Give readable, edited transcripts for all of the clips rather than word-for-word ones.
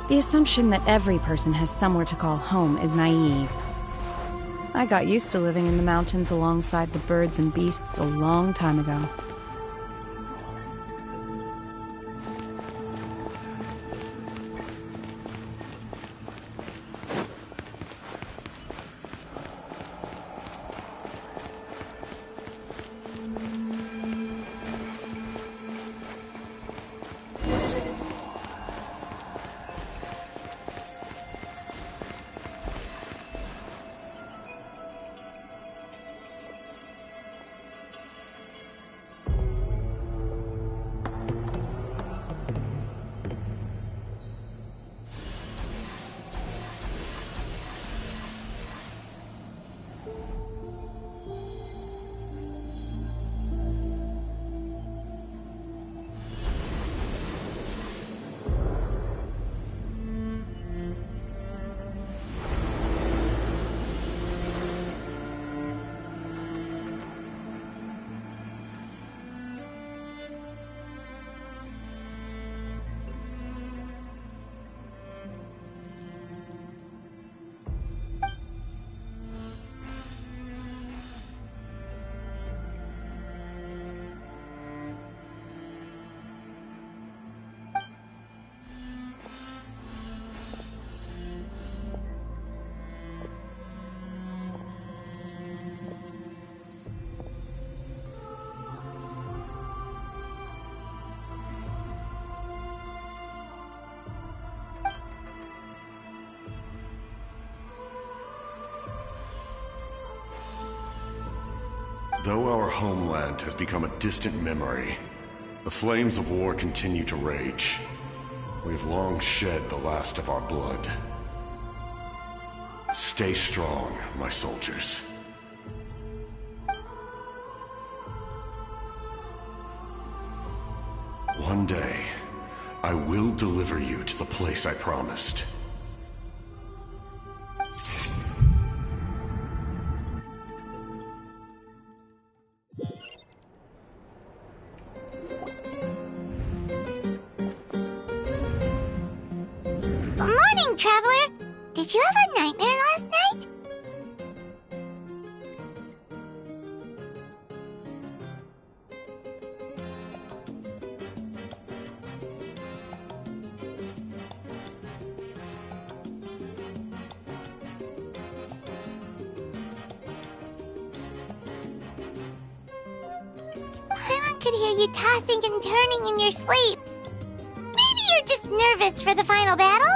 The assumption that every person has somewhere to call home is naive. I got used to living in the mountains alongside the birds and beasts a long time ago. Though our homeland has become a distant memory, the flames of war continue to rage. We've long shed the last of our blood. Stay strong, my soldiers. One day, I will deliver you to the place I promised. Morning, Traveler! Did you have a nightmare last night? Paimon could hear you tossing and turning in your sleep. Maybe you're just nervous for the final battle?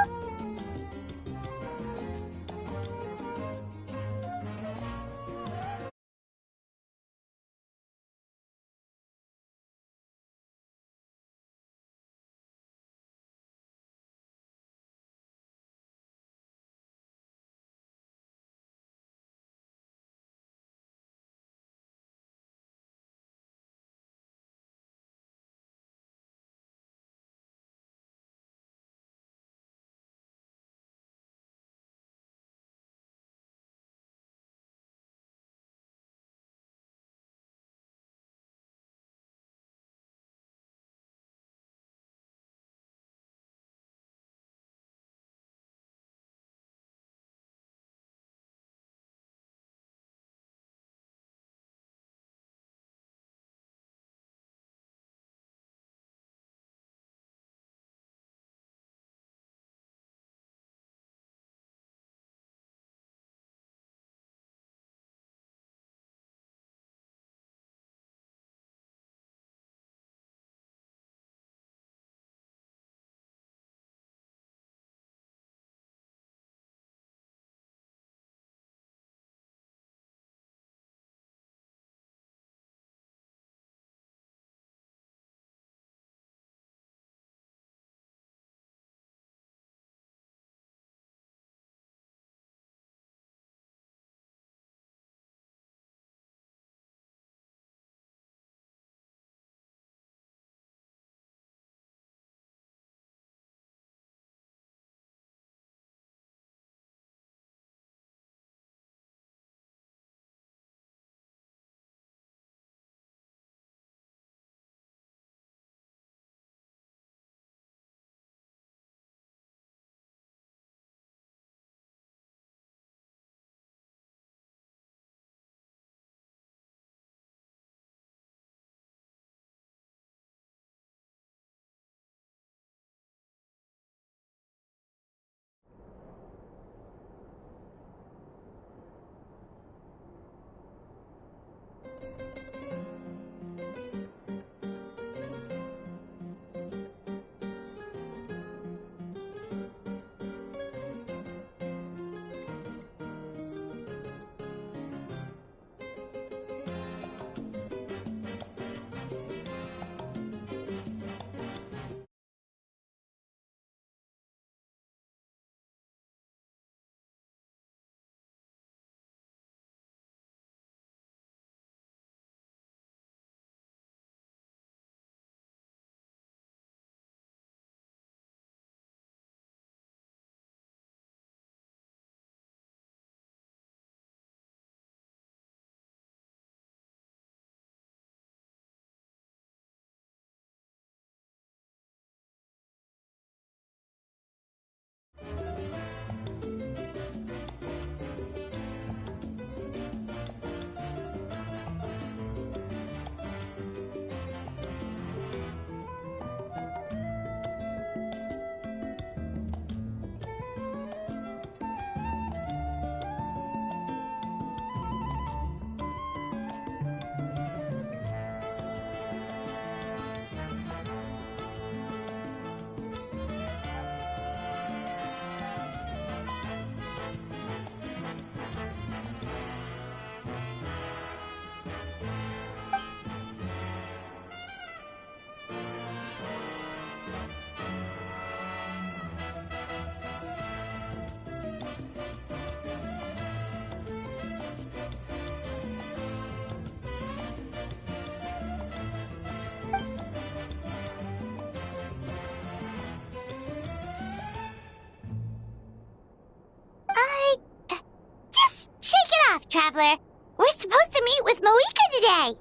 Just shake it off, Traveler. We're supposed to meet with Moika today.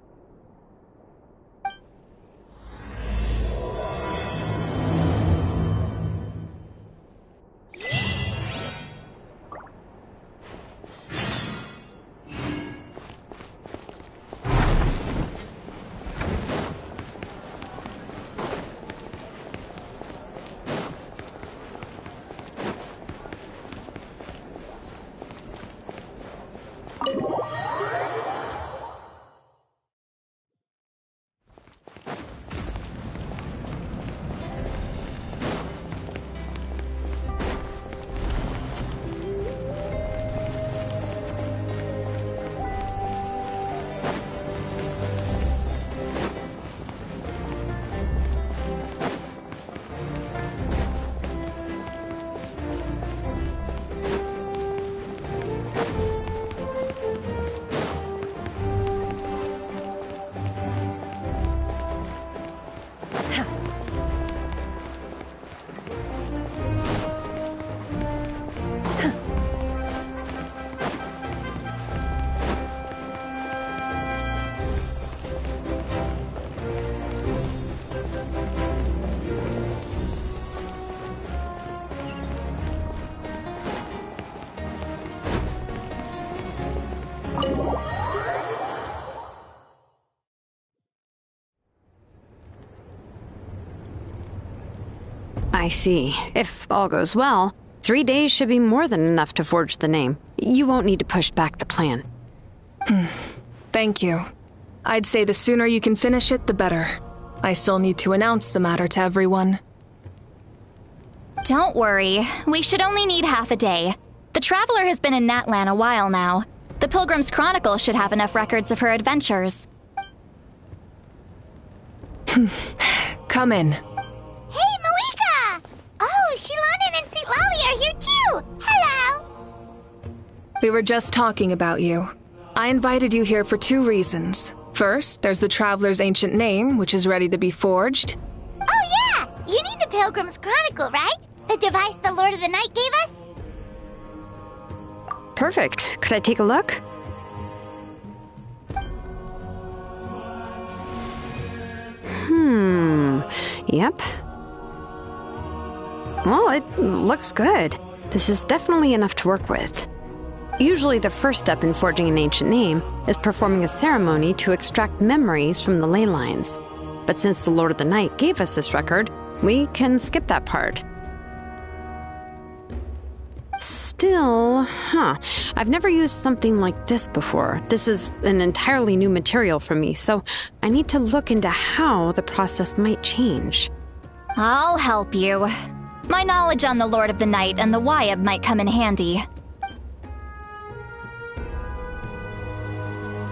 I see. If all goes well, 3 days should be more than enough to forge the name. You won't need to push back the plan. Thank you. I'd say the sooner you can finish it, the better. I still need to announce the matter to everyone. Don't worry. We should only need half a day. The Traveler has been in Natlian a while now. The Pilgrim's Chronicle should have enough records of her adventures. Come in. Hey, Moika! Oh, Shilonen and St. Lolly are here too! Hello! We were just talking about you. I invited you here for 2 reasons. First, there's the Traveler's ancient name, which is ready to be forged. Oh yeah! You need the Pilgrim's Chronicle, right? The device the Lord of the Night gave us? Perfect. Could I take a look? Yep. Well, it looks good. This is definitely enough to work with. Usually the first step in forging an ancient name is performing a ceremony to extract memories from the ley lines. But since the Lord of the Night gave us this record, we can skip that part. Still, I've never used something like this before. This is an entirely new material for me, so I need to look into how the process might change. I'll help you. My knowledge on the Lord of the Night and the Wyab might come in handy.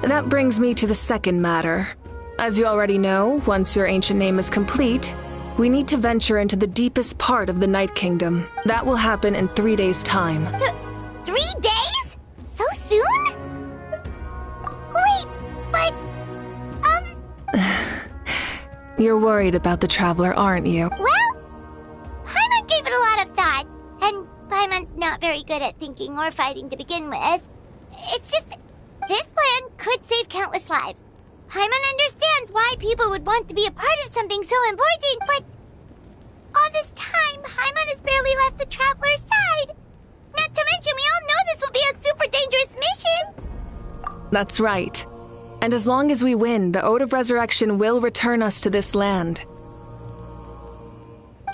That brings me to the second matter. As you already know, once your ancient name is complete, we need to venture into the deepest part of the Night Kingdom. That will happen in 3 days' time. 3 days? So soon? Wait, but... You're worried about the Traveler, aren't you? Well, Paimon gave it a lot of thought, and Paimon's not very good at thinking or fighting to begin with. It's just, this plan could save countless lives. Paimon understands why people would want to be a part of something so important, but all this time, Paimon has barely left the Traveler's side. Not to mention, we all know this will be a super dangerous mission. That's right. And as long as we win, the Ode of Resurrection will return us to this land.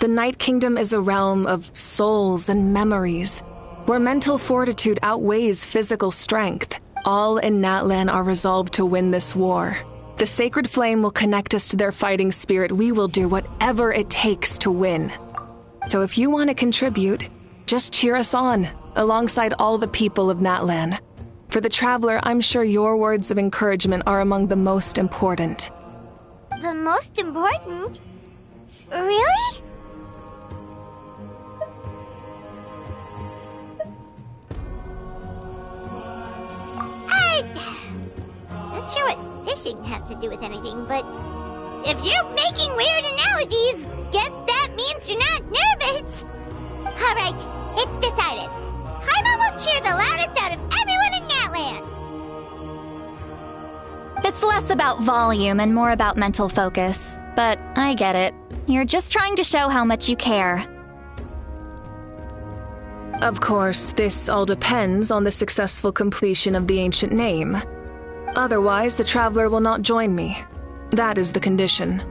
The Night Kingdom is a realm of souls and memories, where mental fortitude outweighs physical strength. All in Natlian are resolved to win this war. The sacred flame will connect us to their fighting spirit. We will do whatever it takes to win. So if you want to contribute, just cheer us on, alongside all the people of Natlian. For the Traveler, I'm sure your words of encouragement are among the most important. The most important? Really? Not sure what fishing has to do with anything, but if you're making weird analogies, guess that means you're not nervous. Alright, it's decided. Paimon will cheer the loudest out of everyone in Natlian. It's less about volume and more about mental focus. But I get it. You're just trying to show how much you care. Of course, this all depends on the successful completion of the ancient name. Otherwise, the Traveler will not join me. That is the condition.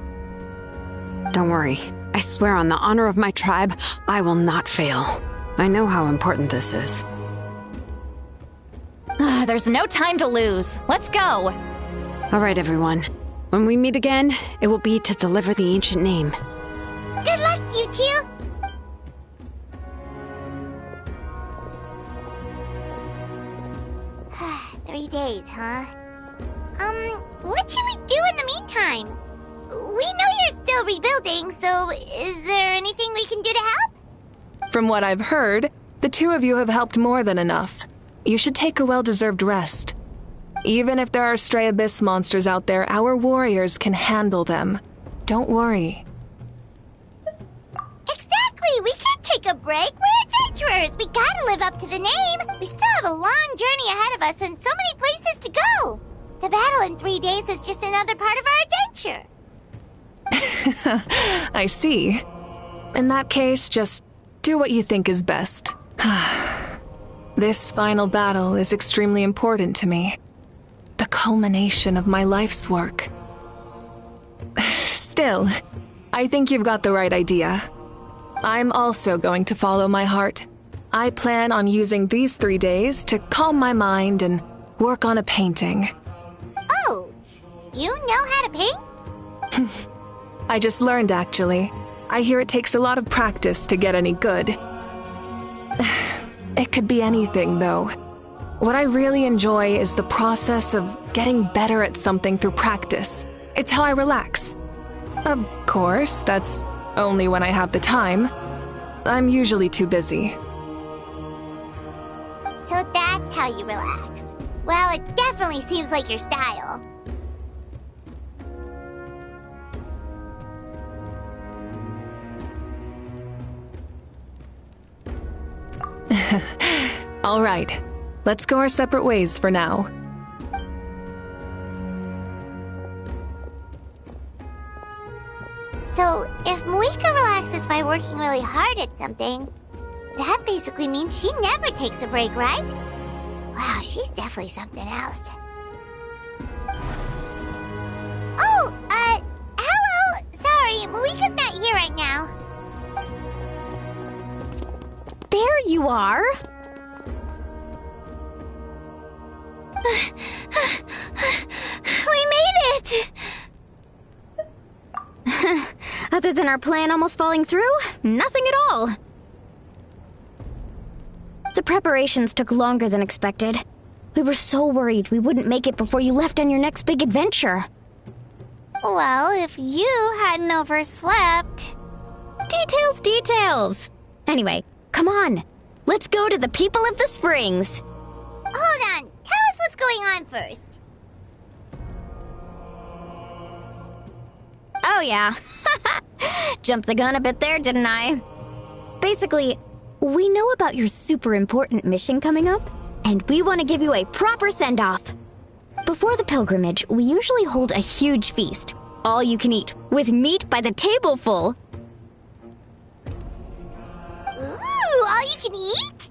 Don't worry. I swear on the honor of my tribe, I will not fail. I know how important this is. There's no time to lose. Let's go. All right, everyone. When we meet again, it will be to deliver the ancient name. Good luck, you two! "3 days, huh? What should we do in the meantime? We know you're still rebuilding, so is there anything we can do to help?" From what I've heard, the two of you have helped more than enough. You should take a well-deserved rest. Even if there are stray abyss monsters out there, our warriors can handle them. Don't worry. Exactly! We can't take a break! We're adventurers! We gotta live up to the name! We still have a long journey ahead of us and so many places to go! The battle in 3 days is just another part of our adventure! I see. In that case, just do what you think is best. This final battle is extremely important to me. The culmination of my life's work. Still, I think you've got the right idea. I'm also going to follow my heart. I plan on using these 3 days to calm my mind and work on a painting. Oh, you know how to paint? I just learned, actually. I hear it takes a lot of practice to get any good. It could be anything, though. What I really enjoy is the process of getting better at something through practice. It's how I relax. Of course, that's only when I have the time. I'm usually too busy. So that's how you relax. Well, it definitely seems like your style. All right, let's go our separate ways for now. So, if Moika relaxes by working really hard at something, that basically means she never takes a break, right? Wow, she's definitely something else. Oh, hello! Sorry, Moika's not here right now. There you are! We made it! Other than our plan almost falling through, nothing at all. The preparations took longer than expected. We were so worried we wouldn't make it before you left on your next big adventure. Well, if you hadn't overslept... Details! Anyway, come on. Let's go to the people of the Springs. Hold on. Tell us what's going on first. Oh yeah. Jumped the gun a bit there, didn't I? Basically, we know about your super important mission coming up, and we want to give you a proper send-off. Before the pilgrimage, we usually hold a huge feast. All you can eat, with meat by the tableful. Ooh, all you can eat?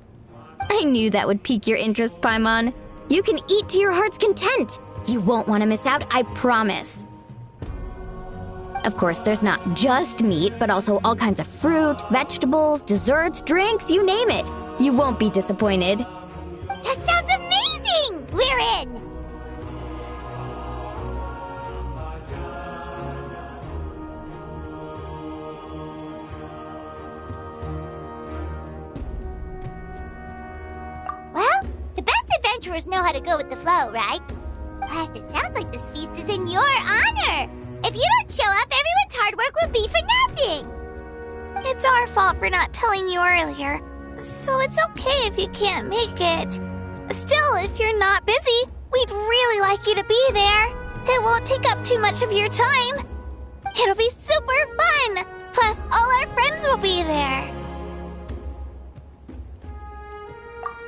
I knew that would pique your interest, Paimon. You can eat to your heart's content. You won't want to miss out, I promise. Of course, there's not just meat, but also all kinds of fruit, vegetables, desserts, drinks, you name it. You won't be disappointed. That sounds amazing! We're in! Well, the best adventurers know how to go with the flow, right? Plus, it sounds like this feast is in your honor. If you don't show up, everyone's hard work will be for nothing. It's our fault for not telling you earlier, so it's okay if you can't make it. Still, if you're not busy, we'd really like you to be there. It won't take up too much of your time. It'll be super fun! Plus, all our friends will be there.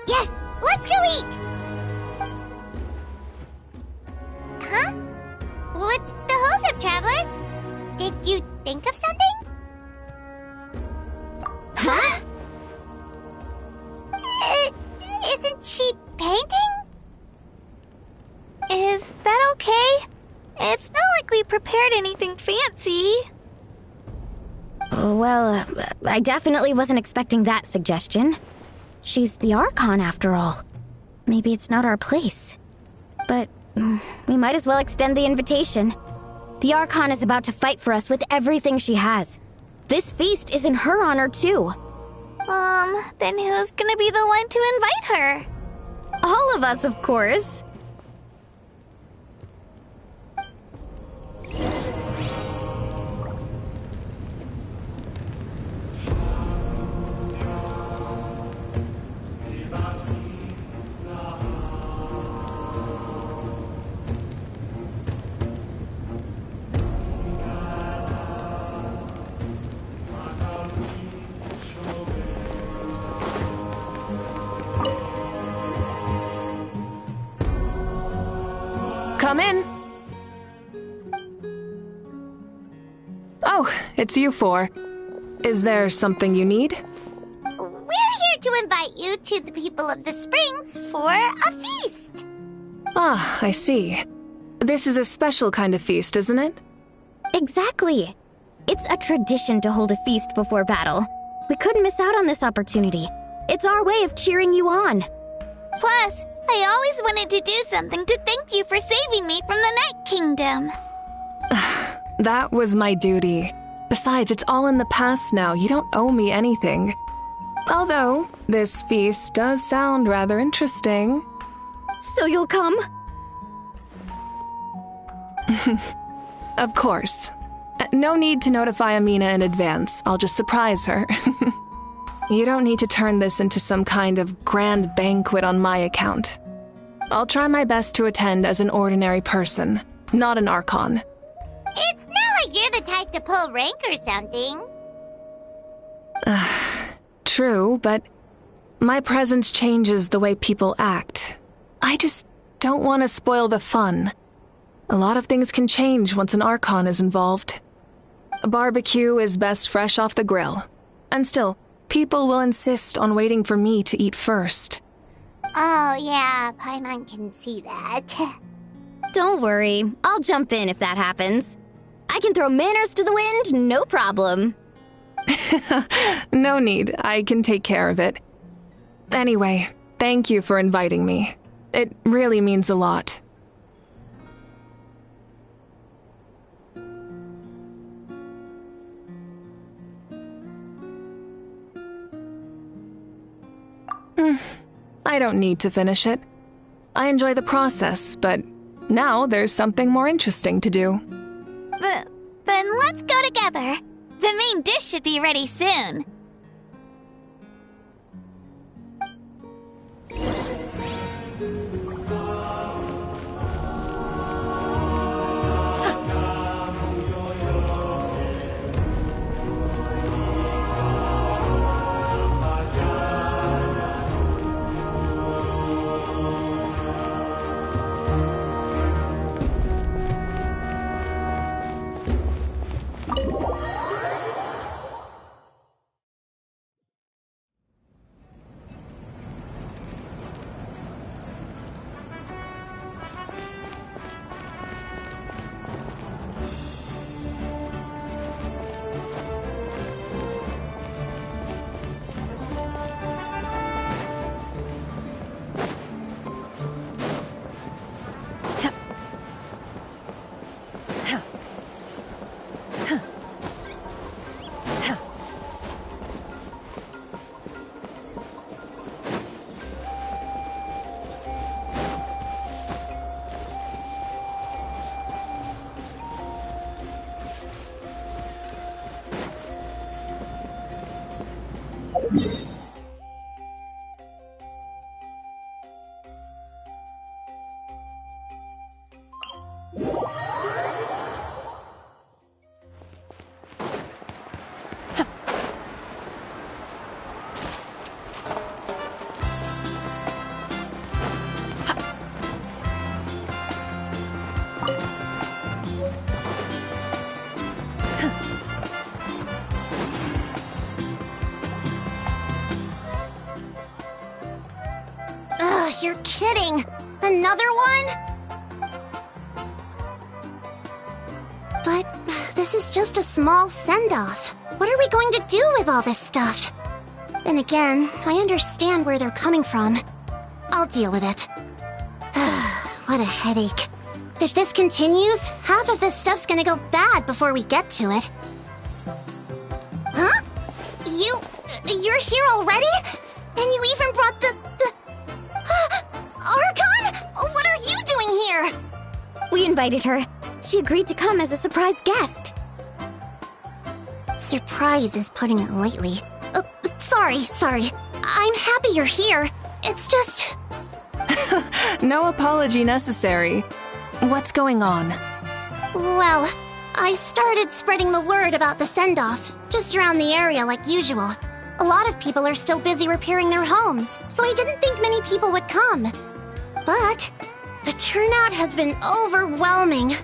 Yes, let's go eat! Huh? What's the holdup, Traveler? Did you think of something? Huh? Isn't she painting? Is that okay? It's not like we prepared anything fancy. Well, I definitely wasn't expecting that suggestion. She's the Archon, after all. Maybe it's not our place. But we might as well extend the invitation. The Archon is about to fight for us with everything she has. This feast is in her honor, too. Then who's gonna be the one to invite her? All of us, of course. Come in. Oh, it's you four. Is there something you need? We're here to invite you to the people of the Springs for a feast. Ah, I see. This is a special kind of feast, isn't it? Exactly. It's a tradition to hold a feast before battle. We couldn't miss out on this opportunity. It's our way of cheering you on. Plus, I always wanted to do something to thank you for saving me from the Night Kingdom. That was my duty. Besides, it's all in the past now. You don't owe me anything. Although, this feast does sound rather interesting. So you'll come? Of course. No need to notify Amina in advance. I'll just surprise her. You don't need to turn this into some kind of grand banquet on my account. I'll try my best to attend as an ordinary person, not an Archon. It's not like you're the type to pull rank or something. True, but my presence changes the way people act. I just don't want to spoil the fun. A lot of things can change once an Archon is involved. A barbecue is best fresh off the grill. And still, people will insist on waiting for me to eat first. Oh, yeah, Paimon can see that. Don't worry. I'll jump in if that happens. I can throw manners to the wind, no problem. No need. I can take care of it. Anyway, thank you for inviting me. It really means a lot. I don't need to finish it. I enjoy the process, but now there's something more interesting to do. Then let's go together. The main dish should be ready soon. You're kidding! Another one? But this is just a small send-off. What are we going to do with all this stuff? Then again, I understand where they're coming from. I'll deal with it. What a headache. If this continues, half of this stuff's gonna go bad before we get to it. Huh? You're here already? And you even brought the... Archon? What are you doing here? We invited her. She agreed to come as a surprise guest. Surprise is putting it lightly. Sorry. I'm happy you're here. It's just... No apology necessary. What's going on? Well, I started spreading the word about the send-off, just around the area like usual. A lot of people are still busy repairing their homes, so I didn't think many people would come. But the turnout has been overwhelming.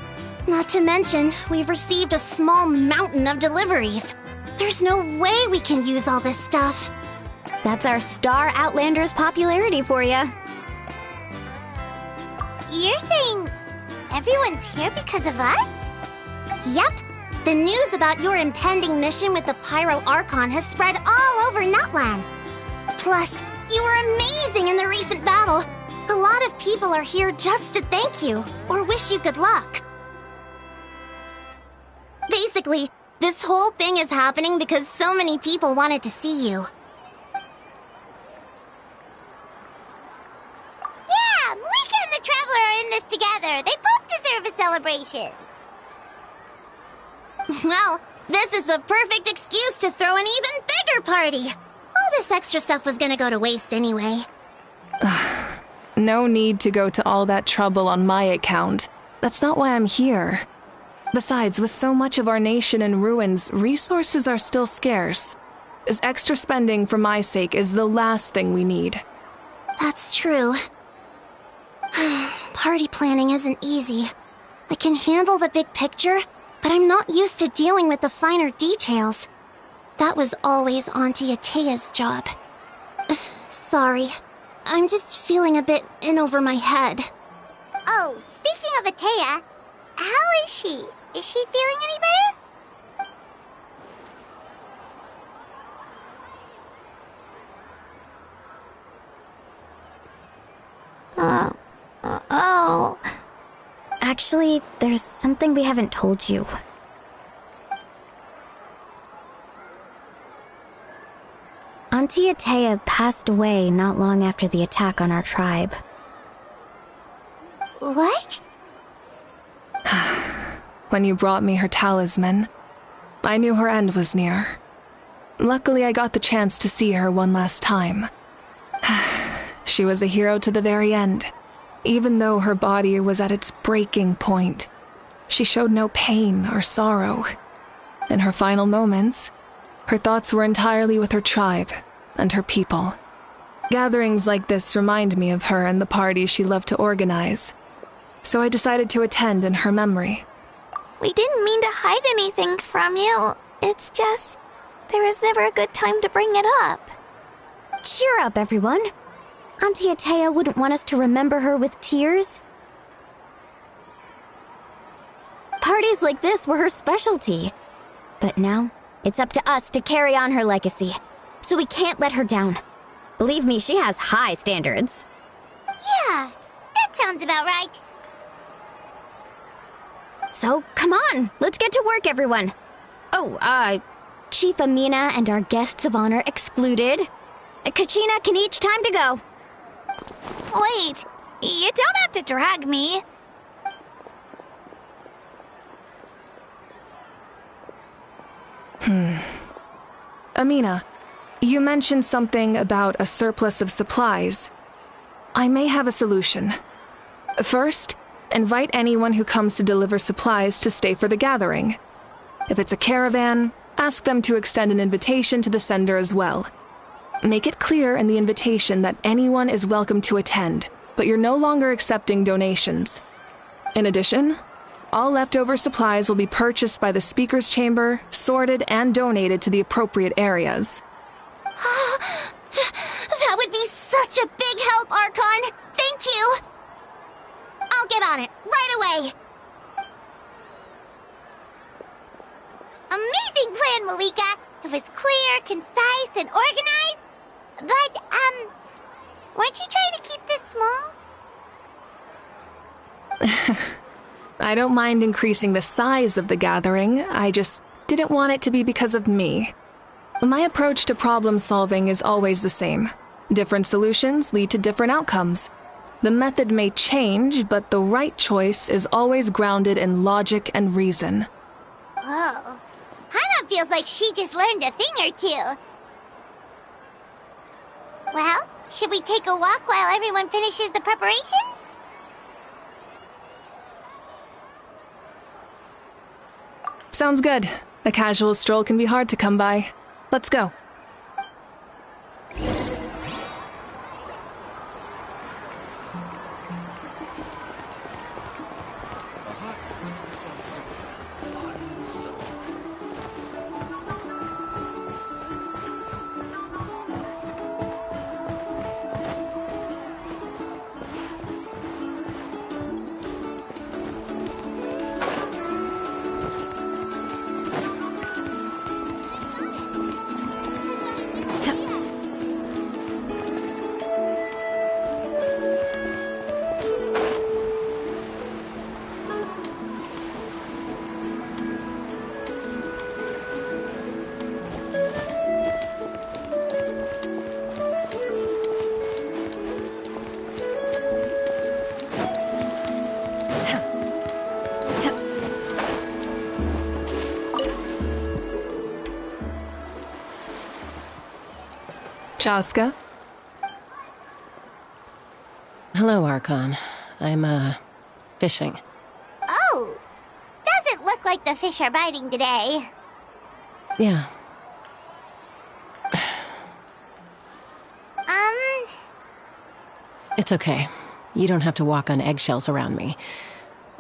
Not to mention, we've received a small mountain of deliveries. There's no way we can use all this stuff. That's our Star Outlander's popularity for you. You're saying everyone's here because of us? Yep. The news about your impending mission with the Pyro Archon has spread all over Natlian. Plus, you were amazing in the recent battle. A lot of people are here just to thank you, or wish you good luck. Basically, this whole thing is happening because so many people wanted to see you. Yeah, Mika and the Traveler are in this together. They both deserve a celebration. Well, this is the perfect excuse to throw an even bigger party. All this extra stuff was gonna go to waste anyway. No need to go to all that trouble on my account. That's not why I'm here. Besides, with so much of our nation in ruins, resources are still scarce. This extra spending for my sake is the last thing we need. That's true. Party planning isn't easy. I can handle the big picture, but I'm not used to dealing with the finer details. That was always Auntie Atea's job. Sorry. I'm just feeling a bit in over my head. Oh, speaking of Atea, how is she? Is she feeling any better? Actually, there's something we haven't told you. Auntie Atea passed away not long after the attack on our tribe. What? When you brought me her talisman, I knew her end was near. Luckily, I got the chance to see her one last time. She was a hero to the very end. Even though her body was at its breaking point, she showed no pain or sorrow. In her final moments, her thoughts were entirely with her tribe and her people. Gatherings like this remind me of her and the parties she loved to organize, so I decided to attend in her memory. We didn't mean to hide anything from you. It's just, there was never a good time to bring it up. Cheer up, everyone. Auntie Atea wouldn't want us to remember her with tears. Parties like this were her specialty. But now, it's up to us to carry on her legacy. So we can't let her down. Believe me, she has high standards. Yeah, that sounds about right. So, come on, let's get to work, everyone. Oh, Chief Amina and our guests of honor excluded. Kachina can each time to go. Wait, you don't have to drag me. Amina, you mentioned something about a surplus of supplies. I may have a solution. First, invite anyone who comes to deliver supplies to stay for the gathering. If it's a caravan, ask them to extend an invitation to the sender as well. Make it clear in the invitation that anyone is welcome to attend, but you're no longer accepting donations. In addition, all leftover supplies will be purchased by the speaker's chamber, sorted, and donated to the appropriate areas. That would be such a big help, Archon! Thank you! I'll get on it, right away! Amazing plan, Malika! It was clear, concise, and organized. But, weren't you trying to keep this small? I don't mind increasing the size of the gathering, I just didn't want it to be because of me. My approach to problem solving is always the same. Different solutions lead to different outcomes. The method may change, but the right choice is always grounded in logic and reason. Whoa. Hana feels like she just learned a thing or two. Well, should we take a walk while everyone finishes the preparations? Sounds good. A casual stroll can be hard to come by. Let's go. Chaska? Hello, Archon. I'm, fishing. Oh! Doesn't look like the fish are biting today. Yeah. It's okay. You don't have to walk on eggshells around me.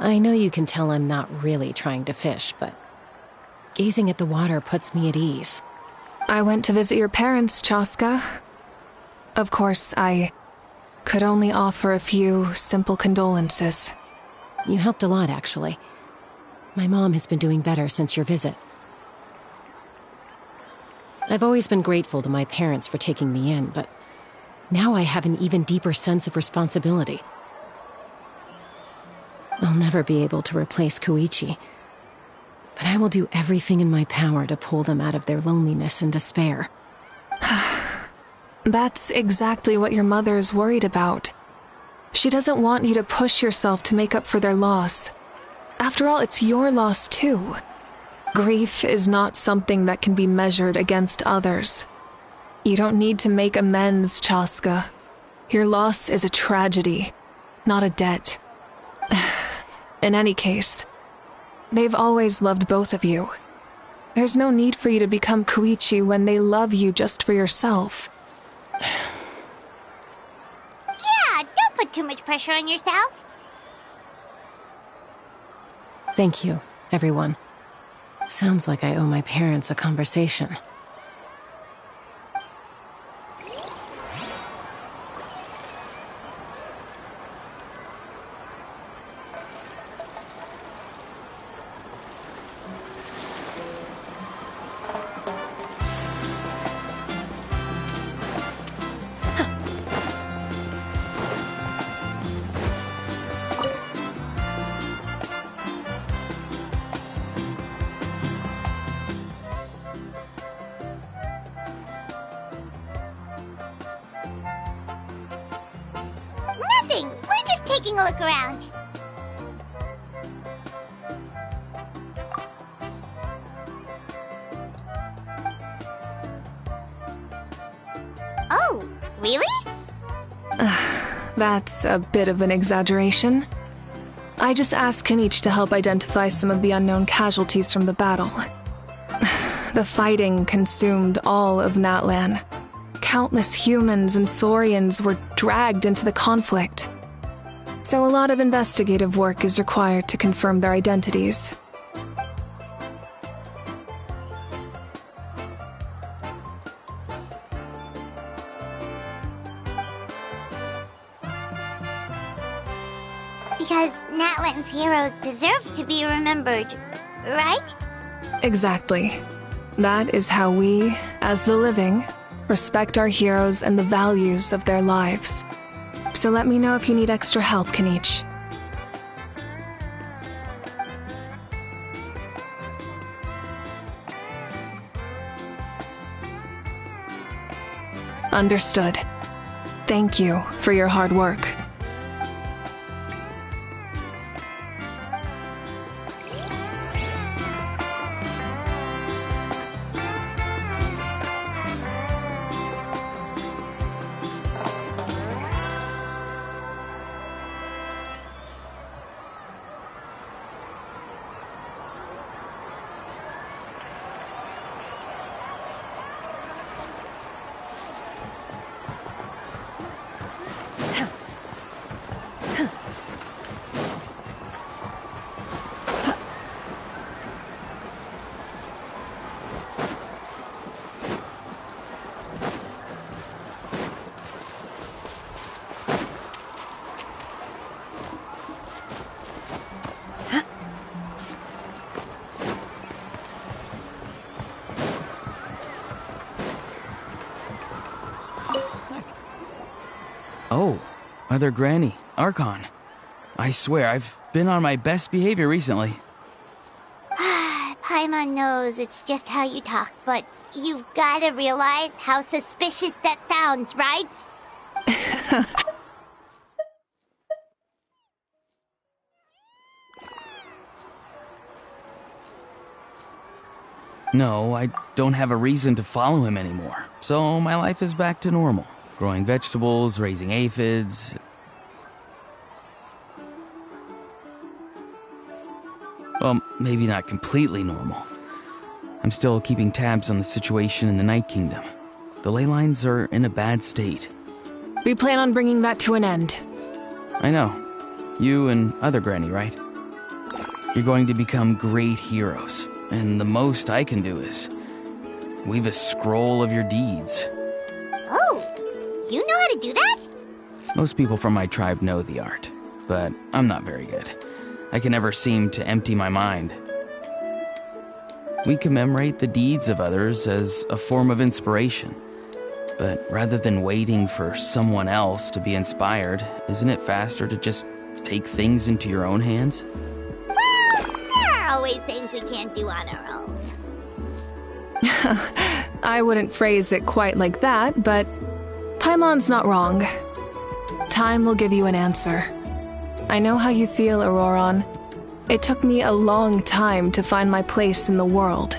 I know you can tell I'm not really trying to fish, but gazing at the water puts me at ease. I went to visit your parents, Chaska. Of course, I could only offer a few simple condolences. You helped a lot, actually. My mom has been doing better since your visit. I've always been grateful to my parents for taking me in, but now I have an even deeper sense of responsibility. Oh I'll never be able to replace Koichi. But I will do everything in my power to pull them out of their loneliness and despair. That's exactly what your mother's worried about. She doesn't want you to push yourself to make up for their loss. After all, it's your loss too. Grief is not something that can be measured against others. You don't need to make amends, Chaska. Your loss is a tragedy, not a debt. In any case, they've always loved both of you. There's no need for you to become Koichi when they love you just for yourself. Yeah, don't put too much pressure on yourself. Thank you, everyone. Sounds like I owe my parents a conversation. Nothing. We're just taking a look around. Oh, really? That's a bit of an exaggeration. I just asked Kanich to help identify some of the unknown casualties from the battle. The fighting consumed all of Natlian. Countless humans and Saurians were dragged into the conflict. So a lot of investigative work is required to confirm their identities. Because Natlian's heroes deserve to be remembered, right? Exactly. That is how we, as the living, respect our heroes and the values of their lives. So let me know if you need extra help, Kanich. Understood. Thank you for your hard work. Oh, Mother Granny, Archon. I swear, I've been on my best behavior recently. Paimon knows it's just how you talk, but you've gotta realize how suspicious that sounds, right? No, I don't have a reason to follow him anymore, so my life is back to normal. Growing vegetables, raising aphids. Well, maybe not completely normal. I'm still keeping tabs on the situation in the Night Kingdom. The ley lines are in a bad state. We plan on bringing that to an end. I know. You and Other Granny, right? You're going to become great heroes, and the most I can do is weave a scroll of your deeds. Oh, you know how to do that? Most people from my tribe know the art, but I'm not very good. I can never seem to empty my mind. We commemorate the deeds of others as a form of inspiration. But rather than waiting for someone else to be inspired, isn't it faster to just take things into your own hands? Well, there are always things we can't do on our own. I wouldn't phrase it quite like that, but Paimon's not wrong. Time will give you an answer. I know how you feel, Auroron. It took me a long time to find my place in the world.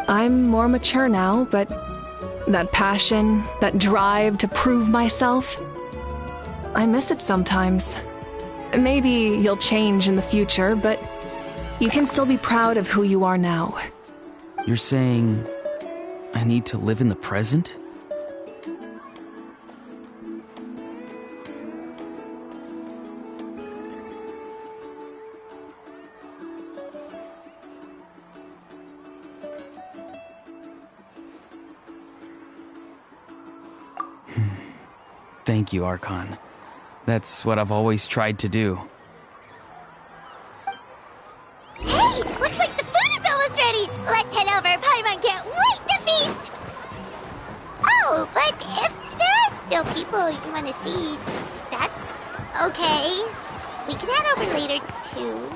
I'm more mature now, but that passion, that drive to prove myself, I miss it sometimes. Maybe you'll change in the future, but you can still be proud of who you are now. You're saying I need to live in the present? Thank you, Archon. That's what I've always tried to do. Hey! Looks like the food is almost ready! Let's head over! Paimon can't wait to feast! Oh, but if there are still people you want to see, that's okay. We can head over later, too.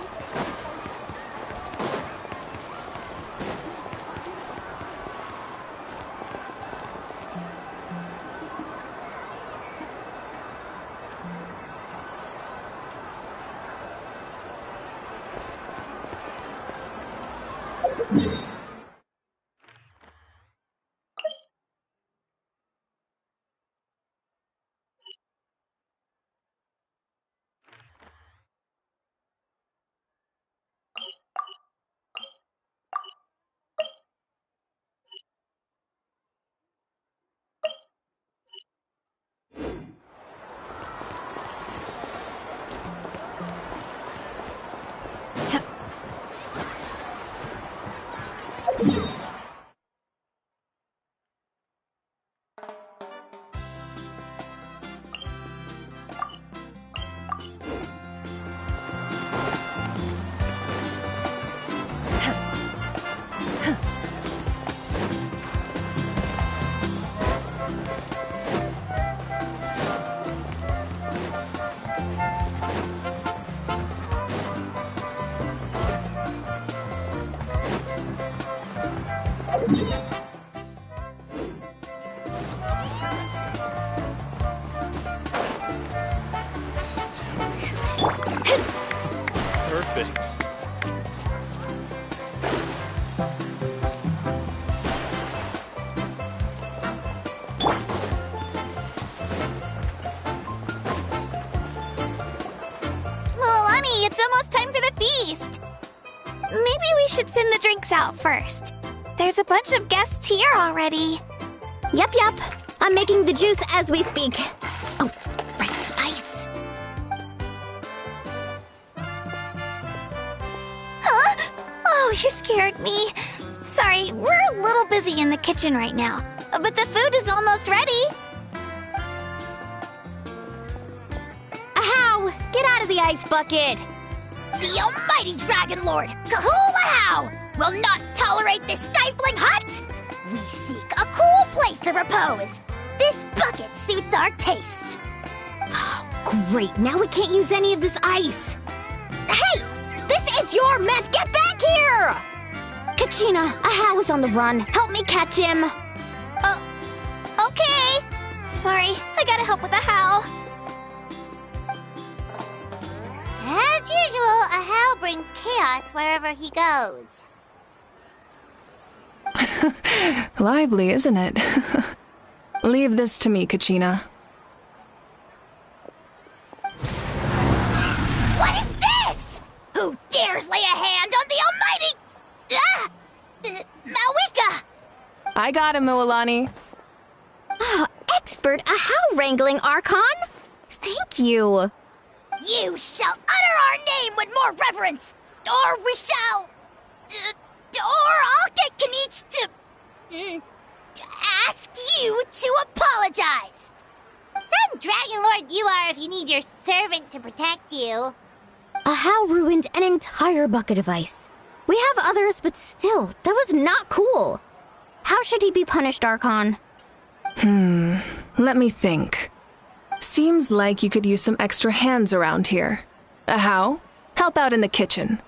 Perfect. Milani, it's almost time for the feast. Maybe we should send the drinks out first. There's a bunch of guests here already. Yep. I'm making the juice as we speak. Oh, right, ice. Huh? Oh, you scared me. Sorry, we're a little busy in the kitchen right now, but the food is almost ready. Ahow! Get out of the ice bucket! The almighty Dragon Lord, Kahul-Ahau, will not tolerate this stifling hut! We seek a cool place of repose. This bucket suits our taste. Oh, great. Now we can't use any of this ice. Hey! This is your mess! Get back here! Kachina, Ahau is on the run. Help me catch him. Okay. Sorry, I gotta help with the how. As usual, Ahau brings chaos wherever he goes. Lively, isn't it? Leave this to me, Kachina. What is this? Who dares lay a hand on the almighty... Malika! I got him, Milani. Oh, expert Ahau wrangling, Archon. Thank you. You shall utter our name with more reverence, or we shall... or I'll get Kanich to ask you to apologize. Some Dragon Lord you are if you need your servant to protect you. Ahau ruined an entire bucket of ice. We have others, but still, that was not cool. How should he be punished, Archon? Let me think. Seems like you could use some extra hands around here. How? Help out in the kitchen.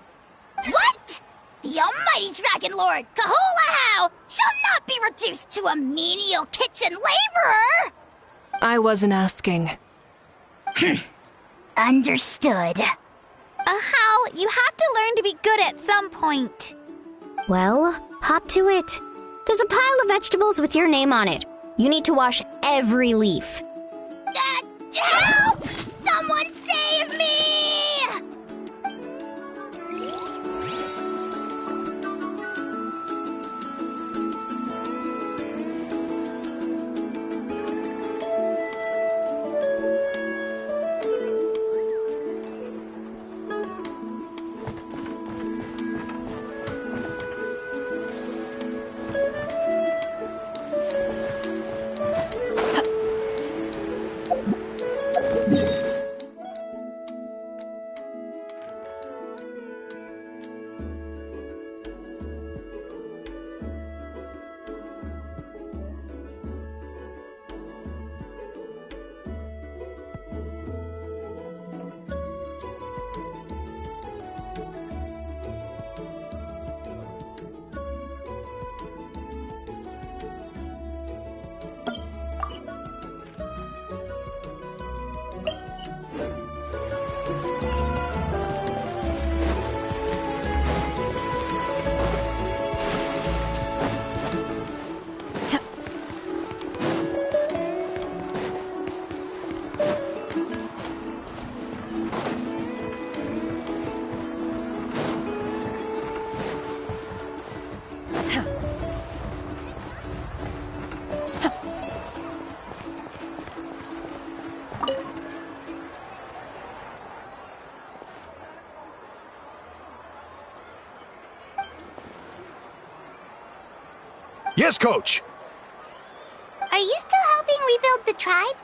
What? The almighty Dragon Lord, Kahula How, shall not be reduced to a menial kitchen laborer! I wasn't asking. Understood. How, you have to learn to be good at some point. Well, hop to it. There's a pile of vegetables with your name on it. You need to wash every leaf. Help! Someone save me! Yes, Coach! Are you still helping rebuild the tribes?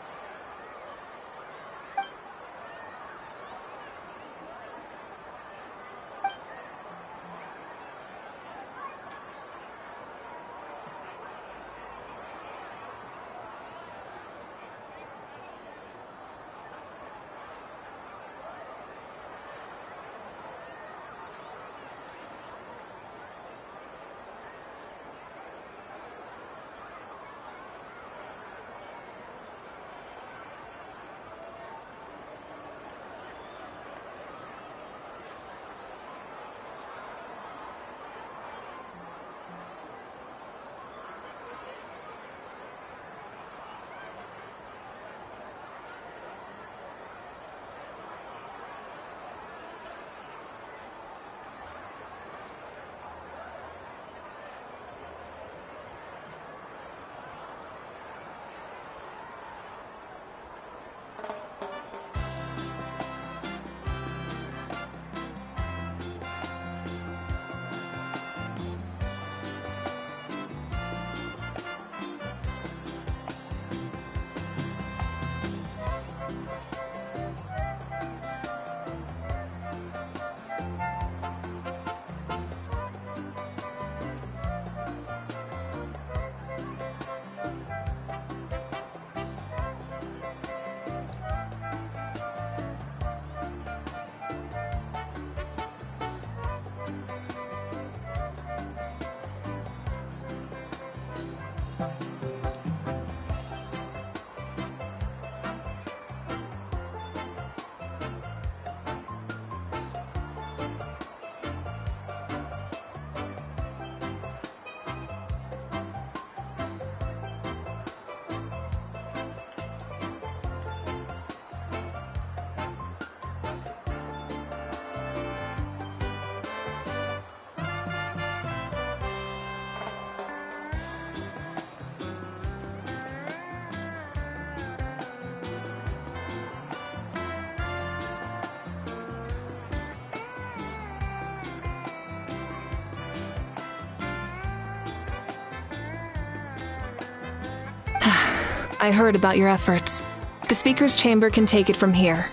I heard about your efforts. The Speaker's Chamber can take it from here.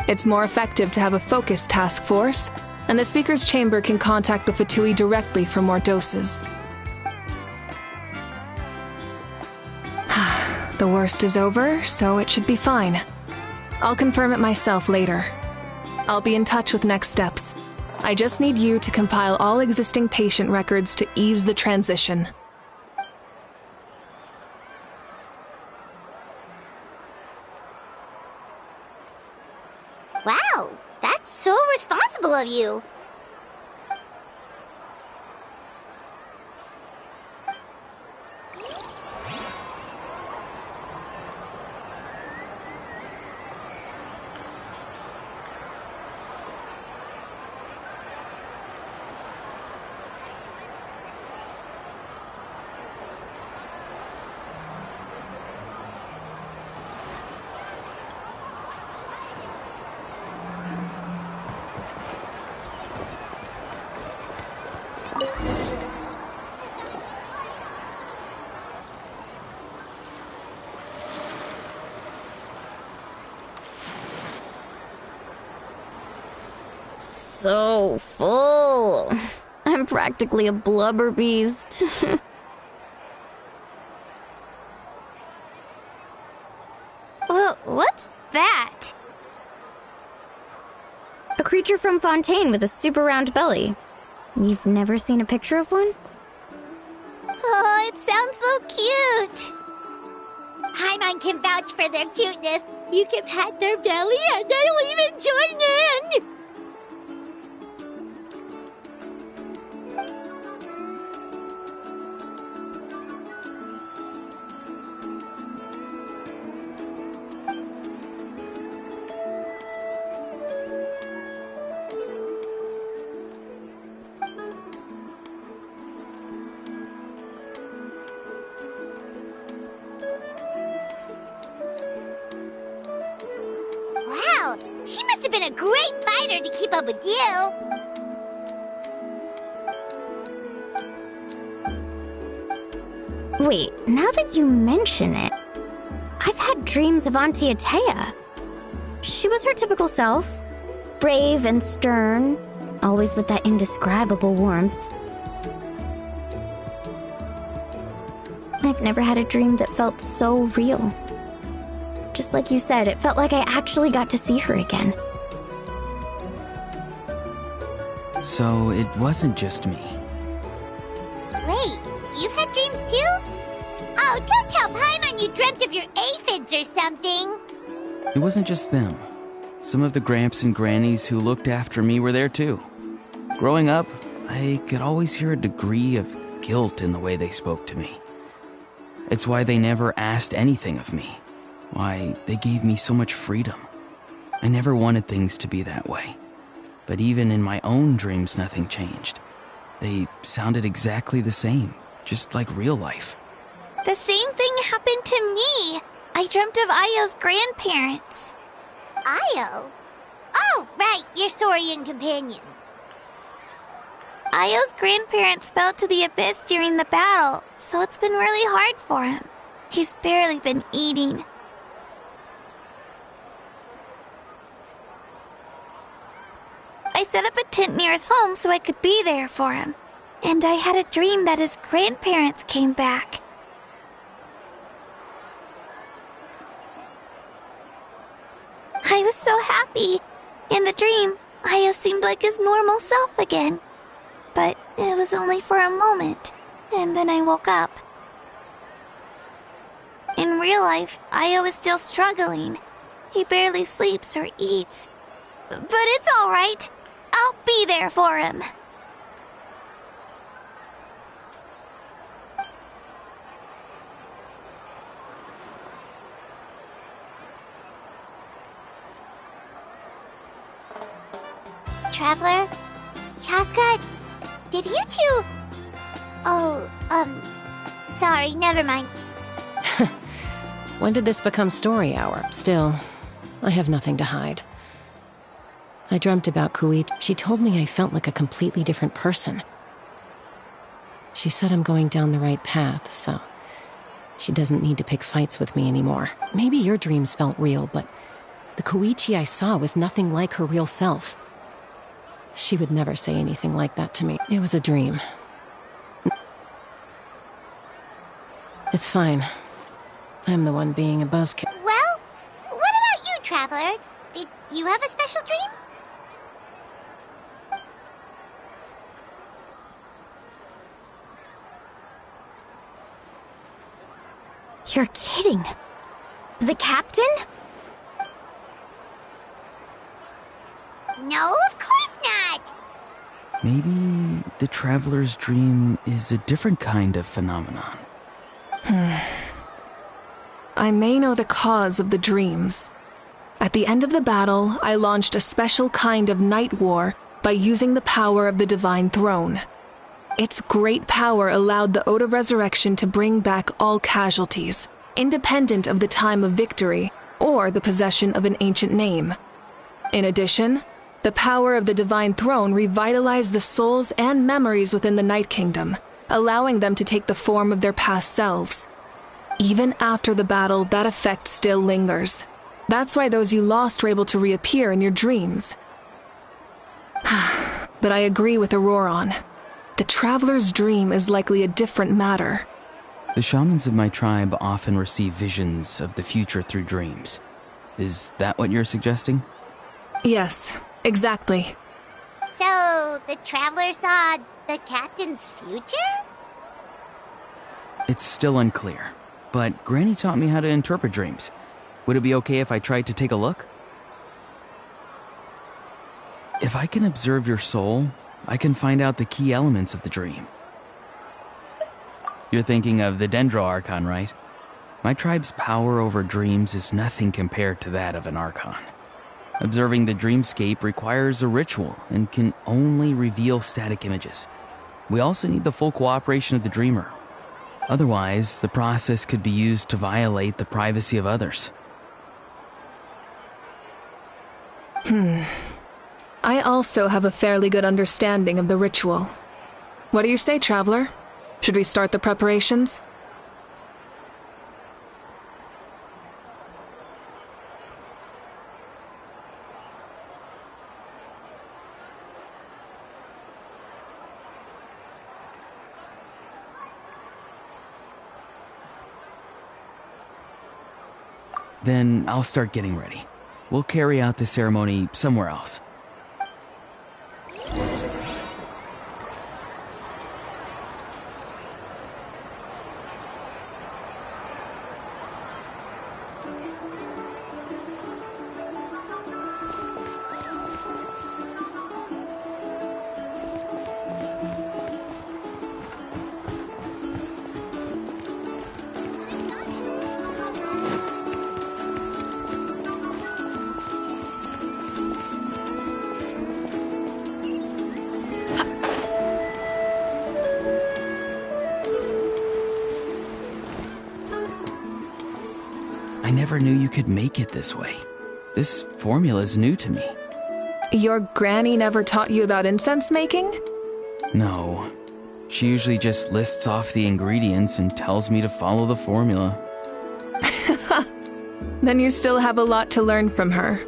It's more effective to have a focused task force, and the Speaker's Chamber can contact the Fatui directly for more doses. The worst is over, so it should be fine. I'll confirm it myself later. I'll be in touch with next steps. I just need you to compile all existing patient records to ease the transition. Wow, that's so responsible of you. So full. I'm practically a blubber beast. What's that? A creature from Fontaine with a super round belly. You've never seen a picture of one? Oh, it sounds so cute. Paimon can vouch for their cuteness. You can pat their belly and they'll even join in. Wow, she must have been a great fighter to keep up with you. Wait, now that you mention it, I've had dreams of Auntie Atea. She was her typical self, brave and stern, always with that indescribable warmth. I've never had a dream that felt so real. Just like you said, it felt like I actually got to see her again. So it wasn't just me. Wait, you've had dreams too? Oh, don't tell Paimon you dreamt of your aphids or something. It wasn't just them. Some of the Gramps and Grannies who looked after me were there too. Growing up, I could always hear a degree of guilt in the way they spoke to me. It's why they never asked anything of me. Why they gave me so much freedom. I never wanted things to be that way. But even in my own dreams, nothing changed. They sounded exactly the same, just like real life. The same thing happened to me. I dreamt of Ayo's grandparents. Ayo? Oh, right, your Saurian companion. Ayo's grandparents fell to the abyss during the battle, so it's been really hard for him. He's barely been eating. I set up a tent near his home so I could be there for him. And I had a dream that his grandparents came back. I was so happy. In the dream, Ayo seemed like his normal self again. But it was only for a moment, and then I woke up. In real life, Ayo is still struggling. He barely sleeps or eats. But it's all right. I'll be there for him. Traveler? Chaska? Did you two... Oh, sorry, never mind. When did this become story hour? Still, I have nothing to hide. I dreamt about Kuit. She told me I felt like a completely different person. She said I'm going down the right path, so she doesn't need to pick fights with me anymore. Maybe your dreams felt real, but the Koichi I saw was nothing like her real self. She would never say anything like that to me. It was a dream. It's fine. I'm the one being a buzzkill. Well, what about you, Traveler? Did you have a special dream? You're kidding. The captain? No, of course not. Maybe the traveler's dream is a different kind of phenomenon. I may know the cause of the dreams. At the end of the battle, I launched a special kind of night war by using the power of the Divine Throne. Its great power allowed the Ode of Resurrection to bring back all casualties, independent of the time of victory or the possession of an ancient name. In addition, the power of the Divine Throne revitalized the souls and memories within the Night Kingdom, allowing them to take the form of their past selves. Even after the battle, that effect still lingers. That's why those you lost were able to reappear in your dreams. But I agree with Auroron. The traveler's dream is likely a different matter. The shamans of my tribe often receive visions of the future through dreams. Is that what you're suggesting? Yes, exactly. So, the traveler saw the captain's future? It's still unclear, but Granny taught me how to interpret dreams. Would it be okay if I tried to take a look? If I can observe your soul, I can find out the key elements of the dream. You're thinking of the Dendro Archon, right? My tribe's power over dreams is nothing compared to that of an Archon. Observing the dreamscape requires a ritual and can only reveal static images. We also need the full cooperation of the dreamer. Otherwise, the process could be used to violate the privacy of others. I also have a fairly good understanding of the ritual. What do you say, Traveler? Should we start the preparations? Then I'll start getting ready. We'll carry out the ceremony somewhere else. I never knew you could make it this way. This formula's new to me. Your granny never taught you about incense making? No. She usually just lists off the ingredients and tells me to follow the formula. Then you still have a lot to learn from her.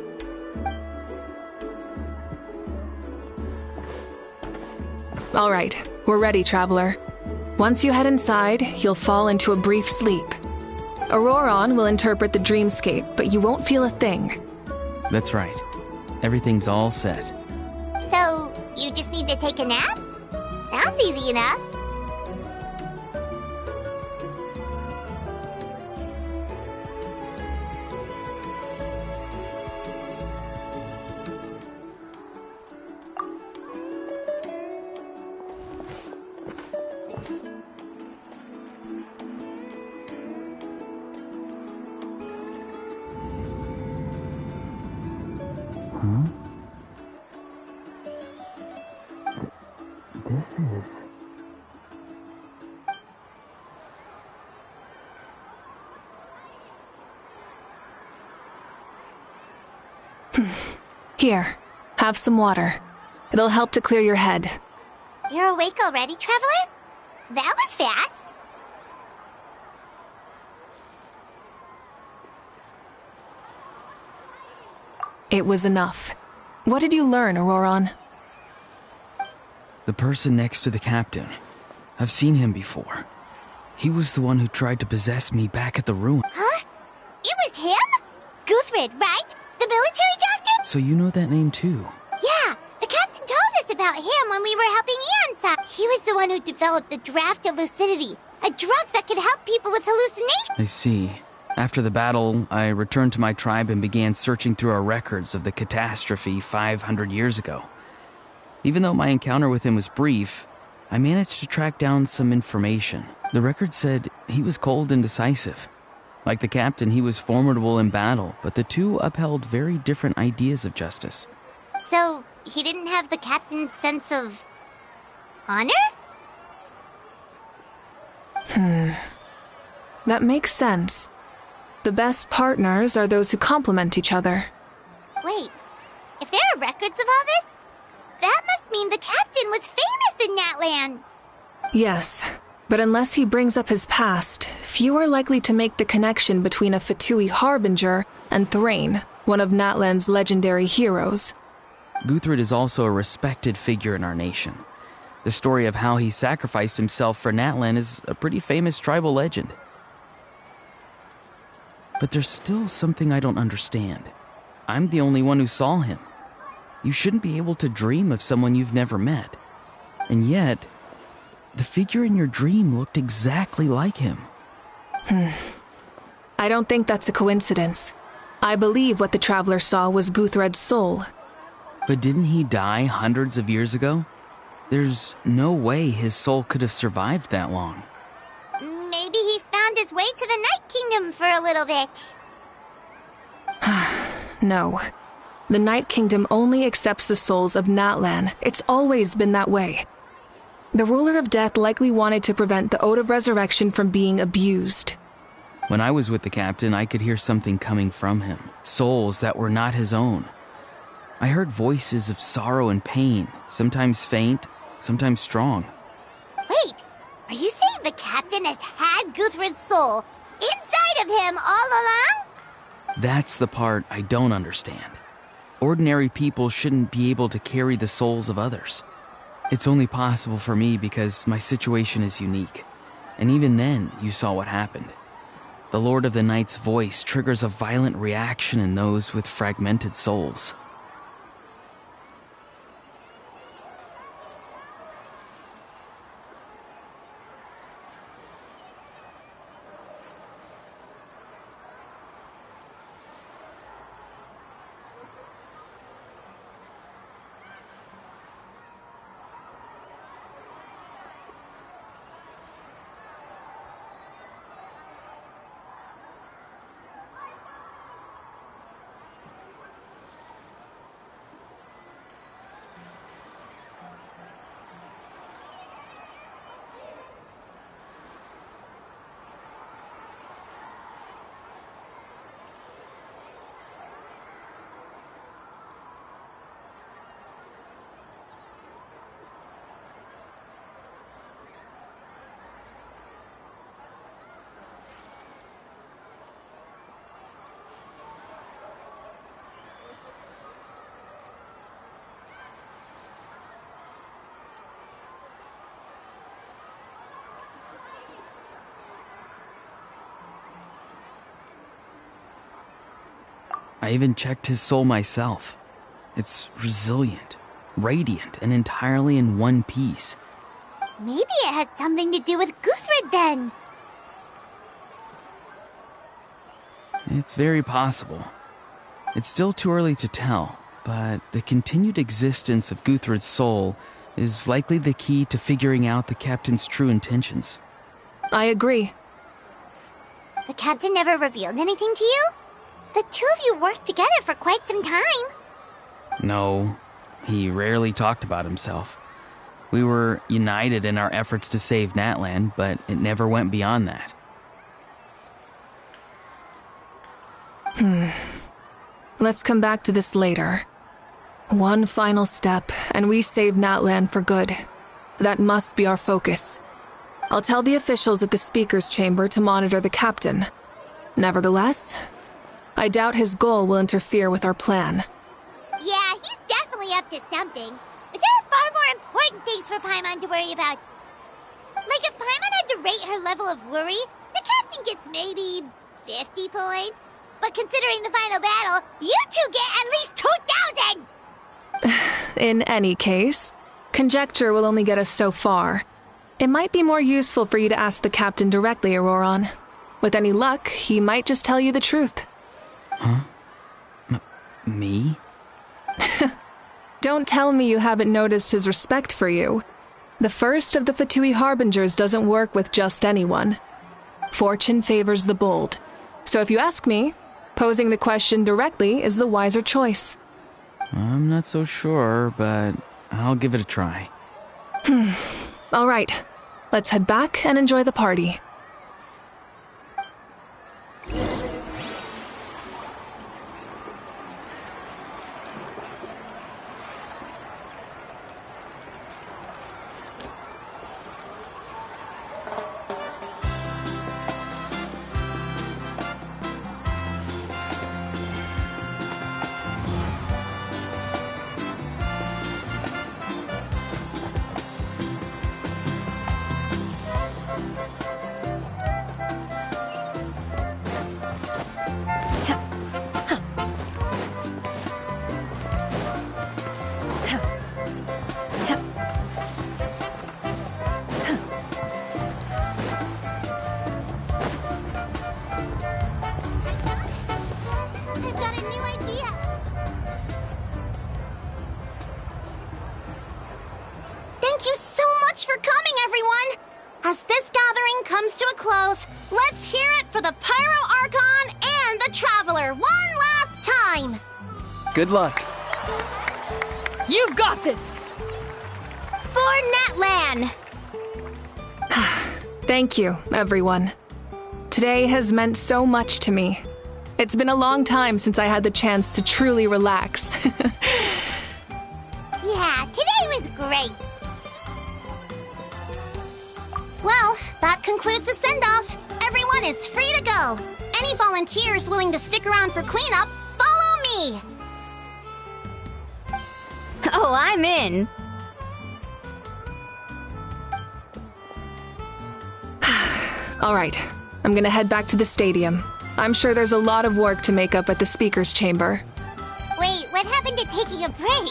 All right, we're ready, Traveler. Once you head inside, you'll fall into a brief sleep. Auroron will interpret the dreamscape, but you won't feel a thing. That's right. Everything's all set. So, you just need to take a nap? Sounds easy enough. Huh? This is... Here, have some water. It'll help to clear your head. You're awake already, Traveler? That was fast. It was enough. What did you learn, Auroron? The person next to the captain. I've seen him before. He was the one who tried to possess me back at the ruin. Huh? It was him? Guthrid, right? The military doctor? So you know that name too? Yeah, the captain told us about him when we were helping Ansar. He was the one who developed the draft of lucidity, A drug that could help people with hallucinations. I see. After the battle, I returned to my tribe and began searching through our records of the catastrophe 500 years ago. Even though my encounter with him was brief, I managed to track down some information. The record said he was cold and decisive. Like the captain, he was formidable in battle, but the two upheld very different ideas of justice. So, he didn't have the captain's sense of honor? That makes sense. The best partners are those who complement each other. Wait, if there are records of all this, that must mean the captain was famous in Natlian. Yes, but unless he brings up his past, few are likely to make the connection between a Fatui harbinger and Thrain, one of Natlan's legendary heroes. Guthred is also a respected figure in our nation. The story of how he sacrificed himself for Natlan is a pretty famous tribal legend. But there's still something I don't understand. I'm the only one who saw him. You shouldn't be able to dream of someone you've never met. And yet, the figure in your dream looked exactly like him. I don't think that's a coincidence. I believe what the traveler saw was Guthred's soul. But didn't he die hundreds of years ago? There's no way his soul could have survived that long. Maybe he found his way to the Night Kingdom for a little bit. No. The Night Kingdom only accepts the souls of Natlan. It's always been that way. The ruler of death likely wanted to prevent the Ode of Resurrection from being abused. When I was with the captain, I could hear something coming from him. Souls that were not his own. I heard voices of sorrow and pain, sometimes faint, sometimes strong. Wait, are you saying the captain has had Guthred's soul inside of him all along? That's the part I don't understand. Ordinary people shouldn't be able to carry the souls of others. It's only possible for me because my situation is unique. And even then, you saw what happened. The Lord of the Night's voice triggers a violent reaction in those with fragmented souls. I even checked his soul myself. It's resilient, radiant, and entirely in one piece. Maybe it has something to do with Guthred then. It's very possible. It's still too early to tell, but the continued existence of Guthred's soul is likely the key to figuring out the captain's true intentions. I agree. The captain never revealed anything to you? The two of you worked together for quite some time. No, he rarely talked about himself. We were united in our efforts to save Natlan, but it never went beyond that. Let's come back to this later. One final step, and we save Natlan for good. That must be our focus. I'll tell the officials at the speaker's chamber to monitor the captain. Nevertheless, I doubt his goal will interfere with our plan. Yeah, he's definitely up to something. But there are far more important things for Paimon to worry about. Like if Paimon had to rate her level of worry, the captain gets maybe 50 points. But considering the final battle, you two get at least 2,000! In any case, conjecture will only get us so far. It might be more useful for you to ask the captain directly, Auroron. With any luck, he might just tell you the truth. Huh? Me? Don't tell me you haven't noticed his respect for you. The first of the Fatui Harbingers doesn't work with just anyone. Fortune favors the bold. So if you ask me, posing the question directly is the wiser choice. I'm not so sure, but I'll give it a try. All right, let's head back and enjoy the party. Thank you so much for coming, everyone! As this gathering comes to a close, let's hear it for the Pyro Archon and the Traveler one last time! Good luck. You've got this! For Natlian! Thank you, everyone. Today has meant so much to me. It's been a long time since I had the chance to truly relax. Yeah, today was great! Well, that concludes the send-off. Everyone is free to go. Any volunteers willing to stick around for cleanup, follow me! Oh, I'm in. All right, I'm gonna head back to the stadium. I'm sure there's a lot of work to make up at the speaker's chamber. Wait, what happened to taking a break?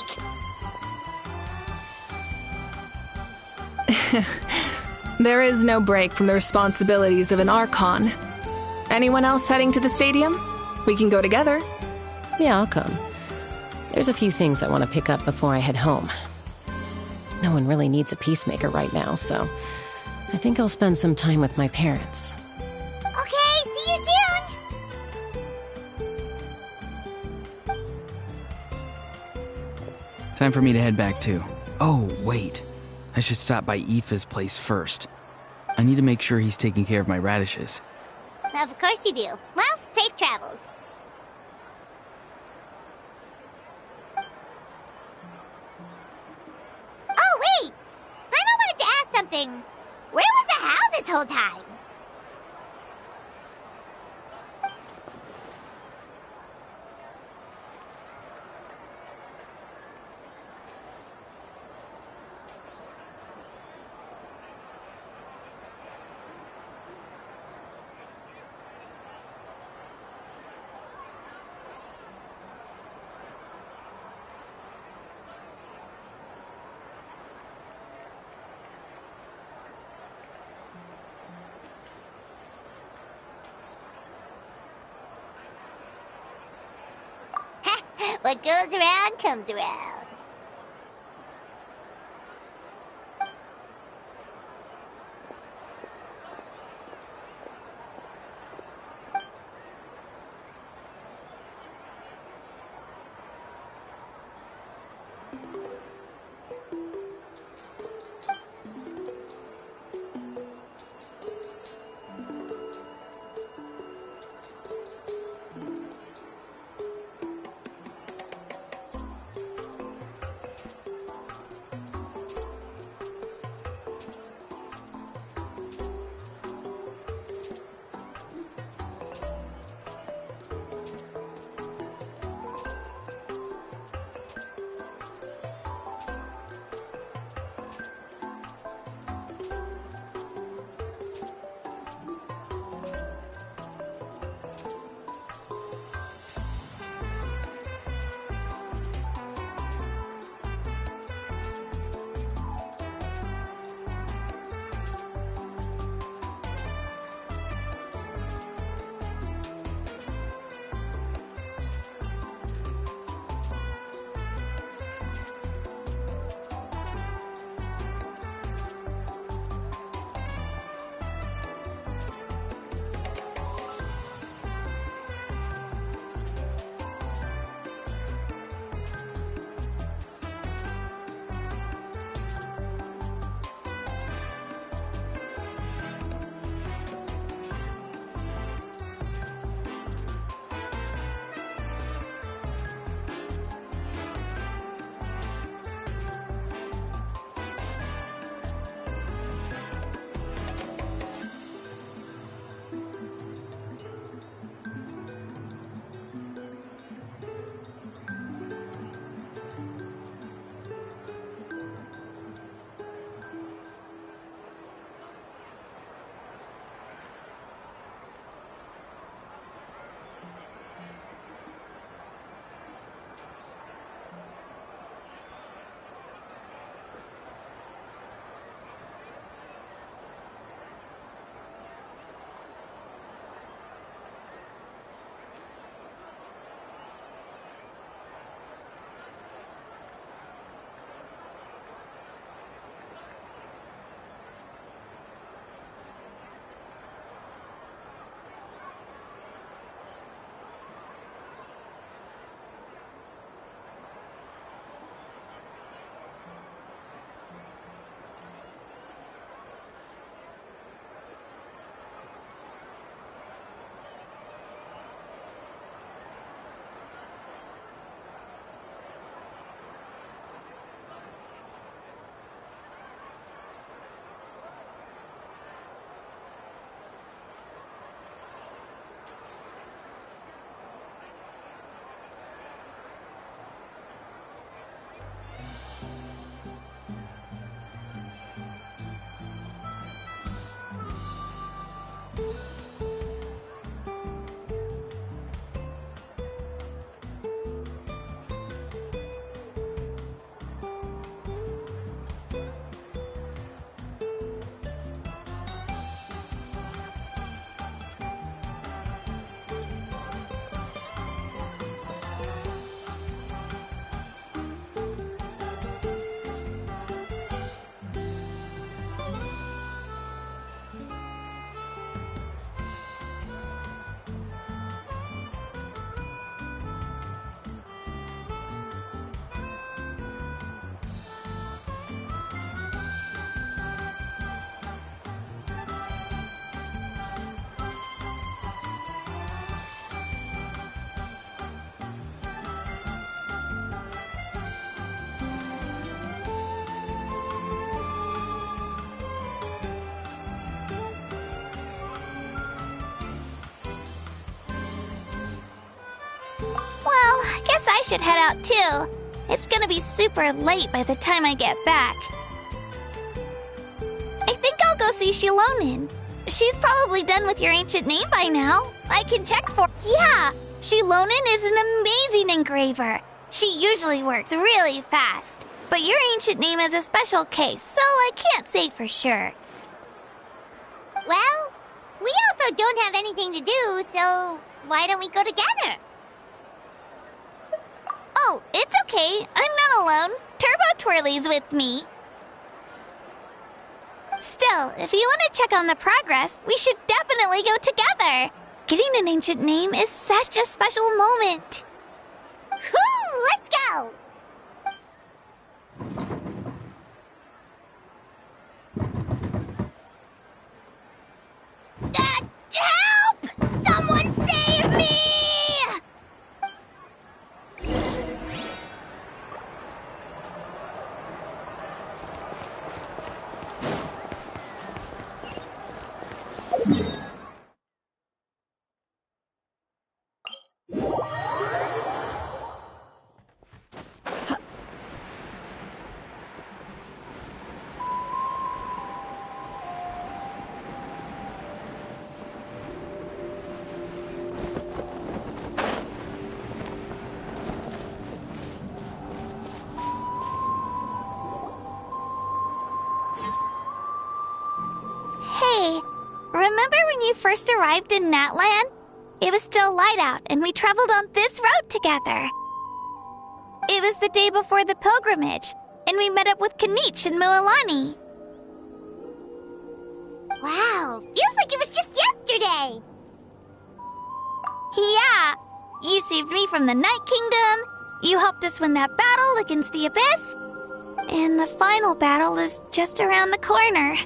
There is no break from the responsibilities of an Archon. Anyone else heading to the stadium? We can go together. Yeah, I'll come. There's a few things I want to pick up before I head home. No one really needs a peacemaker right now, so I think I'll spend some time with my parents. Okay, see you soon! Time for me to head back too. Oh, wait. I should stop by Aoife's place first. I need to make sure he's taking care of my radishes. Of course you do. Well, safe travels. Oh, wait! I wanted to ask something. Where was the How this whole time? What goes around comes around. Well, I guess I should head out too. It's gonna be super late by the time I get back. I think I'll go see Shilonin. She's probably done with your ancient name by now. I can check for... Yeah! Shilonin is an amazing engraver. She usually works really fast. But your ancient name is a special case, so I can't say for sure. Well, we also don't have anything to do, so why don't we go together? Oh, it's okay. I'm not alone. Turbo Twirly's with me. Still, if you want to check on the progress, we should definitely go together. Getting an ancient name is such a special moment. Whoo! Let's go! Help! Someone save me! Hey, remember when you first arrived in Natlian? It was still light out, and we traveled on this road together. It was the day before the pilgrimage, and we met up with Kanich and Mualani. Wow, feels like it was just yesterday. Yeah, you saved me from the Night Kingdom, you helped us win that battle against the Abyss, and the final battle is just around the corner.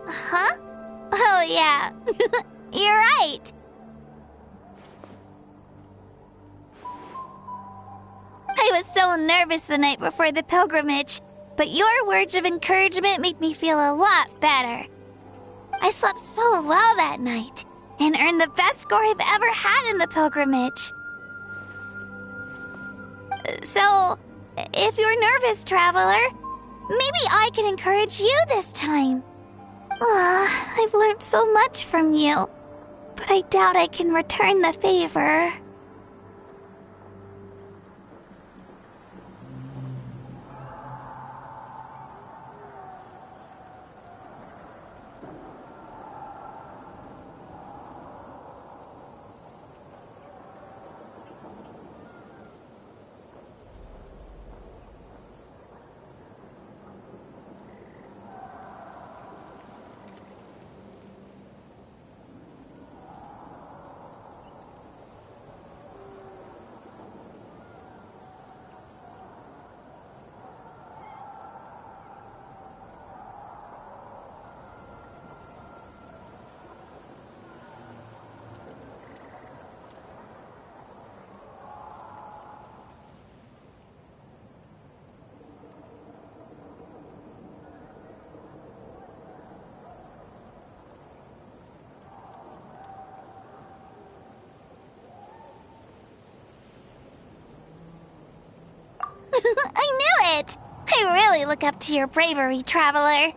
Huh? Oh, yeah. You're right. I was so nervous the night before the pilgrimage, but your words of encouragement made me feel a lot better. I slept so well that night and earned the best score I've ever had in the pilgrimage. So, if you're nervous, traveler, maybe I can encourage you this time. I've learned so much from you, but I doubt I can return the favor. I knew it! I really look up to your bravery, traveler.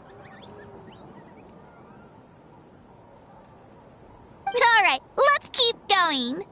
Alright, let's keep going.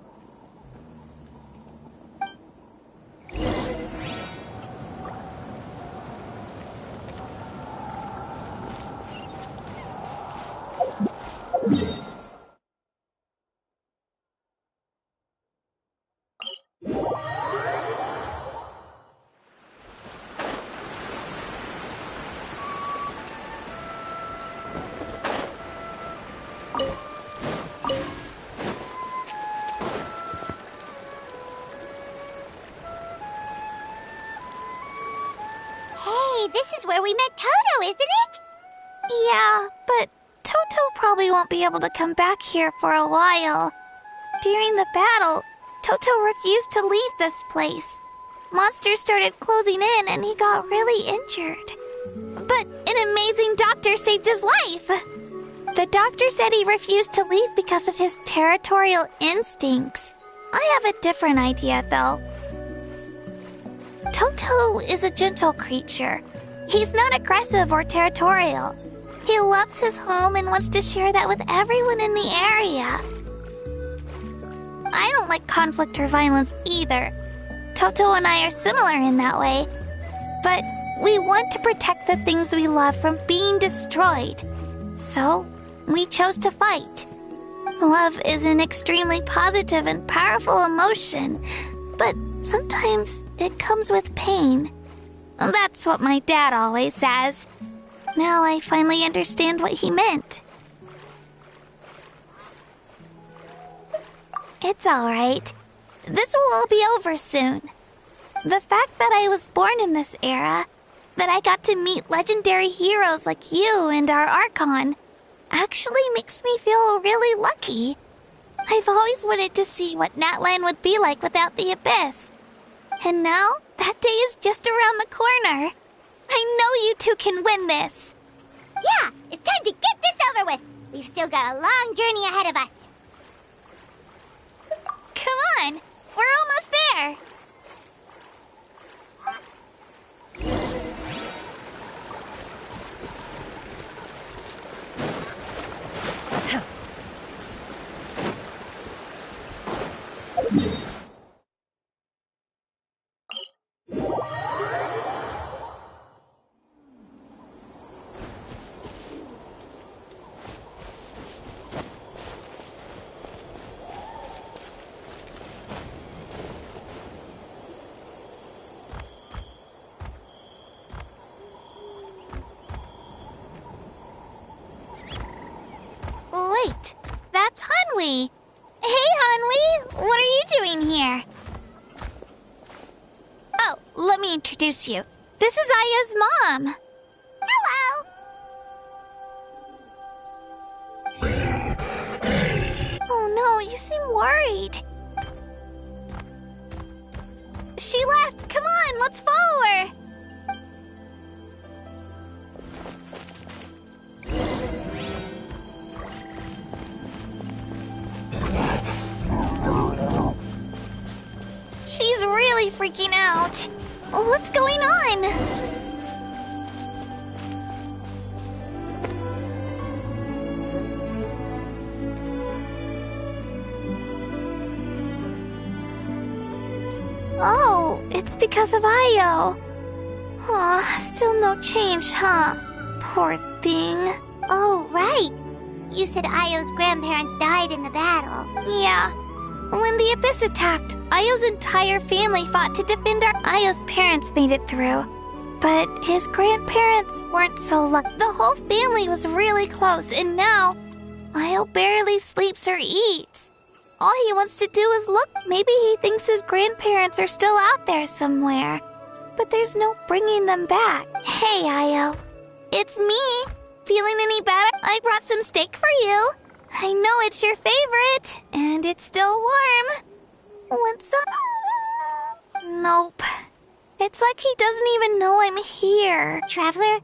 This is where we met Toto, isn't it? Yeah, but Toto probably won't be able to come back here for a while. During the battle, Toto refused to leave this place. Monsters started closing in and he got really injured. But an amazing doctor saved his life. The doctor said he refused to leave because of his territorial instincts. I have a different idea, though. Toto is a gentle creature. He's not aggressive or territorial. He loves his home and wants to share that with everyone in the area. I don't like conflict or violence either. Toto and I are similar in that way. But we want to protect the things we love from being destroyed. So, we chose to fight. Love is an extremely positive and powerful emotion, but sometimes it comes with pain. That's what my dad always says. Now I finally understand what he meant. It's alright. This will all be over soon. The fact that I was born in this era, that I got to meet legendary heroes like you and our Archon, actually makes me feel really lucky. I've always wanted to see what Natlian would be like without the Abyss. And now, that day is just around the corner. I know you two can win this. Yeah, it's time to get this over with. We've still got a long journey ahead of us. Come on, we're almost there. Wait, that's Hanwi. Hey, Hanwi, what are you doing here? Oh, let me introduce you. This is Aya's mom. Hello! Oh no, you seem worried. She left. Come on, let's follow her. She's really freaking out. What's going on? Oh, it's because of Io. Aw, still no change, huh? Poor thing. Oh, right. You said Io's grandparents died in the battle. Yeah. When the Abyss attacked, Io's entire family fought to defend Io's parents made it through. But his grandparents weren't so lucky. The whole family was really close, and now Io barely sleeps or eats. All he wants to do is look. Maybe he thinks his grandparents are still out there somewhere. But there's no bringing them back. Hey, Io. It's me. Feeling any better? I brought some steak for you. I know it's your favorite, and it's still warm. Want some? Nope. It's like he doesn't even know I'm here. Traveler,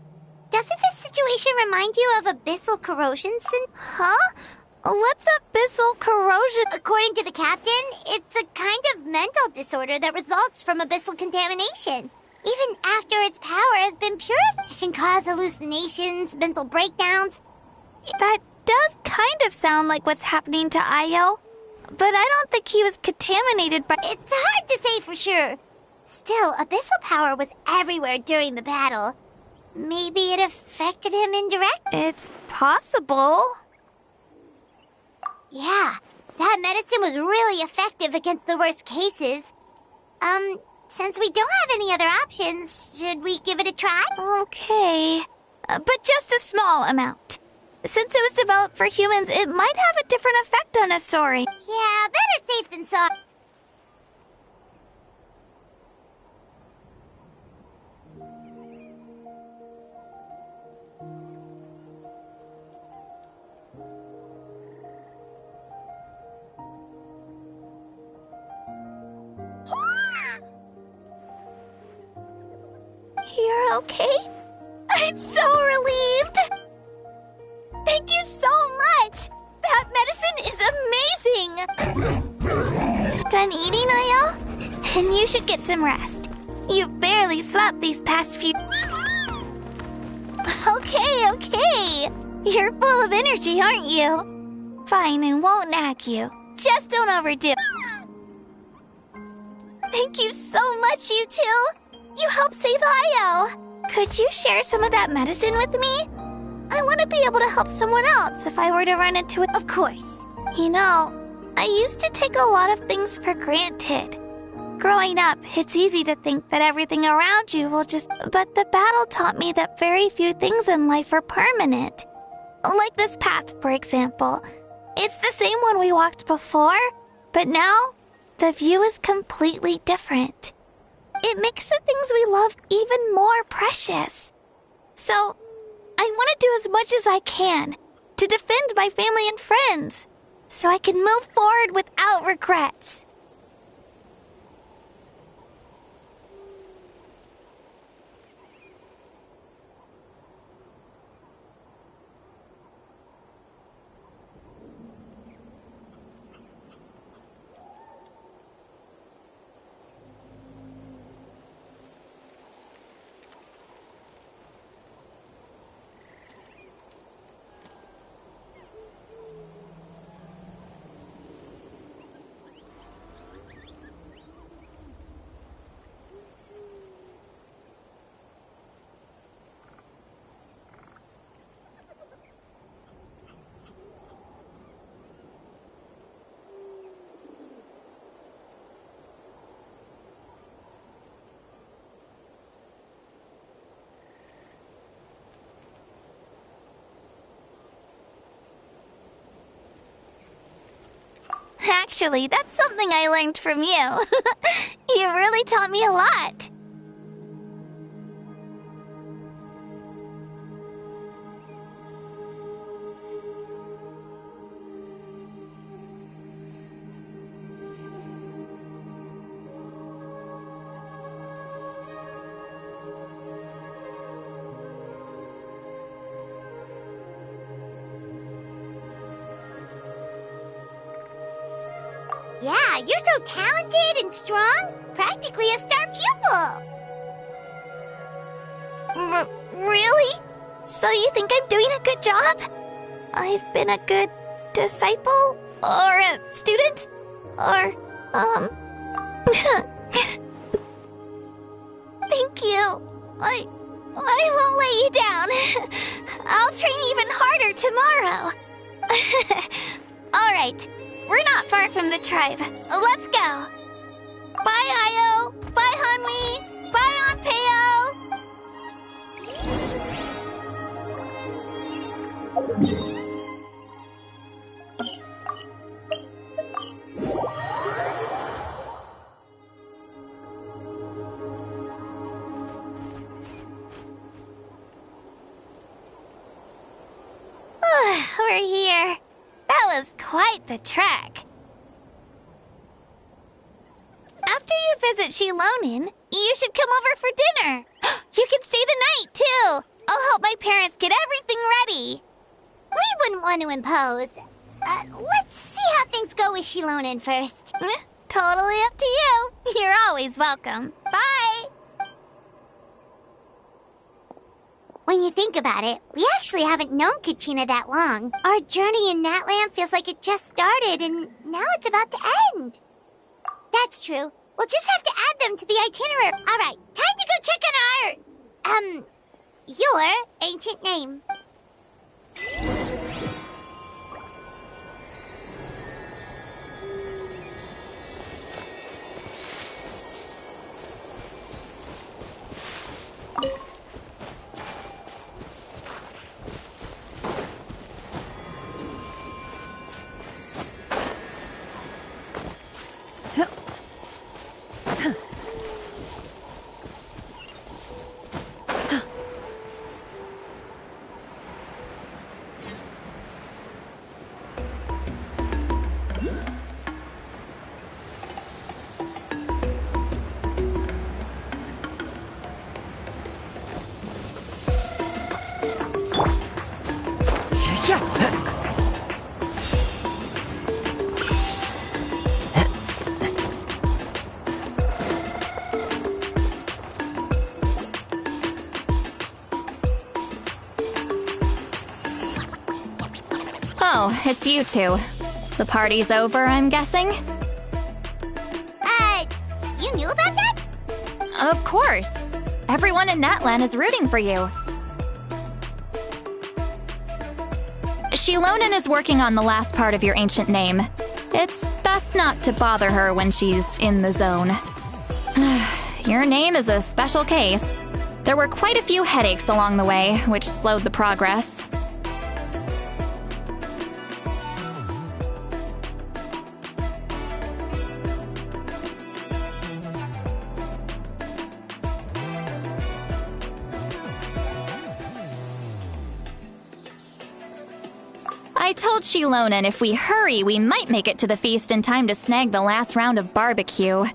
doesn't this situation remind you of abyssal corrosion? Huh? What's abyssal corrosion? According to the captain, it's a kind of mental disorder that results from abyssal contamination. Even after its power has been purified, it can cause hallucinations, mental breakdowns. That does kind of sound like what's happening to Io, but I don't think he was contaminated by... It's hard to say for sure. Still, abyssal power was everywhere during the battle. Maybe it affected him indirectly? It's possible. Yeah, that medicine was really effective against the worst cases. Since we don't have any other options, should we give it a try? Okay, but just a small amount. Since it was developed for humans, it might have a different effect on us, Sori. Yeah, better safe than sorry. You're okay? I'm so relieved! Thank you so Done eating, Ayo? Then you should get some rest. You've barely slept these past few... Okay. You're full of energy, aren't you? Fine, I won't nag you. Just don't overdo. Thank you so much, you two. You helped save Ayo. Could you share some of that medicine with me? I want to be able to help someone else if I were to run into it. Of course. You know, I used to take a lot of things for granted. Growing up, it's easy to think that everything around you will just... But the battle taught me that very few things in life are permanent. Like this path, for example. It's the same one we walked before, but now the view is completely different. It makes the things we love even more precious. So, I want to do as much as I can to defend my family and friends, so I can move forward without regrets. Actually, that's something I learned from you. You really taught me a lot. Yeah, you're so talented and strong. Practically a star pupil. Really? So you think I'm doing a good job? I've been a good disciple? Or a student? Or, Thank you. I won't let you down. I'll train even harder tomorrow. All right. We're not far from the tribe. Let's go. Bye, Ayo. Bye, Hanmi. Bye, Anpeo. We're here. That was quite the trek. After you visit Shilonin, you should come over for dinner. You can stay the night, too. I'll help my parents get everything ready. We wouldn't want to impose. Let's see how things go with Shilonin first. Totally up to you. You're always welcome. Bye. When you think about it, we actually haven't known Kachina that long. Our journey in Natlian feels like it just started, and now it's about to end. That's true. We'll just have to add them to the itinerary. All right, time to go check on our, your ancient name. it's you two. The party's over, I'm guessing? You knew about that? Of course. Everyone in Natlian is rooting for you. Shilonen is working on the last part of your ancient name. It's best not to bother her when she's in the zone. Your name is a special case. There were quite a few headaches along the way, which slowed the progress. I told Shilonen if we hurry, we might make it to the feast in time to snag the last round of barbecue.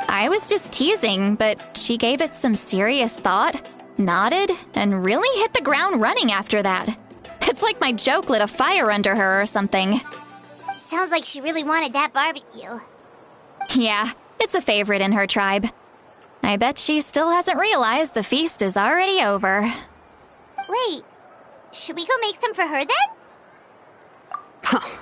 I was just teasing, but she gave it some serious thought, nodded, and really hit the ground running after that. It's like my joke lit a fire under her or something. Sounds like she really wanted that barbecue. Yeah, it's a favorite in her tribe. I bet she still hasn't realized the feast is already over. Wait, should we go make some for her then?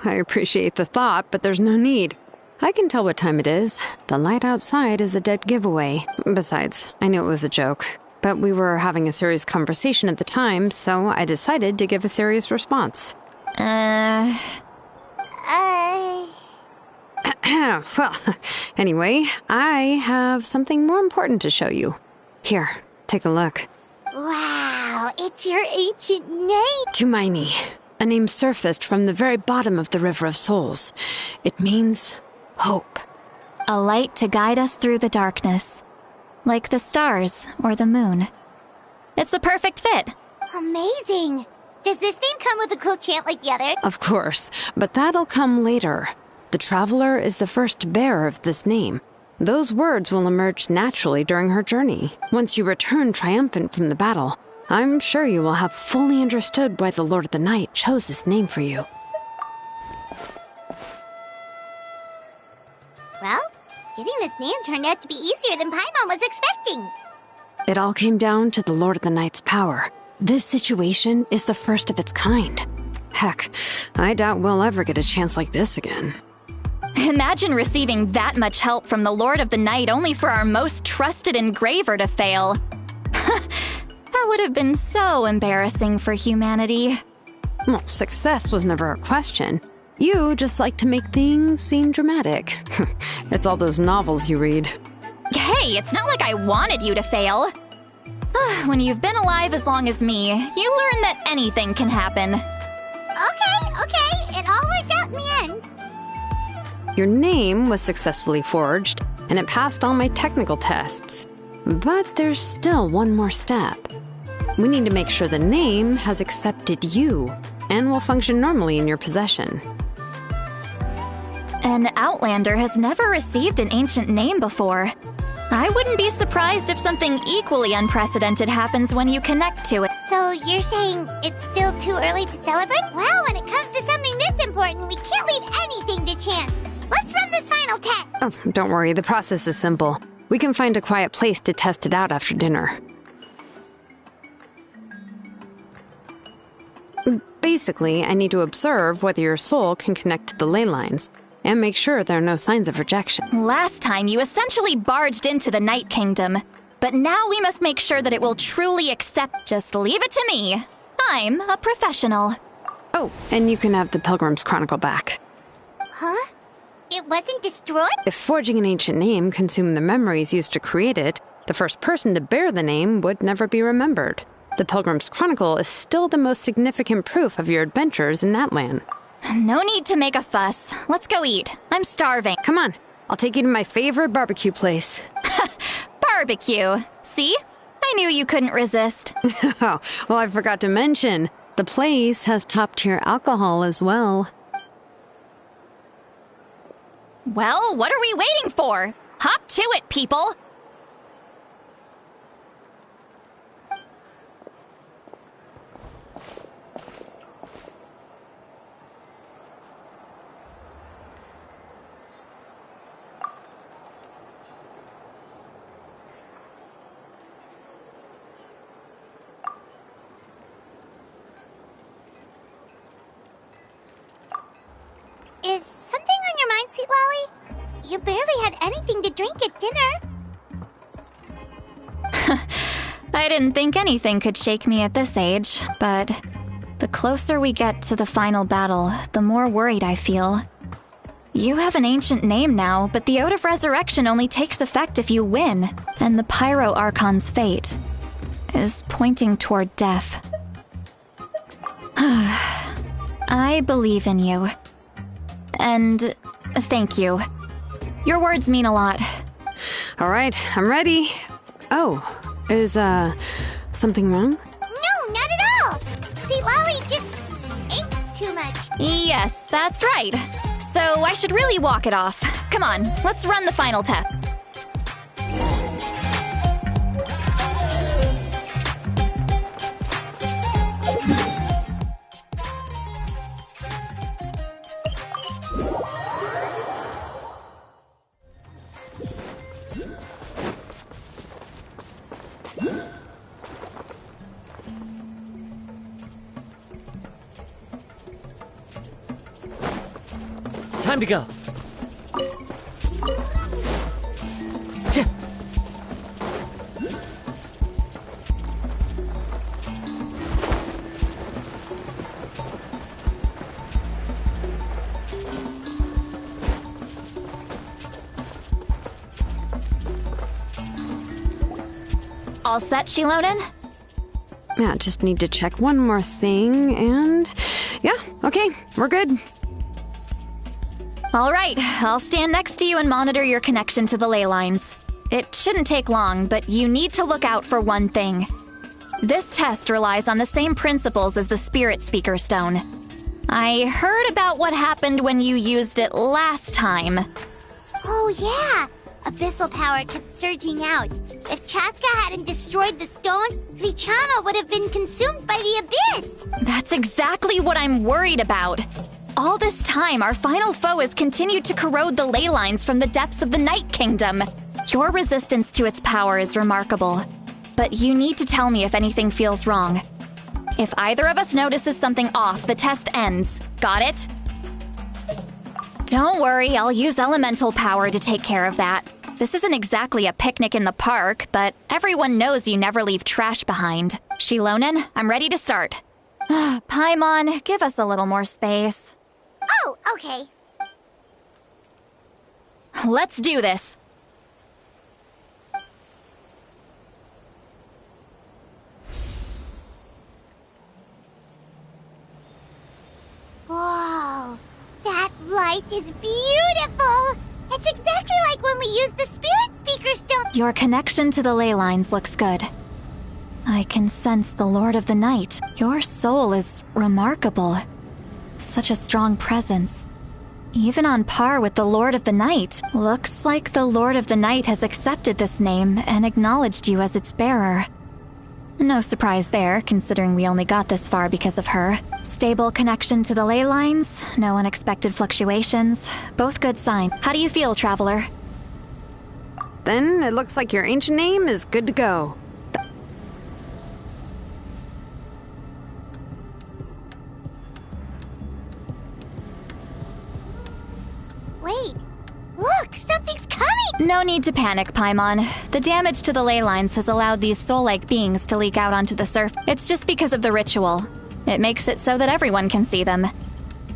I appreciate the thought, but there's no need. I can tell what time it is. The light outside is a dead giveaway. Besides, I knew it was a joke. But we were having a serious conversation at the time, so I decided to give a serious response. Well, anyway, I have something more important to show you. Here, take a look. Wow, it's your ancient name! Tumaini. A name surfaced from the very bottom of the River of Souls. It means hope. A light to guide us through the darkness. Like the stars or the moon. It's a perfect fit. Amazing! Does this name come with a cool chant like the other? Of course, but that'll come later. The Traveler is the first bearer of this name. Those words will emerge naturally during her journey. Once you return triumphant from the battle, I'm sure you will have fully understood why the Lord of the Night chose this name for you. Well, getting this name turned out to be easier than Paimon was expecting. It all came down to the Lord of the Night's power. This situation is the first of its kind. Heck, I doubt we'll ever get a chance like this again. Imagine receiving that much help from the Lord of the Night only for our most trusted engraver to fail. That would have been so embarrassing for humanity. Well, success was never a question. You just like to make things seem dramatic. It's all those novels you read. Hey, it's not like I wanted you to fail. When you've been alive as long as me, you learn that anything can happen. Okay, it all worked out in the end. Your name was successfully forged, and it passed all my technical tests. But there's still one more step. We need to make sure the name has accepted you, and will function normally in your possession. An Outlander has never received an ancient name before. I wouldn't be surprised if something equally unprecedented happens when you connect to it. So you're saying it's still too early to celebrate? Well, when it comes to something this important, we can't leave anything to chance. Let's run this final test. Oh, don't worry, the process is simple. We can find a quiet place to test it out after dinner. Basically, I need to observe whether your soul can connect to the ley lines, and make sure there are no signs of rejection. Last time, you essentially barged into the Night Kingdom. But now we must make sure that it will truly accept. Just leave it to me. I'm a professional. Oh, and you can have the Pilgrim's Chronicle back. Huh? It wasn't destroyed? If forging an ancient name consumed the memories used to create it, the first person to bear the name would never be remembered. The Pilgrim's Chronicle is still the most significant proof of your adventures in Natlian. No need to make a fuss. Let's go eat. I'm starving. Come on, I'll take you to my favorite barbecue place. Barbecue. See? I knew you couldn't resist. Oh, well, I forgot to mention, the place has top-tier alcohol as well. Well, what are we waiting for? Hop to it, people! Sweet Lolly? You barely had anything to drink at dinner. I didn't think anything could shake me at this age, but the closer we get to the final battle, the more worried I feel. You have an ancient name now, but the Oath of Resurrection only takes effect if you win, and the Pyro Archon's fate is pointing toward death. I believe in you. And thank you. Your words mean a lot. All right, I'm ready. Oh, is, something wrong? No, not at all! Sweet Lolly just ate too much. Yes, that's right. So I should really walk it off. Come on, let's run the final test. Time to go. All set, Shilonen? Yeah, just need to check one more thing, and yeah, okay, we're good. All right, I'll stand next to you and monitor your connection to the ley lines. It shouldn't take long, but you need to look out for one thing. This test relies on the same principles as the Spirit Speaker Stone. I heard about what happened when you used it last time. Oh yeah! Abyssal power kept surging out. If Chaska hadn't destroyed the stone, Vichama would have been consumed by the abyss! That's exactly what I'm worried about. All this time, our final foe has continued to corrode the ley lines from the depths of the Night Kingdom. Your resistance to its power is remarkable, but you need to tell me if anything feels wrong. If either of us notices something off, the test ends. Got it? Don't worry, I'll use elemental power to take care of that. This isn't exactly a picnic in the park, but everyone knows you never leave trash behind. Shilonen, I'm ready to start. Paimon, give us a little more space. Oh, okay. Let's do this. Whoa, that light is beautiful! It's exactly like when we used the Spirit Speaker Stone. Your connection to the ley lines looks good. I can sense the Lord of the Night. Your soul is remarkable. Such a strong presence. Even on par with the Lord of the Night. Looks like the Lord of the Night has accepted this name and acknowledged you as its bearer. No surprise there, considering we only got this far because of her. Stable connection to the ley lines, no unexpected fluctuations. Both good sign. How do you feel, Traveler? Then it looks like your ancient name is good to go. Wait, look, something's coming! No need to panic, Paimon. The damage to the ley lines has allowed these soul-like beings to leak out onto the surface. It's just because of the ritual. It makes it so that everyone can see them.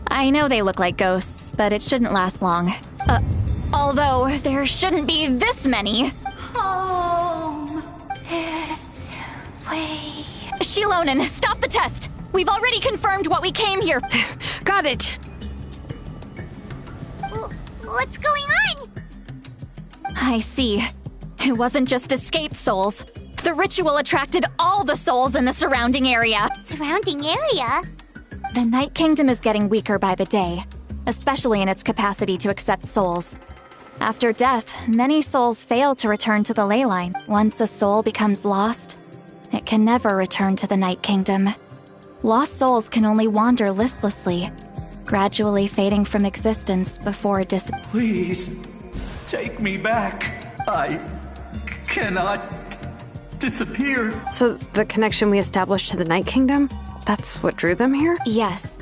I know they look like ghosts, but it shouldn't last long. Although, there shouldn't be this many. Home. This way. Shilonen, stop the test! We've already confirmed what we came here. Got it. What's going on? I see. It wasn't just escaped souls. The ritual attracted all the souls in the surrounding area. Surrounding area? The Night Kingdom is getting weaker by the day, especially in its capacity to accept souls. After death, many souls fail to return to the ley line. Once a soul becomes lost, it can never return to the Night Kingdom. Lost souls can only wander listlessly, gradually fading from existence before Please, take me back. I cannot disappear. So the connection we established to the Night Kingdom, that's what drew them here? Yes.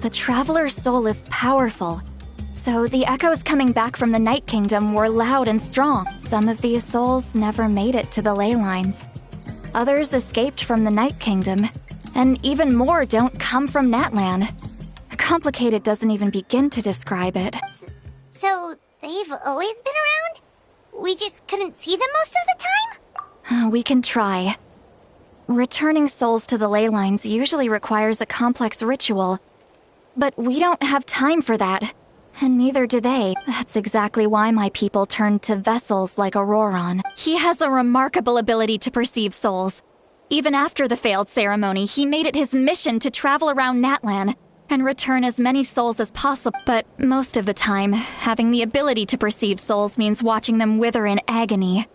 The Traveler's soul is powerful, So the echoes coming back from the Night Kingdom were loud and strong. Some of these souls never made it to the ley lines. Others escaped from the Night Kingdom, and even more don't come from Natlan. Complicated doesn't even begin to describe it. So they've always been around? We just couldn't see them most of the time? We can try. Returning souls to the ley lines usually requires a complex ritual, but we don't have time for that, and neither do they. That's exactly why my people turned to vessels like Auroron. He has a remarkable ability to perceive souls. Even after the failed ceremony, he made it his mission to travel around Natlan and return as many souls as possible. But most of the time, having the ability to perceive souls means watching them wither in agony.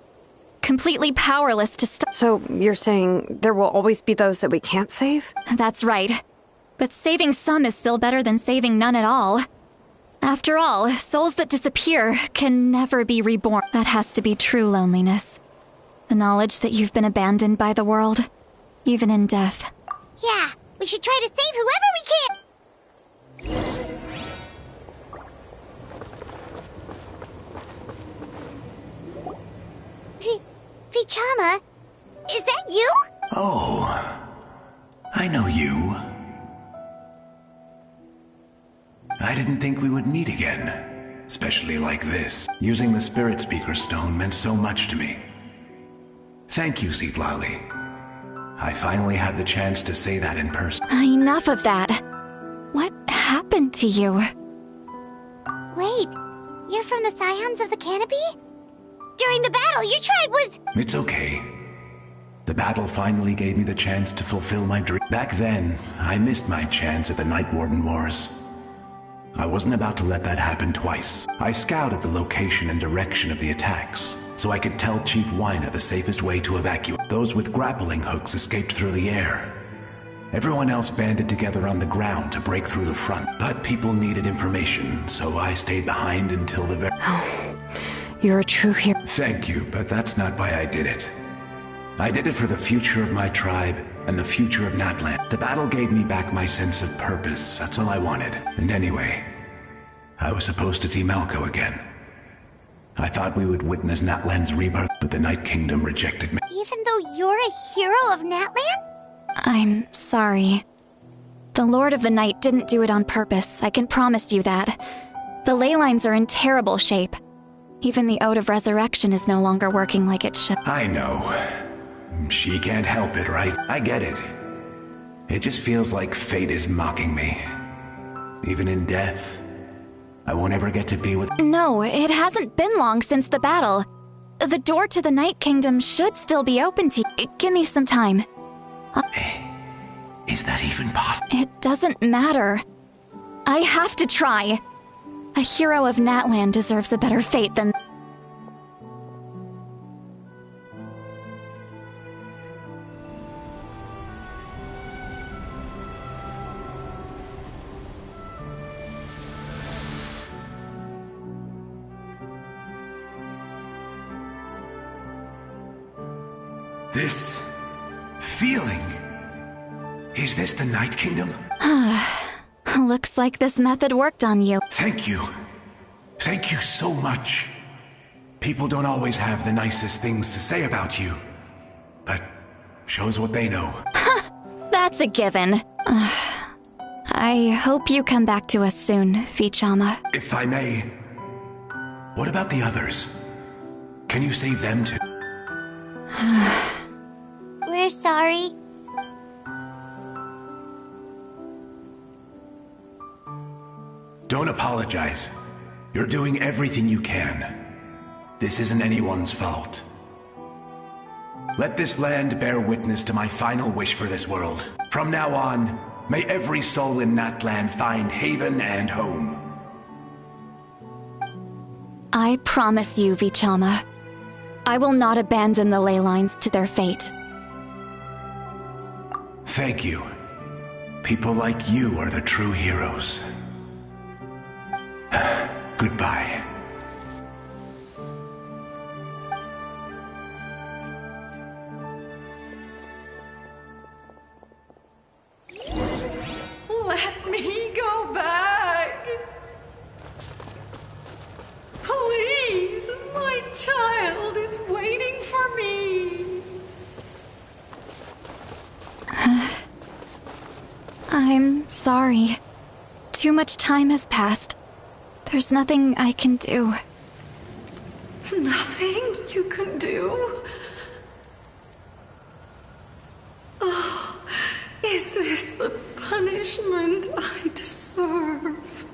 Completely powerless to stop. So you're saying there will always be those that we can't save? That's right. But saving some is still better than saving none at all. After all, souls that disappear can never be reborn. That has to be true loneliness. The knowledge that you've been abandoned by the world, even in death. Yeah, we should try to save whoever we can! Vichama, is that you? Oh, I know you. I didn't think we would meet again, especially like this. Using the Spirit Speaker Stone meant so much to me. Thank you, Citlali. I finally had the chance to say that in person. Enough of that. What happened to you? Wait, you're from the Scions of the Canopy? During the battle, your tribe was... It's okay. The battle finally gave me the chance to fulfill my dream. Back then, I missed my chance at the Night Warden Wars. I wasn't about to let that happen twice. I scouted the location and direction of the attacks, so I could tell Chief Wyna the safest way to evacuate. Those with grappling hooks escaped through the air. Everyone else banded together on the ground to break through the front. But people needed information, so I stayed behind until the very... Oh, you're a true hero. Thank you, but that's not why I did it. I did it for the future of my tribe and the future of Natlan. The battle gave me back my sense of purpose. That's all I wanted. And anyway, I was supposed to see Malco again. I thought we would witness Natlan's rebirth, but the Night Kingdom rejected me. Even though you're a hero of Natlan? I'm sorry. The Lord of the Night didn't do it on purpose, I can promise you that. The ley lines are in terrible shape. Even the Ode of Resurrection is no longer working like it should. I know. She can't help it, right? I get it. It just feels like fate is mocking me. Even in death, I won't ever get to be with... No, it hasn't been long since the battle. The door to the Night Kingdom should still be open to you. Give me some time. Is that even possible? It doesn't matter. I have to try. A hero of Natlan deserves a better fate than... This feeling. Is this the Night Kingdom? Looks like this method worked on you. Thank you. Thank you so much. People don't always have the nicest things to say about you, but shows what they know. That's a given. I hope you come back to us soon, Vichama. If I may, what about the others? Can you save them too? We're sorry. Don't apologize. You're doing everything you can. This isn't anyone's fault. Let this land bear witness to my final wish for this world. From now on, may every soul in Natlan find haven and home. I promise you, Vichama. I will not abandon the ley lines to their fate. Thank you. People like you are the true heroes. Goodbye. Let me go back. child is waiting for me. I'm sorry. Too much time has passed. There's nothing I can do. Nothing you can do? Oh, is this the punishment I deserve?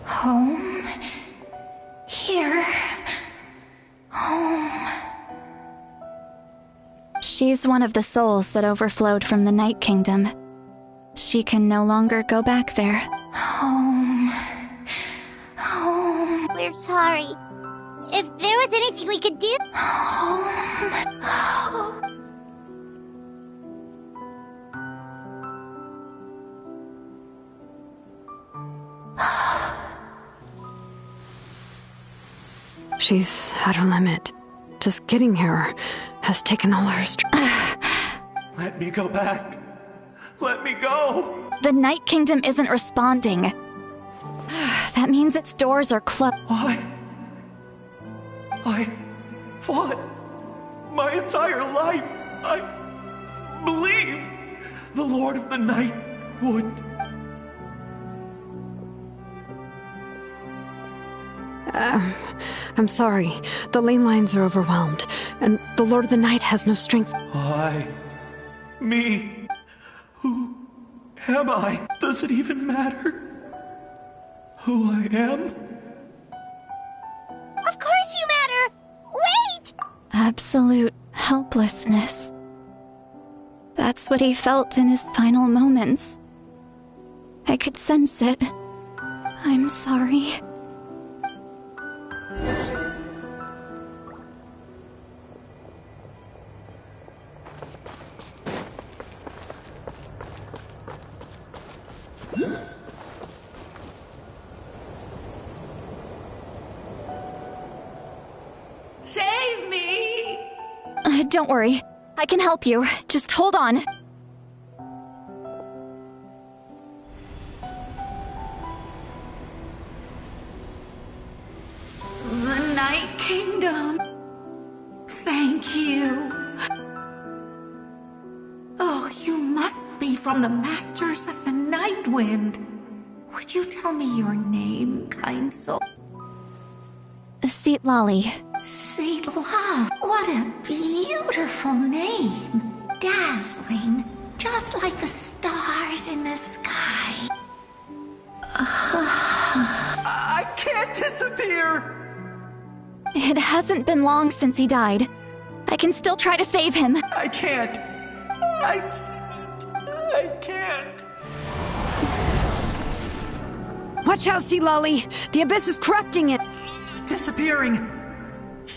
Home. Here. Home. She's one of the souls that overflowed from the Night Kingdom. She can no longer go back there. Home. Home. We're sorry. If there was anything we could do... Home. Home. She's at her limit. Just getting here has taken all her strength. Let me go back. Let me go. The Night Kingdom isn't responding. That means its doors are closed. I fought my entire life. I believed the Lord of the Night would. I'm sorry. The lane lines are overwhelmed, and the Lord of the Night has no strength. Me? Who am I? Does it even matter who I am? Of course you matter! Wait! Absolute helplessness. That's what he felt in his final moments. I could sense it. I'm sorry. Save me! Don't worry. I can help you. Just hold on. The Night Kingdom. Thank you. Oh, you must be from the Masters of the Night Wind. Would you tell me your name, kind soul? Seat Lolly. Seat Lolly. What a beautiful name. Dazzling. Just like the stars in the sky. I can't disappear! It hasn't been long since he died. I can still try to save him. I can't. I can't. Watch out, Sea Lolly! The abyss is corrupting it! Disappearing.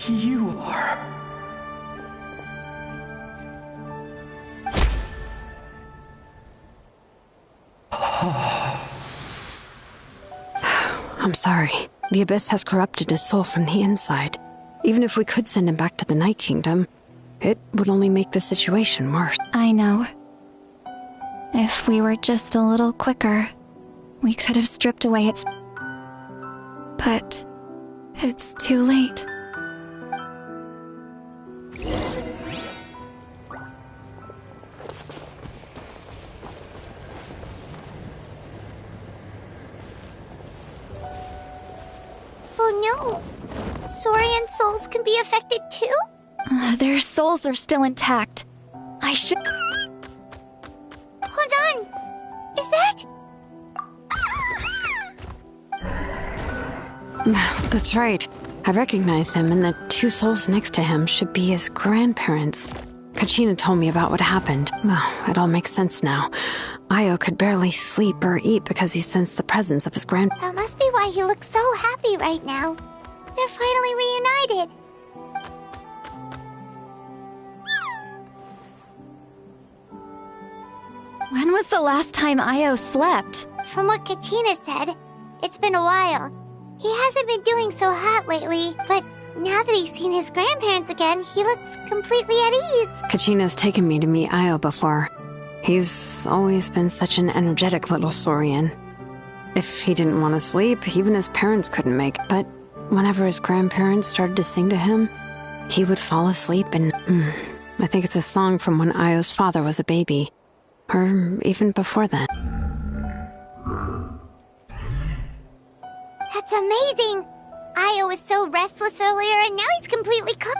You are. I'm sorry. The abyss has corrupted his soul from the inside. Even if we could send him back to the Night Kingdom, it would only make the situation worse. I know. If we were just a little quicker, we could have stripped away its... But it's too late. Oh no! Saurian souls can be affected too? Their souls are still intact. I should... Hold on! Is that... That's right. I recognize him, and the two souls next to him should be his grandparents. Kachina told me about what happened. Well, it all makes sense now. Io could barely sleep or eat because he sensed the presence of his That must be why he looks so happy right now. They're finally reunited. When was the last time Io slept? From what Kachina said, it's been a while. He hasn't been doing so hot lately, but Now that he's seen his grandparents again, he looks completely at ease. Kachina's taken me to meet Io before. He's always been such an energetic little Saurian. If he didn't want to sleep, even his parents couldn't make it. But whenever his grandparents started to sing to him, he would fall asleep and... I think it's a song from when Io's father was a baby. Or even before then. That's amazing! Io was so restless earlier, and now he's completely calm.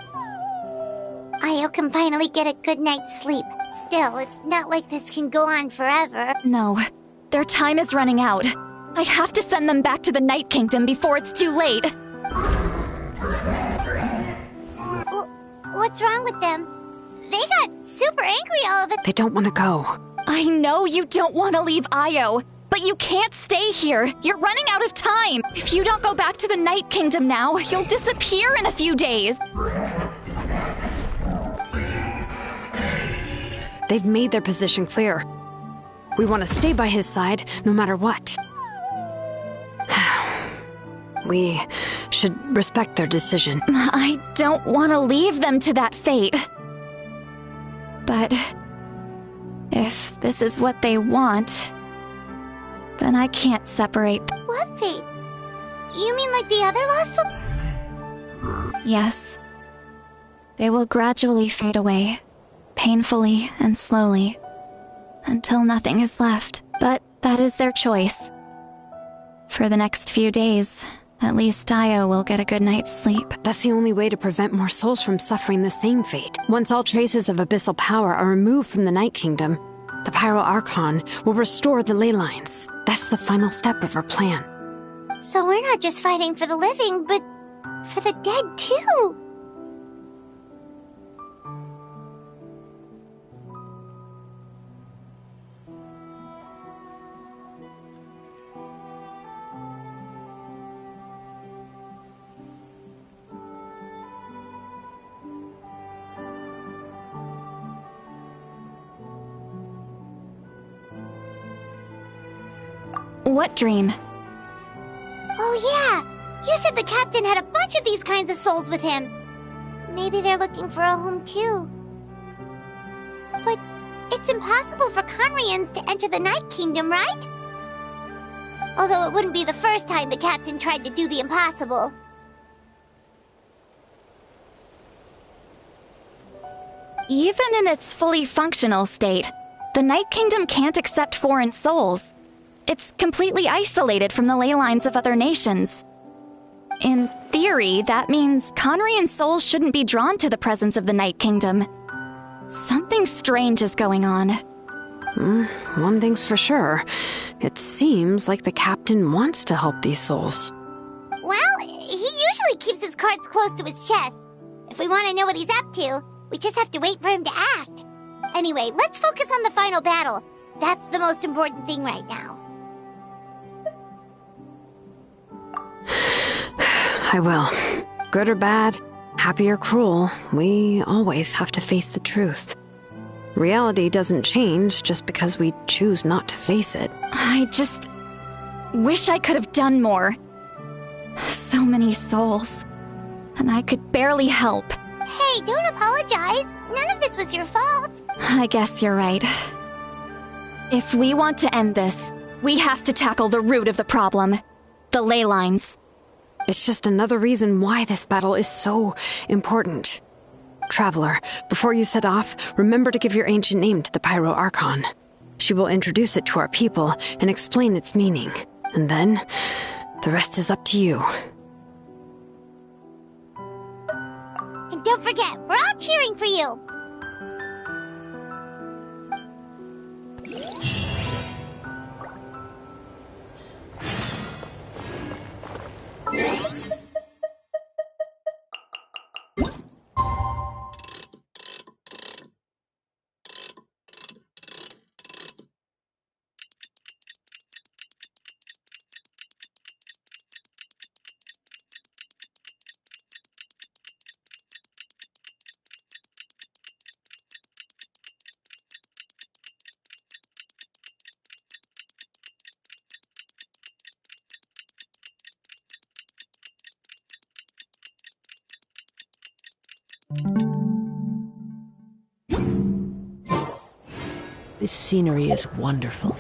Io can finally get a good night's sleep. Still, it's not like this can go on forever. No, their time is running out. I have to send them back to the Night Kingdom before it's too late. What's wrong with them? They got super angry all of it. They don't want to go. I know you don't want to leave Io, but you can't stay here. You're running out of time. If you don't go back to the Night Kingdom now, you'll disappear in a few days. They've made their position clear. We want to stay by his side, no matter what. We should respect their decision. I don't want to leave them to that fate. But if this is what they want, then I can't separate them. What fate? You mean like the other lost souls? Yes. They will gradually fade away, painfully and slowly, until nothing is left. But that is their choice. For the next few days, at least Io will get a good night's sleep. That's the only way to prevent more souls from suffering the same fate. Once all traces of abyssal power are removed from the Night Kingdom, the Pyro Archon will restore the ley lines. That's the final step of our plan. So we're not just fighting for the living, but for the dead too. What dream? Oh yeah! You said the captain had a bunch of these kinds of souls with him. Maybe they're looking for a home too. But it's impossible for Conrians to enter the Night Kingdom, right? Although it wouldn't be the first time the captain tried to do the impossible. Even in its fully functional state, the Night Kingdom can't accept foreign souls. It's completely isolated from the ley lines of other nations. In theory, that means Conrian souls shouldn't be drawn to the presence of the Night Kingdom. Something strange is going on. One thing's for sure. It seems like the captain wants to help these souls. Well, he usually keeps his cards close to his chest. If we want to know what he's up to, we just have to wait for him to act. Anyway, let's focus on the final battle. That's the most important thing right now. I will. Good or bad, happy or cruel, we always have to face the truth. Reality doesn't change just because we choose not to face it. I just wish I could have done more. So many souls, and I could barely help. Hey, don't apologize. None of this was your fault. I guess you're right. If we want to end this, we have to tackle the root of the problem. The ley lines. It's just another reason why this battle is so important. Traveler, before you set off, remember to give your ancient name to the Pyro Archon. She will introduce it to our people and explain its meaning. And then, the rest is up to you. And don't forget, we're all cheering for you. This scenery is wonderful.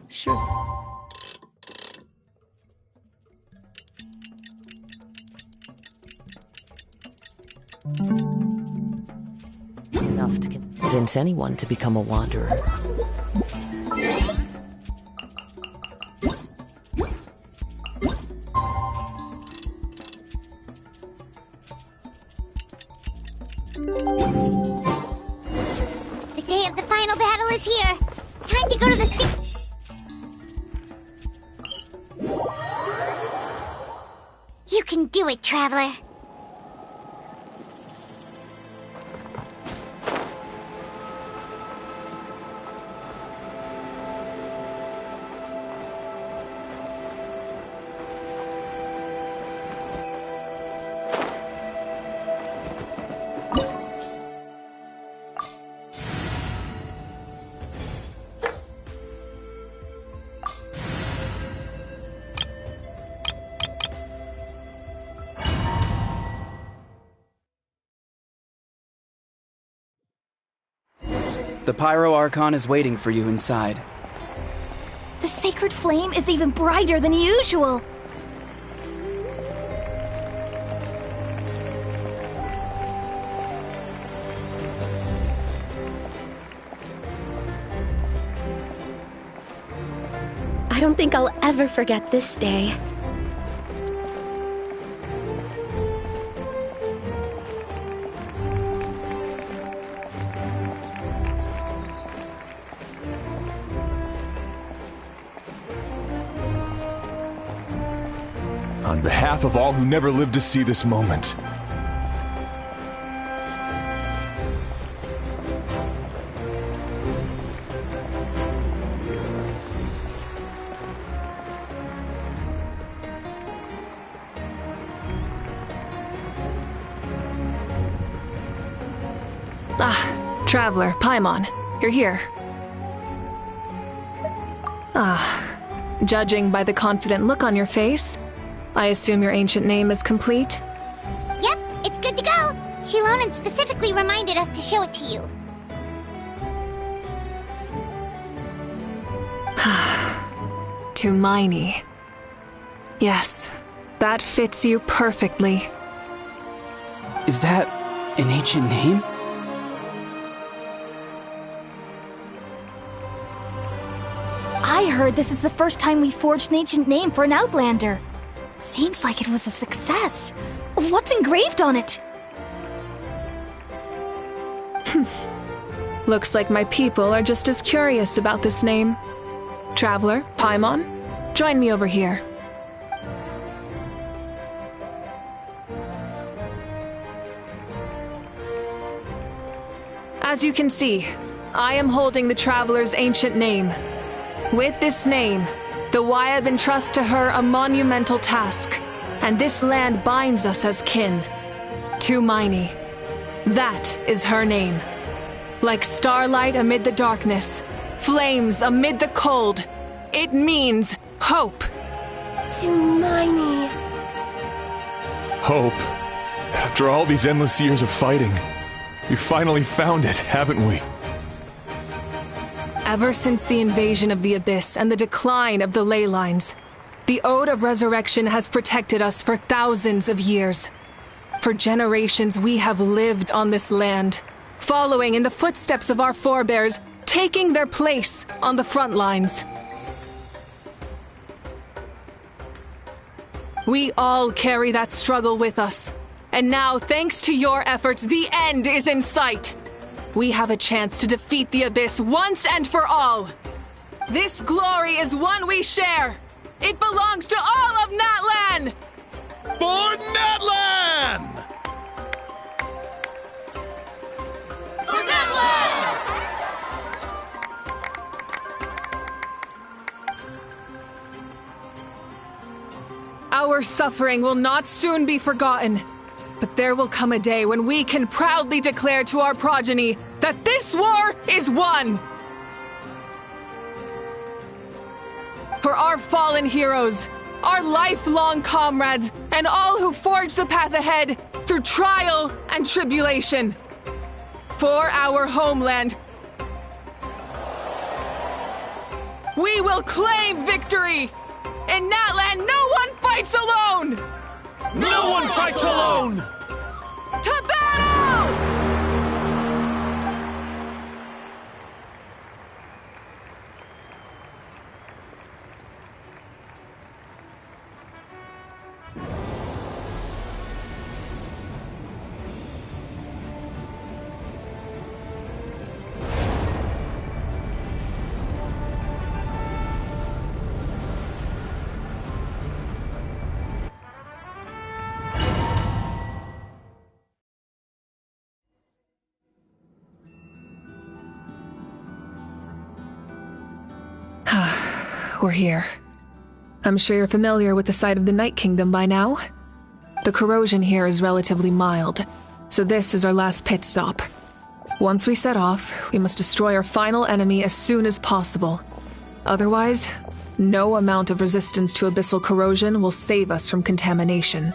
Sure. Enough to convince anyone to become a wanderer. The day of the final battle is here. Time to go to the You can do it, Traveler. The Pyro Archon is waiting for you inside. The sacred flame is even brighter than usual. I don't think I'll ever forget this day. On behalf of all who never lived to see this moment. Traveler, Paimon, you're here. Judging by the confident look on your face, I assume your ancient name is complete? Yep, it's good to go. Shilonen specifically reminded us to show it to you. Tumaini. Yes, that fits you perfectly. Is that an ancient name? I heard this is the first time we forged an ancient name for an Outlander. Seems like it was a success. What's engraved on it? Looks like my people are just as curious about this name. Traveler, Paimon, join me over here. As you can see, I am holding the Traveler's ancient name. With this name, the Wyab entrusts to her a monumental task, and this land binds us as kin. Tumaini. That is her name. Like starlight amid the darkness, flames amid the cold, it means hope. Tumaini. Hope. After all these endless years of fighting, we finally found it, haven't we? Ever since the invasion of the Abyss and the decline of the ley lines, the Ode of Resurrection has protected us for thousands of years. For generations we have lived on this land, following in the footsteps of our forebears, taking their place on the front lines. We all carry that struggle with us, and now, thanks to your efforts, the end is in sight. We have a chance to defeat the Abyss once and for all. This glory is one we share. It belongs to all of Natlan! For Natlan! For Natlan! Our suffering will not soon be forgotten. But there will come a day when we can proudly declare to our progeny that this war is won! For our fallen heroes, our lifelong comrades, and all who forge the path ahead through trial and tribulation. For our homeland, we will claim victory! In Natlan, no one fights alone! No one fights alone! To battle! We're here. I'm sure you're familiar with the site of the Night Kingdom by now. The corrosion here is relatively mild, so this is our last pit stop. Once we set off, we must destroy our final enemy as soon as possible. Otherwise, no amount of resistance to abyssal corrosion will save us from contamination.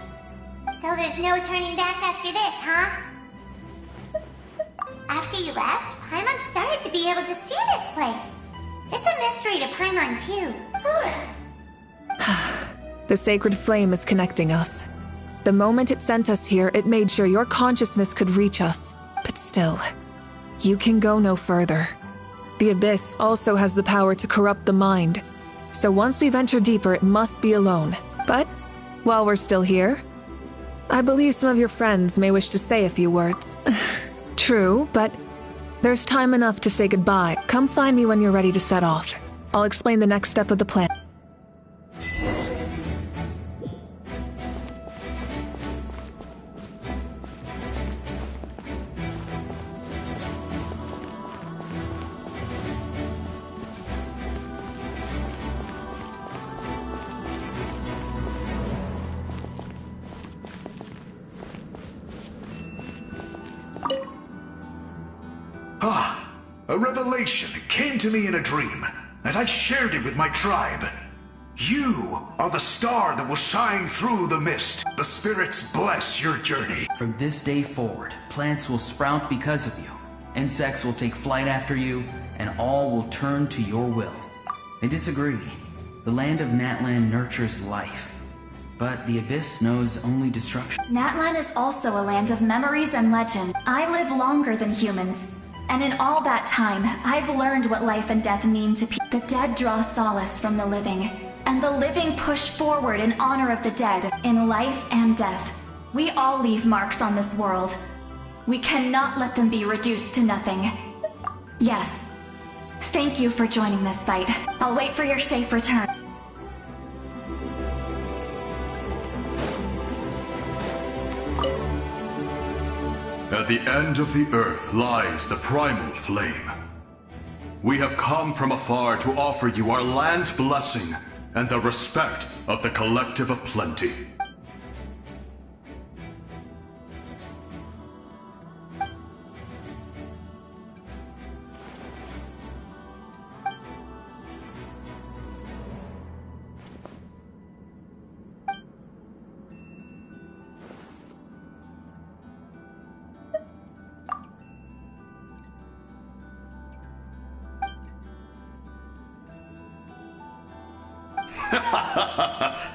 So there's no turning back after this, huh? After you left, Paimon started to be able to see this place. It's a mystery to Paimon, too. The sacred flame is connecting us. The moment it sent us here, it made sure your consciousness could reach us. But still, you can go no further. The Abyss also has the power to corrupt the mind. So once we venture deeper, it must be alone. But while we're still here, I believe some of your friends may wish to say a few words. True, but there's time enough to say goodbye. Come find me when you're ready to set off. I'll explain the next step of the plan. A revelation came to me in a dream, and I shared it with my tribe. You are the star that will shine through the mist. The spirits bless your journey. From this day forward, plants will sprout because of you. Insects will take flight after you, and all will turn to your will. I disagree. The land of Natlan nurtures life, but the Abyss knows only destruction. Natlan is also a land of memories and legend. I live longer than humans. And in all that time, I've learned what life and death mean to people. The dead draw solace from the living, and the living push forward in honor of the dead. In life and death, we all leave marks on this world. We cannot let them be reduced to nothing. Yes. Thank you for joining this fight. I'll wait for your safe return. At the end of the earth lies the primal flame. We have come from afar to offer you our land's blessing and the respect of the Collective of Plenty.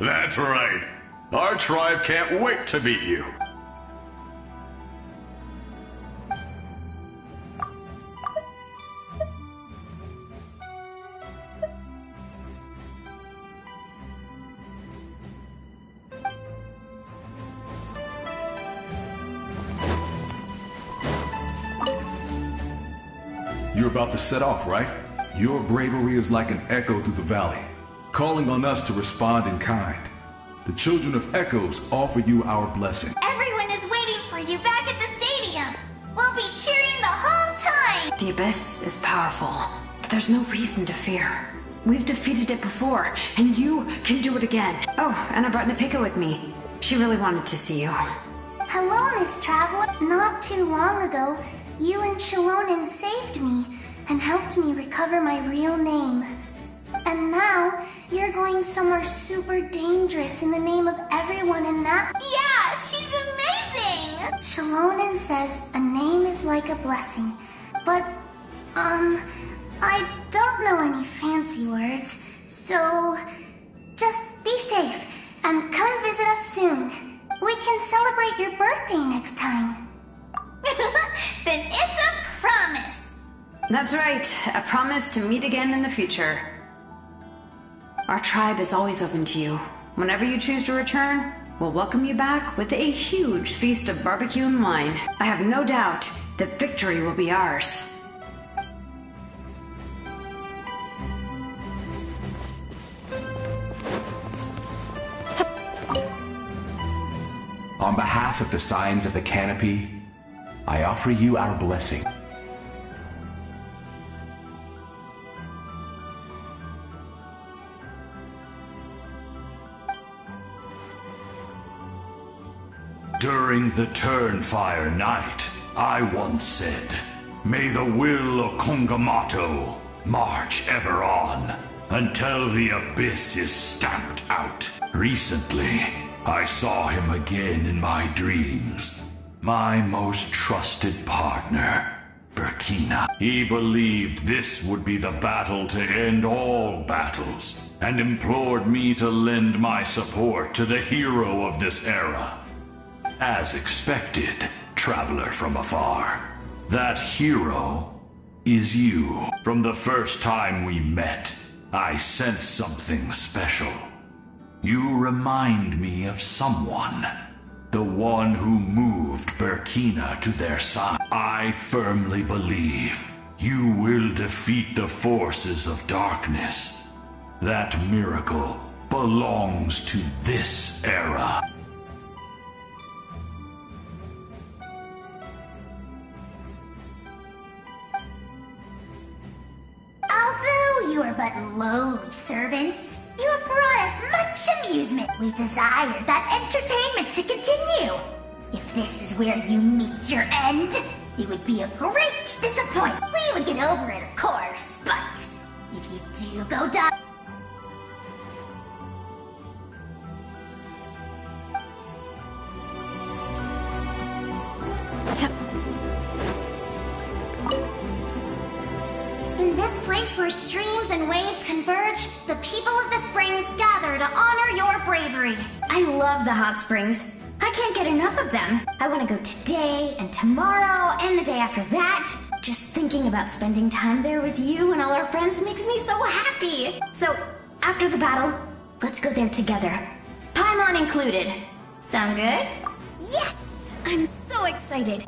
That's right. Our tribe can't wait to meet you. You're about to set off, right? Your bravery is like an echo through the valley, calling on us to respond in kind. The Children of Echoes offer you our blessing. Everyone is waiting for you back at the stadium. We'll be cheering the whole time. The Abyss is powerful, but there's no reason to fear. We've defeated it before, and you can do it again. Oh, and I brought Napika with me. She really wanted to see you. Hello, Miss Traveler. Not too long ago, you and Shalonen saved me and helped me recover my real name. And now, you're going somewhere super dangerous in the name of everyone in that. Yeah, she's amazing! Shalonen says a name is like a blessing. But, I don't know any fancy words. So, just be safe and come visit us soon. We can celebrate your birthday next time. Then it's a promise. That's right, a promise to meet again in the future. Our tribe is always open to you. Whenever you choose to return, we'll welcome you back with a huge feast of barbecue and wine. I have no doubt that victory will be ours. On behalf of the Signs of the Canopy, I offer you our blessing. During the Turnfire Night, I once said, "May the will of Kongamato march ever on, until the abyss is stamped out." Recently, I saw him again in my dreams. My most trusted partner, Burkina. He believed this would be the battle to end all battles, and implored me to lend my support to the hero of this era. As expected, traveler from afar, that hero is you. From the first time we met, I sensed something special. You remind me of someone. The one who moved Burkina to their side. I firmly believe you will defeat the forces of darkness. That miracle belongs to this era. Although you are but lowly servants, you have brought us much amusement. We desire that entertainment to continue. If this is where you meet your end, it would be a great disappointment. We would get over it, of course, but if you do go down... In this place where streams and waves converge, the people of the springs gather to honor your bravery. I love the hot springs. I can't get enough of them. I want to go today and tomorrow and the day after that. Just thinking about spending time there with you and all our friends makes me so happy. So, after the battle, let's go there together. Paimon included. Sound good? Yes! I'm so excited.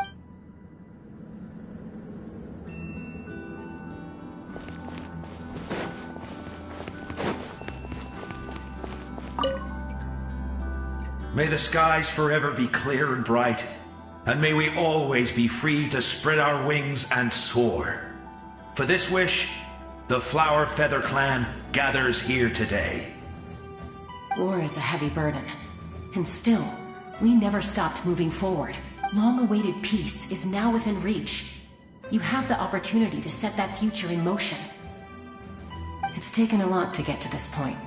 May the skies forever be clear and bright, and may we always be free to spread our wings and soar. For this wish, the Flower Feather Clan gathers here today. War is a heavy burden, and still, we never stopped moving forward. Long-awaited peace is now within reach. You have the opportunity to set that future in motion. It's taken a lot to get to this point.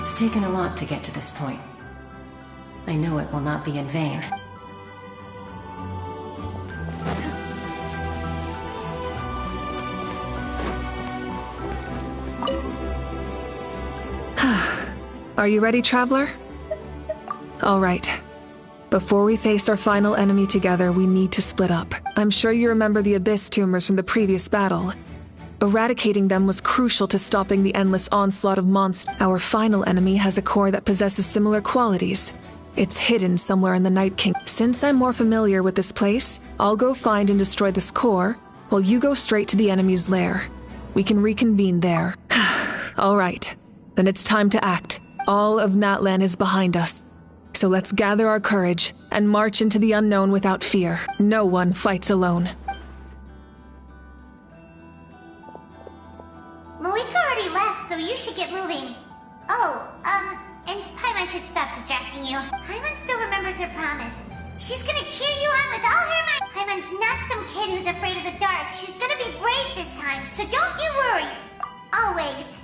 It's taken a lot to get to this point. I know it will not be in vain. Are you ready, Traveler? All right. Before we face our final enemy together, we need to split up. I'm sure you remember the Abyss tumors from the previous battle. Eradicating them was crucial to stopping the endless onslaught of monsters. Our final enemy has a core that possesses similar qualities. It's hidden somewhere in the Night Kingdom. Since I'm more familiar with this place, I'll go find and destroy this core, while you go straight to the enemy's lair. We can reconvene there. All right. Then it's time to act. All of Natlian is behind us. So let's gather our courage and march into the unknown without fear. No one fights alone. Malika already left, so you should get moving. Oh, and Paimon should stop distracting you. Paimon still remembers her promise. She's gonna cheer you on with all her might. Paimon's not some kid who's afraid of the dark. She's gonna be brave this time, so don't you worry. Always.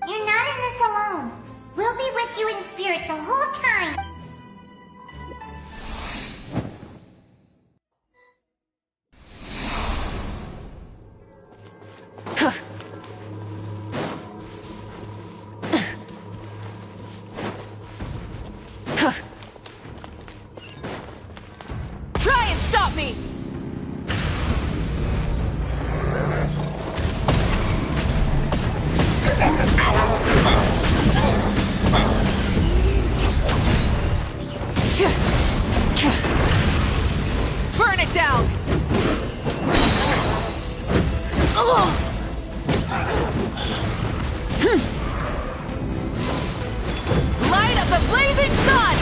You're not in this alone. We'll be with you in spirit the whole time. Try and stop me! Burn it down! Light of the blazing sun!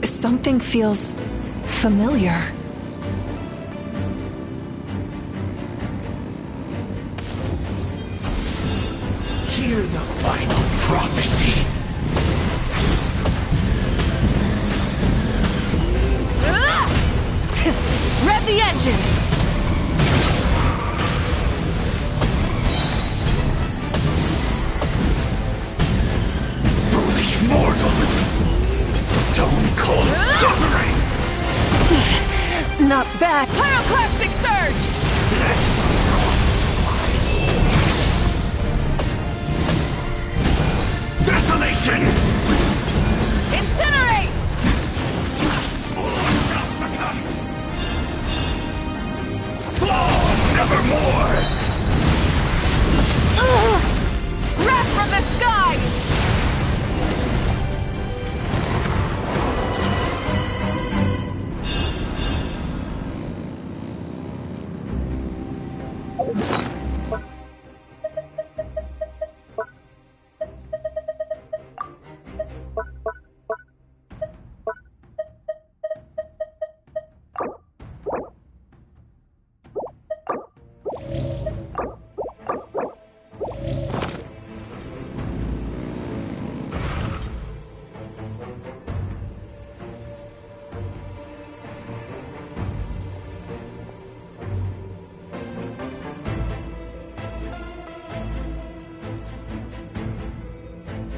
Something feels familiar. Hear the final prophecy. Rev the engines! Foolish mortals! Stone cold suffering! Not bad. Pyroclastic surge! Desolation! Incinerate! Oh, nevermore! Wrath from the sky!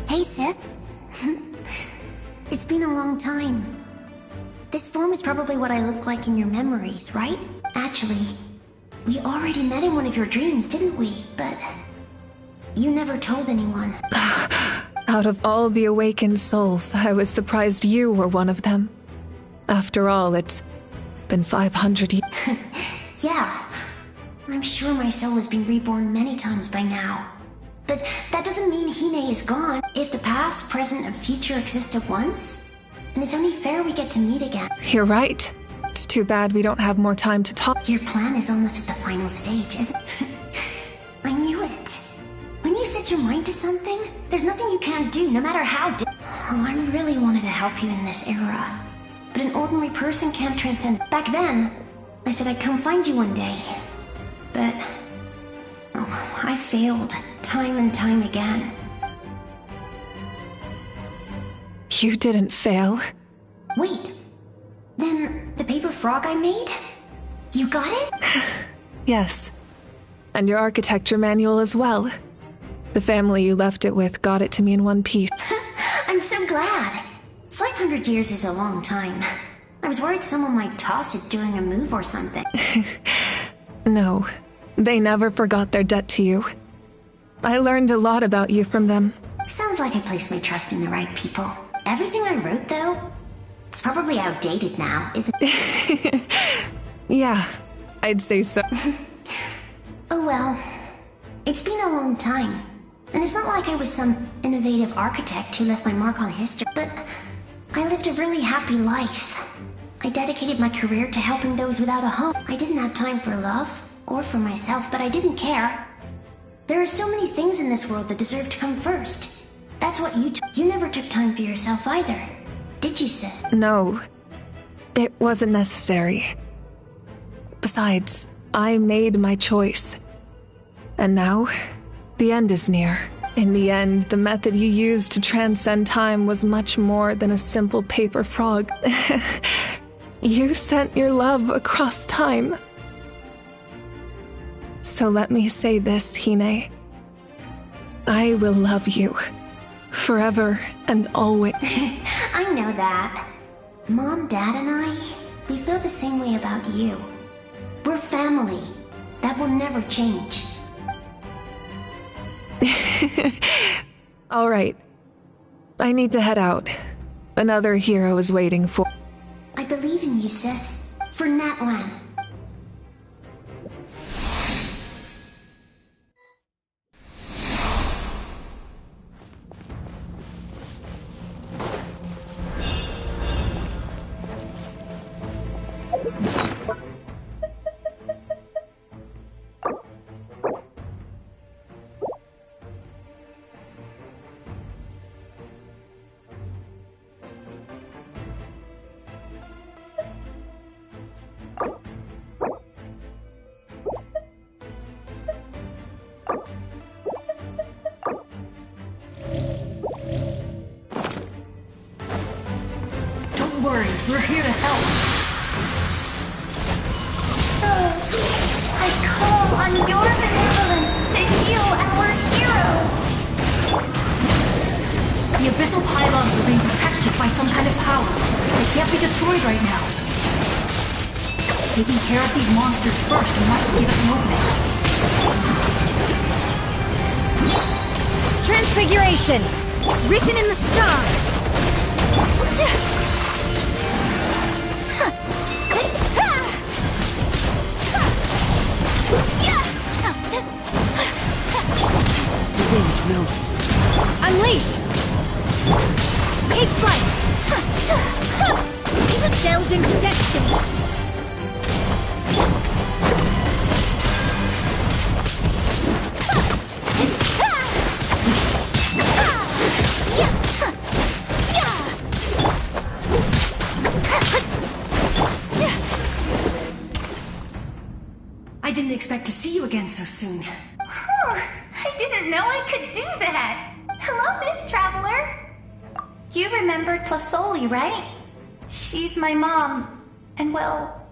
Hey, sis. It's been a long time. This form is probably what I look like in your memories, right? Actually, we already met in one of your dreams, didn't we? But you never told anyone. Out of all the awakened souls, I was surprised you were one of them. After all, it's been 500 years. Yeah. I'm sure my soul has been reborn many times by now. But that doesn't mean Hine is gone. If the past, present, and future exist at once, then it's only fair we get to meet again. You're right. It's too bad we don't have more time to talk. Your plan is almost at the final stage, isn't it? I knew it. set your mind to something, there's nothing you can't do, no matter how Oh, I really wanted to help you in this era. But an ordinary person can't transcend. Back then, I said I'd come find you one day. But... oh, I failed. Time and time again. You didn't fail. Wait. Then, the paper frog I made? You got it? Yes. And your architecture manual as well. The family you left it with got it to me in one piece. I'm so glad. 500 years is a long time. I was worried someone might toss it during a move or something. No, they never forgot their debt to you. I learned a lot about you from them. Sounds like I placed my trust in the right people. Everything I wrote, though, it's probably outdated now, isn't it? Yeah, I'd say so. Oh well. It's been a long time. And it's not like I was some innovative architect who left my mark on history, but I lived a really happy life. I dedicated my career to helping those without a home. I didn't have time for love, or for myself, but I didn't care. There are so many things in this world that deserve to come first. That's what you never took time for yourself either, did you, sis? No, it wasn't necessary. Besides, I made my choice. And now, the end is near. In the end, the method you used to transcend time was much more than a simple paper frog. You sent your love across time. So let me say this, Hine. I will love you. Forever and always. I know that. Mom, Dad, and I, we feel the same way about you. We're family. That will never change. All right. I need to head out. Another hero is waiting for... I believe in you, sis. For Natlian. worry, we're here to help. So, I call on your benevolence to heal our hero. The abyssal pylons are being protected by some kind of power. They can't be destroyed right now. Taking care of these monsters first might give us an opening. Transfiguration! Written in the stars! The wind knows me. Unleash! Take flight! Delve into destiny! I didn't expect to see you again so soon. I didn't know I could do that. Hello, Miss Traveler. You remember Tlasoli, right? She's my mom. And well,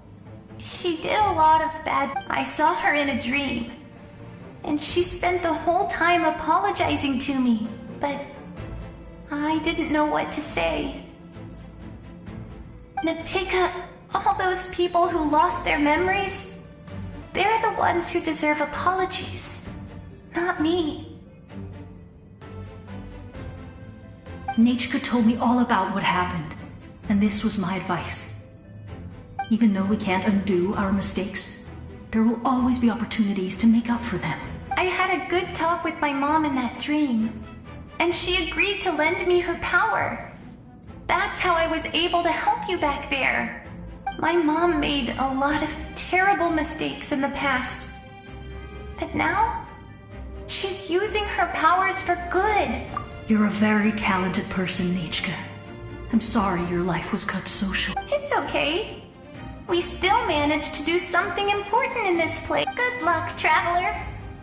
she did a lot of bad. I saw her in a dream. And she spent the whole time apologizing to me. But I didn't know what to say. Napika, all those people who lost their memories, they're the ones who deserve apologies, not me. Nachka told me all about what happened, and this was my advice. Even though we can't undo our mistakes, there will always be opportunities to make up for them. I had a good talk with my mom in that dream, and she agreed to lend me her power. That's how I was able to help you back there. My mom made a lot of terrible mistakes in the past. But now, she She's using her powers for good. You're a very talented person, Nichka. I'm sorry your life was cut so short. It's okay. We still managed to do something important in this place. Good luck, Traveler.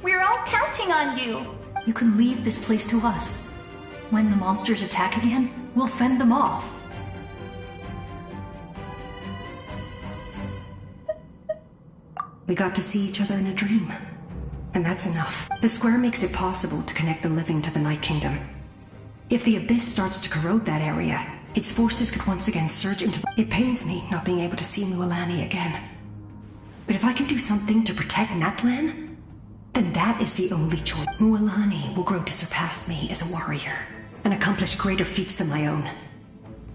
We're all counting on you. You can leave this place to us. When the monsters attack again, we'll fend them off. We got to see each other in a dream. And that's enough. The square makes it possible to connect the living to the Night Kingdom. If the Abyss starts to corrode that area, its forces could once again surge into... It pains me not being able to see Mualani again. But if I can do something to protect Natlian, then that is the only choice. Mualani will grow to surpass me as a warrior, and accomplish greater feats than my own.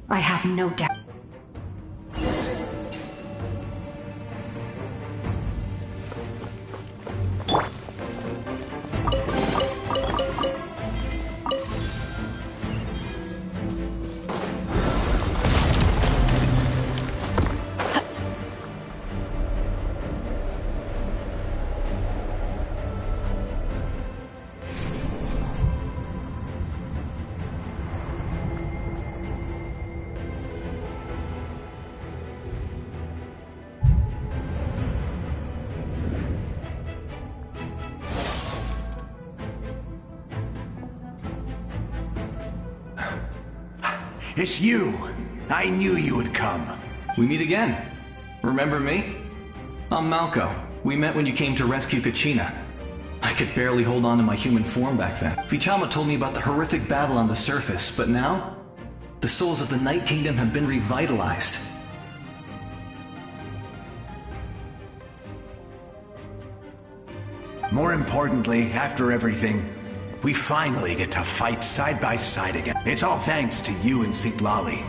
I have no doubt. It's you! I knew you would come. We meet again. Remember me? I'm Malco. We met when you came to rescue Kachina. I could barely hold on to my human form back then. Vichama told me about the horrific battle on the surface, but now, the souls of the Night Kingdom have been revitalized. More importantly, after everything, we finally get to fight side by side again. It's all thanks to you and Sitlali.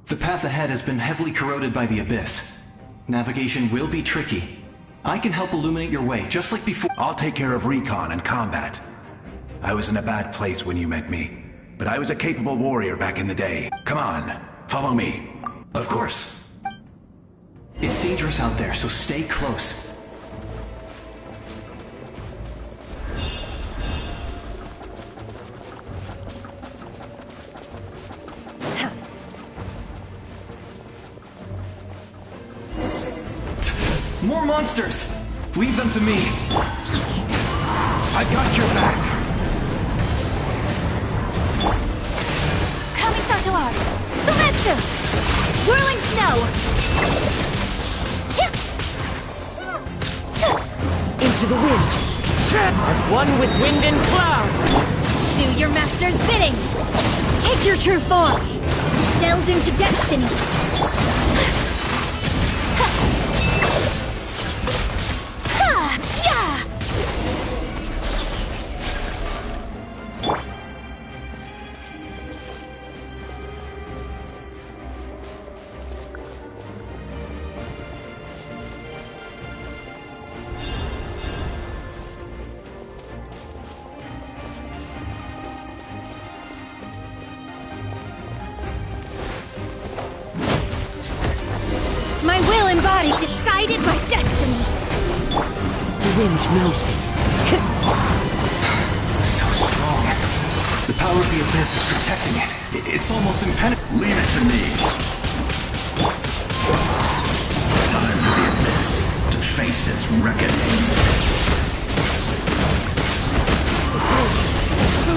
The path ahead has been heavily corroded by the Abyss. Navigation will be tricky. I can help illuminate your way, just like before. I'll take care of recon and combat. I was in a bad place when you met me, but I was a capable warrior back in the day. Come on, follow me. Of course. It's dangerous out there, so stay close. More monsters! Leave them to me! I got your back! Kamisato art! Sumetsu! Whirling snow! Into the wind! As one with wind and cloud! Do your master's bidding! Take your true form! Delve into destiny! My will embodied, decided by destiny. The wind knows me. So strong. The power of the Abyss is protecting it. It's almost impenetrable. Leave it to me. Time for the Abyss to face its reckoning. So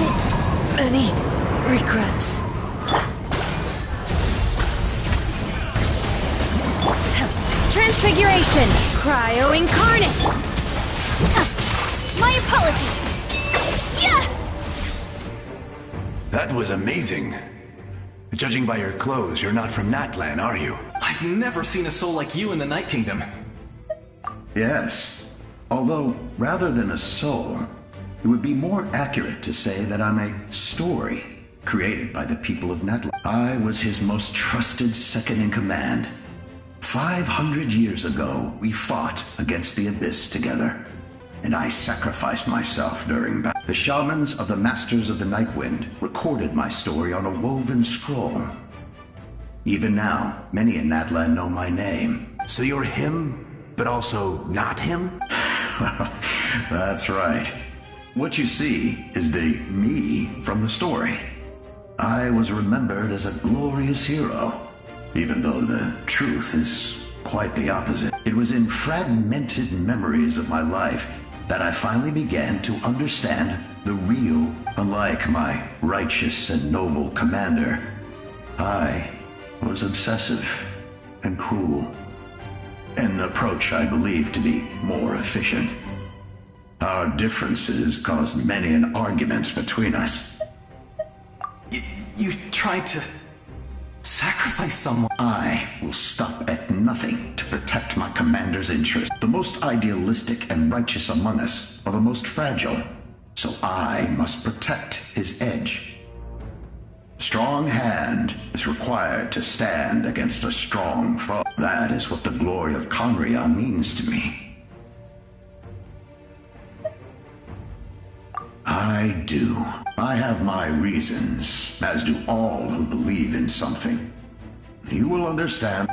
many regrets. Transfiguration! Cryo incarnate! My apologies! Yeah! That was amazing. Judging by your clothes, you're not from Natlan, are you? I've never seen a soul like you in the Night Kingdom. Yes. Although, rather than a soul, it would be more accurate to say that I'm a story created by the people of Natlan. I was his most trusted second-in-command. 500 years ago, we fought against the Abyss together, and I sacrificed myself during battle. The shamans of the Masters of the Night Wind recorded my story on a woven scroll. Even now, many in Natlan know my name. So you're him, but also not him? That's right. What you see is the me from the story. I was remembered as a glorious hero, even though the truth is quite the opposite. It was in fragmented memories of my life that I finally began to understand the real. Unlike my righteous and noble commander, I was obsessive and cruel. An approach I believe to be more efficient. Our differences caused many an arguments between us. You tried to sacrifice someone. I will stop at nothing to protect my commander's interest. The most idealistic and righteous among us are the most fragile, so I must protect his edge. Strong hand is required to stand against a strong foe. That is what the glory of Conria means to me. I do. I have my reasons, as do all who believe in something. You will understand.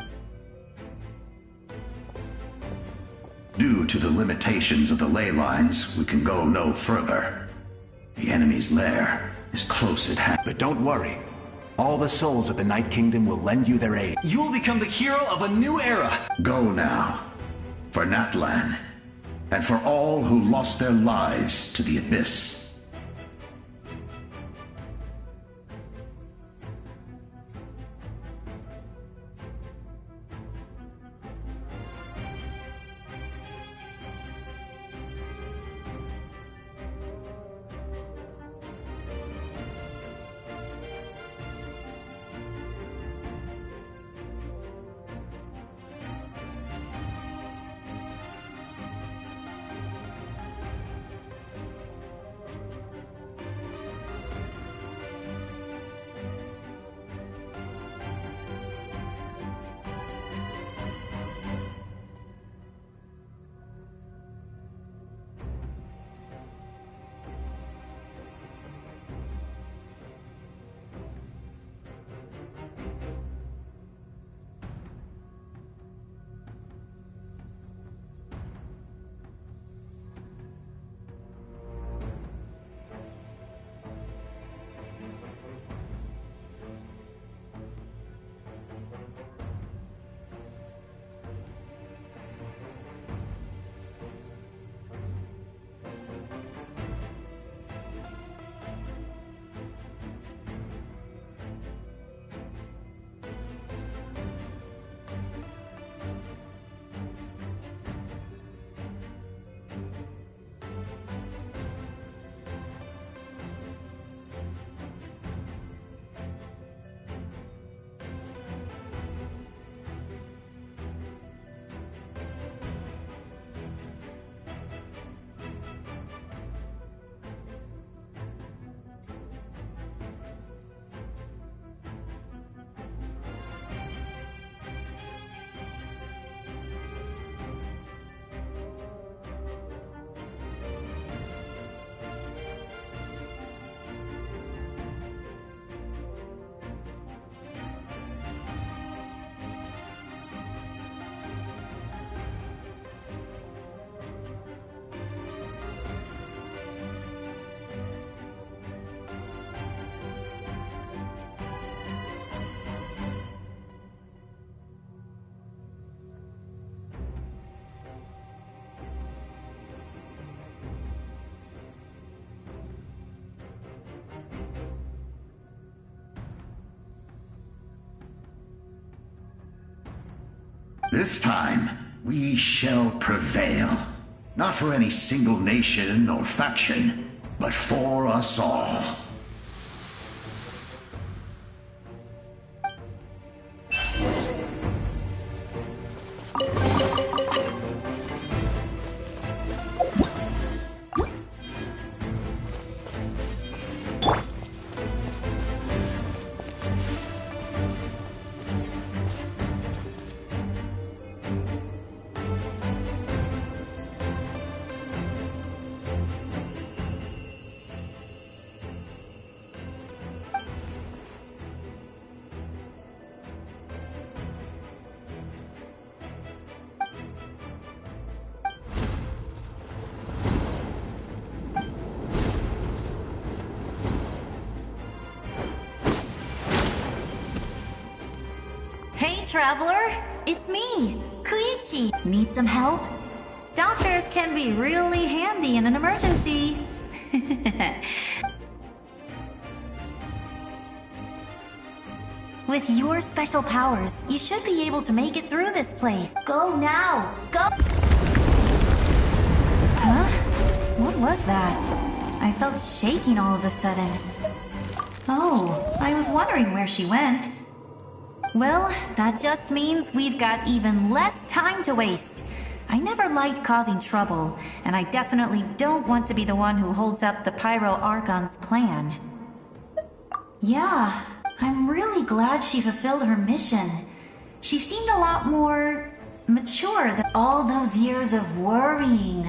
Due to the limitations of the ley lines, we can go no further. The enemy's lair is close at hand. But don't worry. All the souls of the Night Kingdom will lend you their aid. You will become the hero of a new era. Go now. For Natlian, and for all who lost their lives to the Abyss. This time, we shall prevail. Not for any single nation or faction, but for us all. traveler. It's me, Koichi. Need some help? Doctors can be really handy in an emergency. With your special powers, you should be able to make it through this place. Go now! Go! Huh? What was that? I felt shaking all of a sudden. Oh, I was wondering where she went. Well, that just means we've got even less time to waste. I never liked causing trouble, and I definitely don't want to be the one who holds up the Pyro Archon's plan. Yeah, I'm really glad she fulfilled her mission. She seemed a lot more mature than all those years of worrying.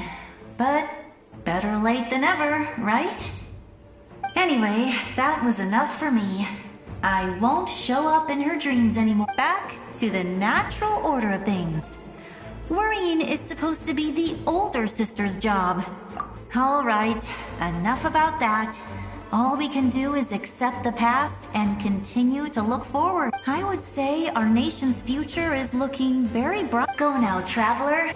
But better late than ever, right? Anyway, that was enough for me. I won't show up in her dreams anymore. Back to the natural order of things. Worrying is supposed to be the older sister's job. All right, enough about that. All we can do is accept the past and continue to look forward. I would say our nation's future is looking very bright. Go now, traveler.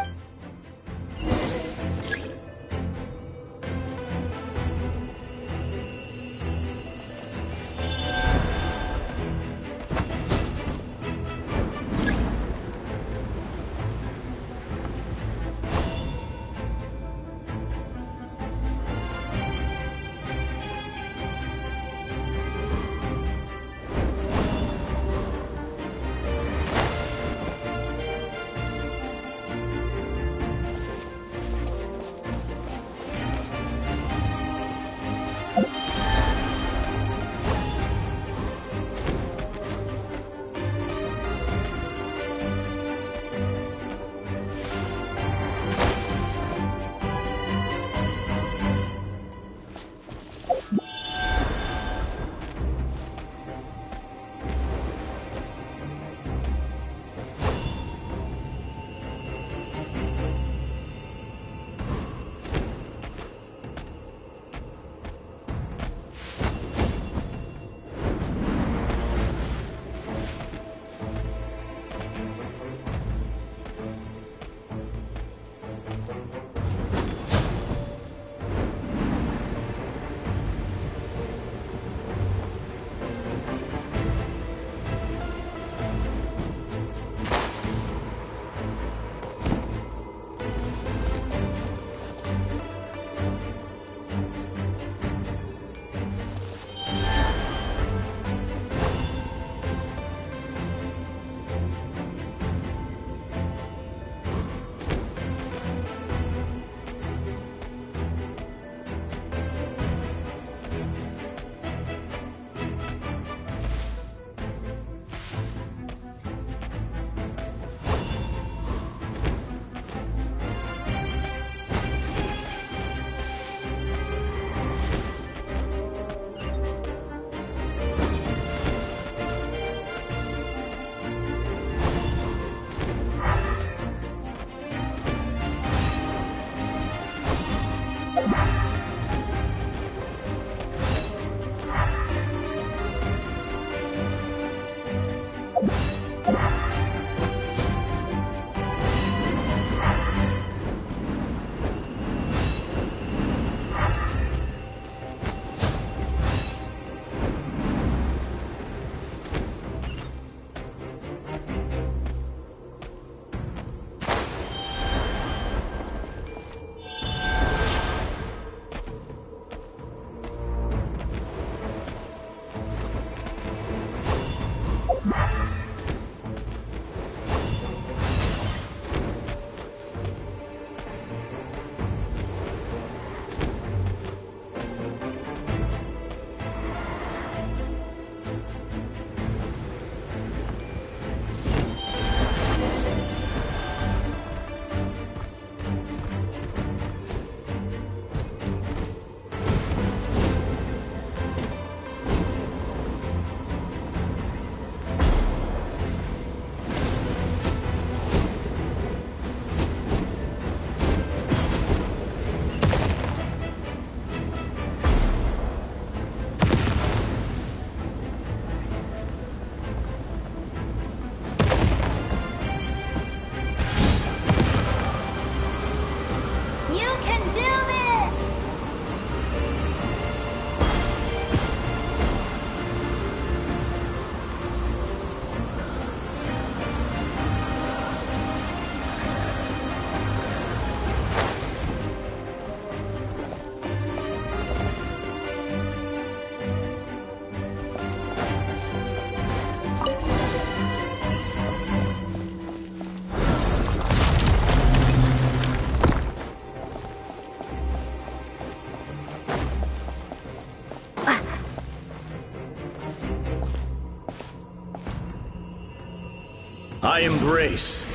I embrace.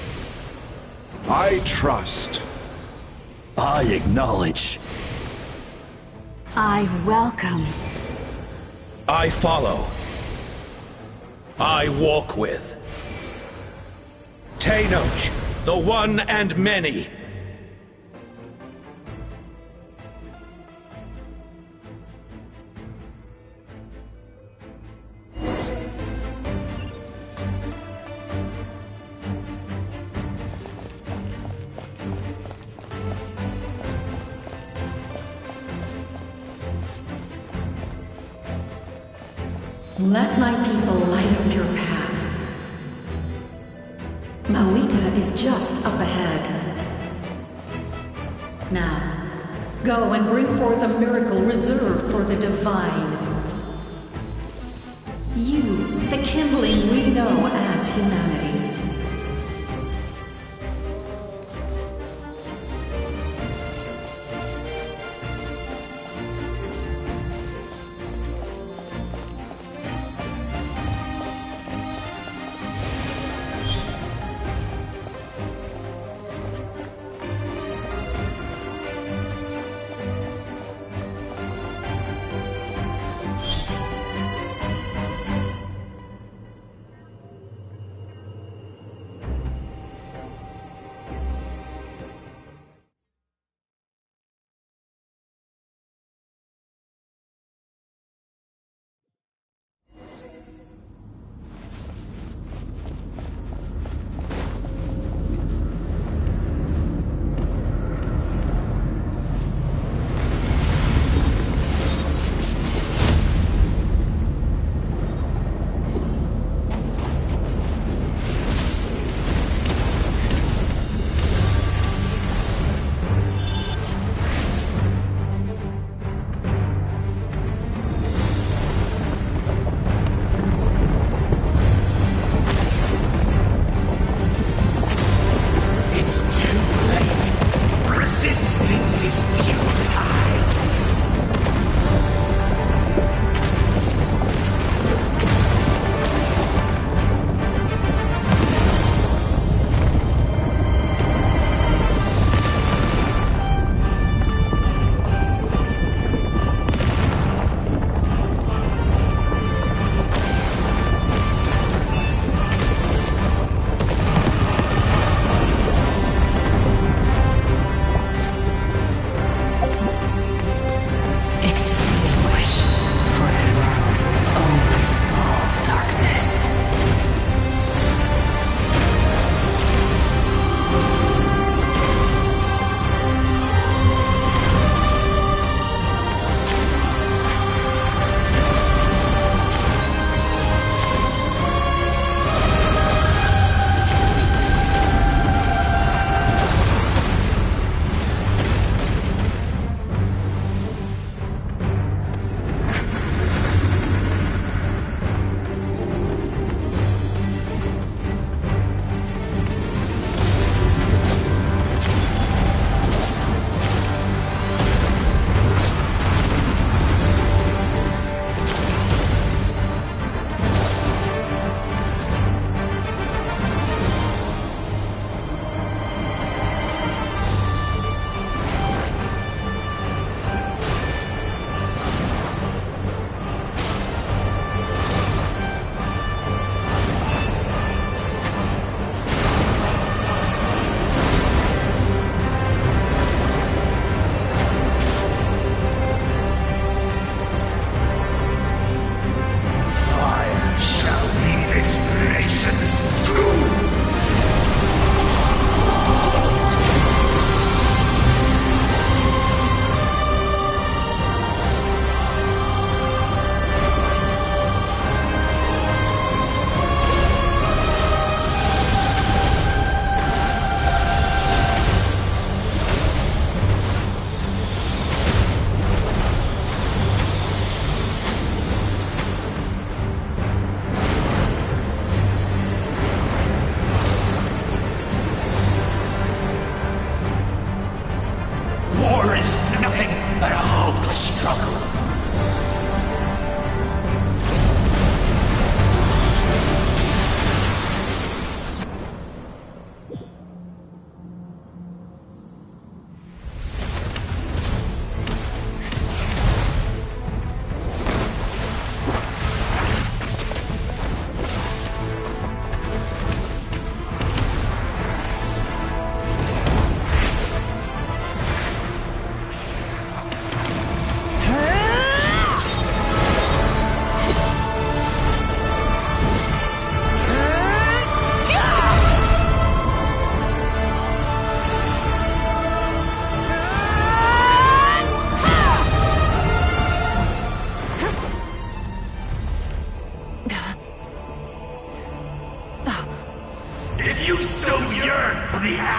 I trust. I acknowledge. I welcome. I follow. I walk with. Tenoch, the one and many. Let my people light up your path. Mawika is just up ahead. Now, go and bring forth a miracle reserved for the divine. You, the kindling we know as humanity.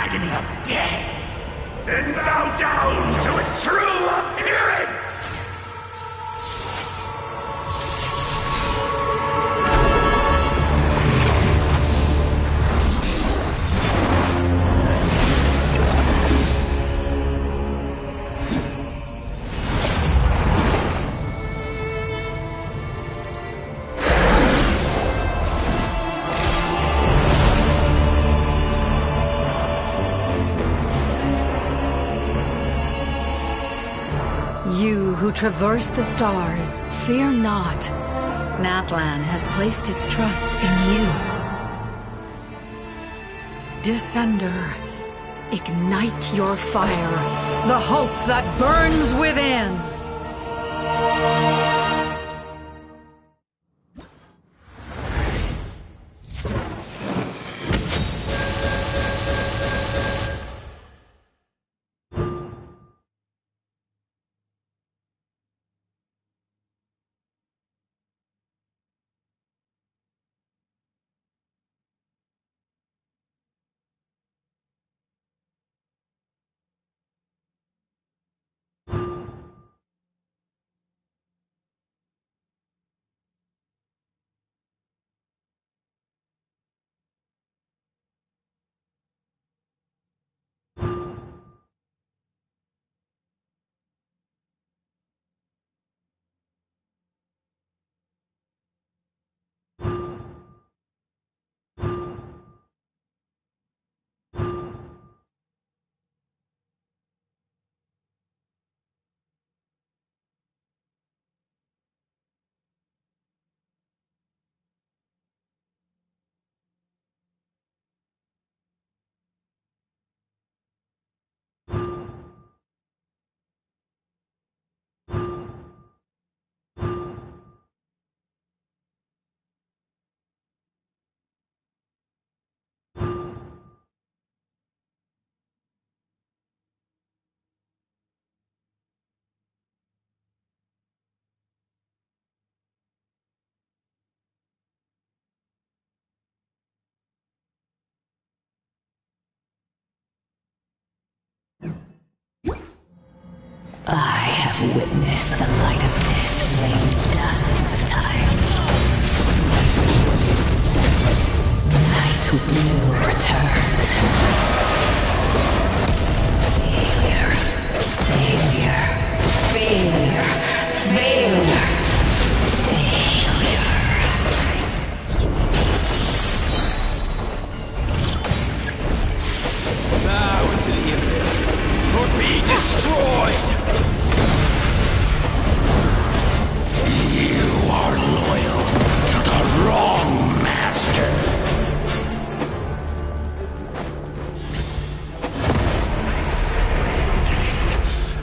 agony of death, and bow down to its true appearance! You who traverse the stars, fear not. Natlan has placed its trust in you. Descender, ignite your fire, the hope that burns within. I have witnessed the light of this flame dozens of times. Once the wood is spent, night will return. Failure. Failure. Failure. Failure. Failure. Bow into the abyss, or be destroyed! You are loyal to the wrong master.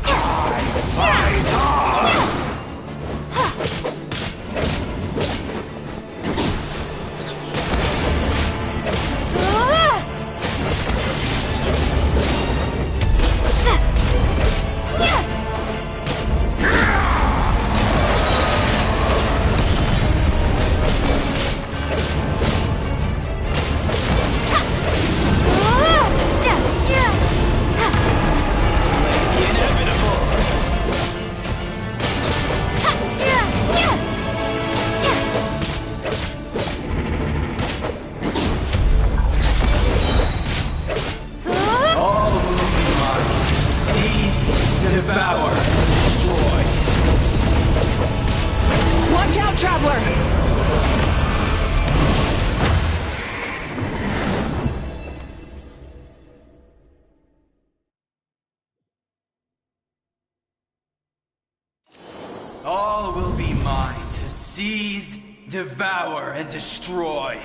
I fight on! Devour, destroy. Watch out, Traveler! All will be mine to seize, devour, and destroy.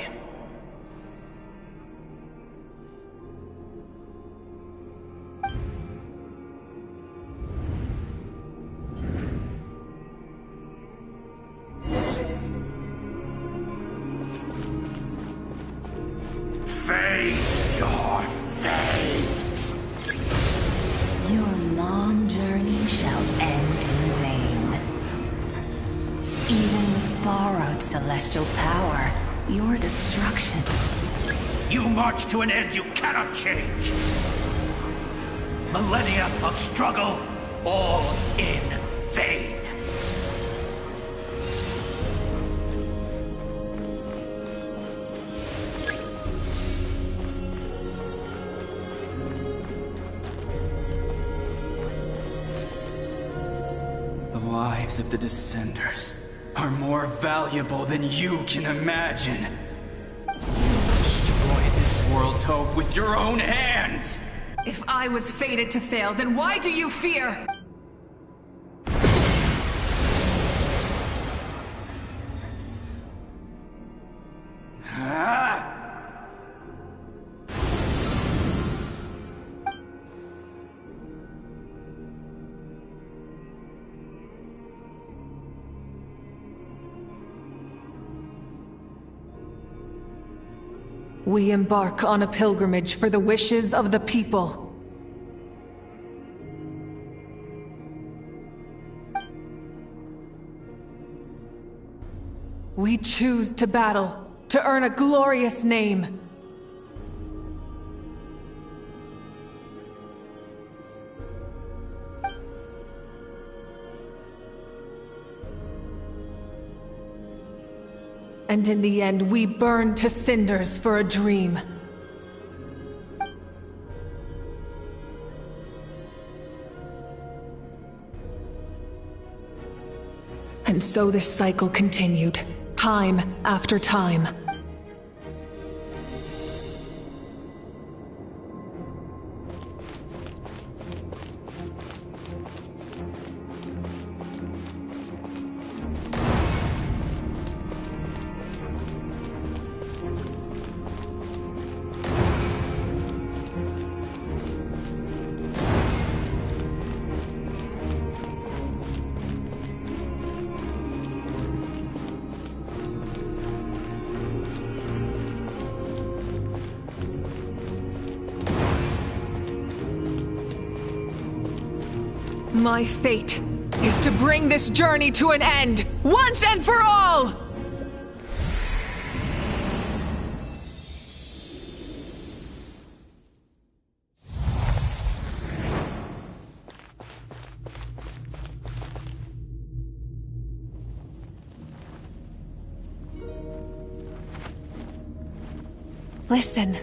Face your fate! Your long journey shall end in vain. Even with borrowed celestial power, your destruction you march to an end you cannot change. Millennia of struggle, all in vain. The lives of the Descenders are more valuable than you can imagine. Destroy this world's hope with your own hands! If I was fated to fail, then why do you fear? We embark on a pilgrimage for the wishes of the people. We choose to battle, to earn a glorious name. And in the end, we burn to cinders for a dream. And so this cycle continued, time after time. My fate is to bring this journey to an end, once and for all! Listen.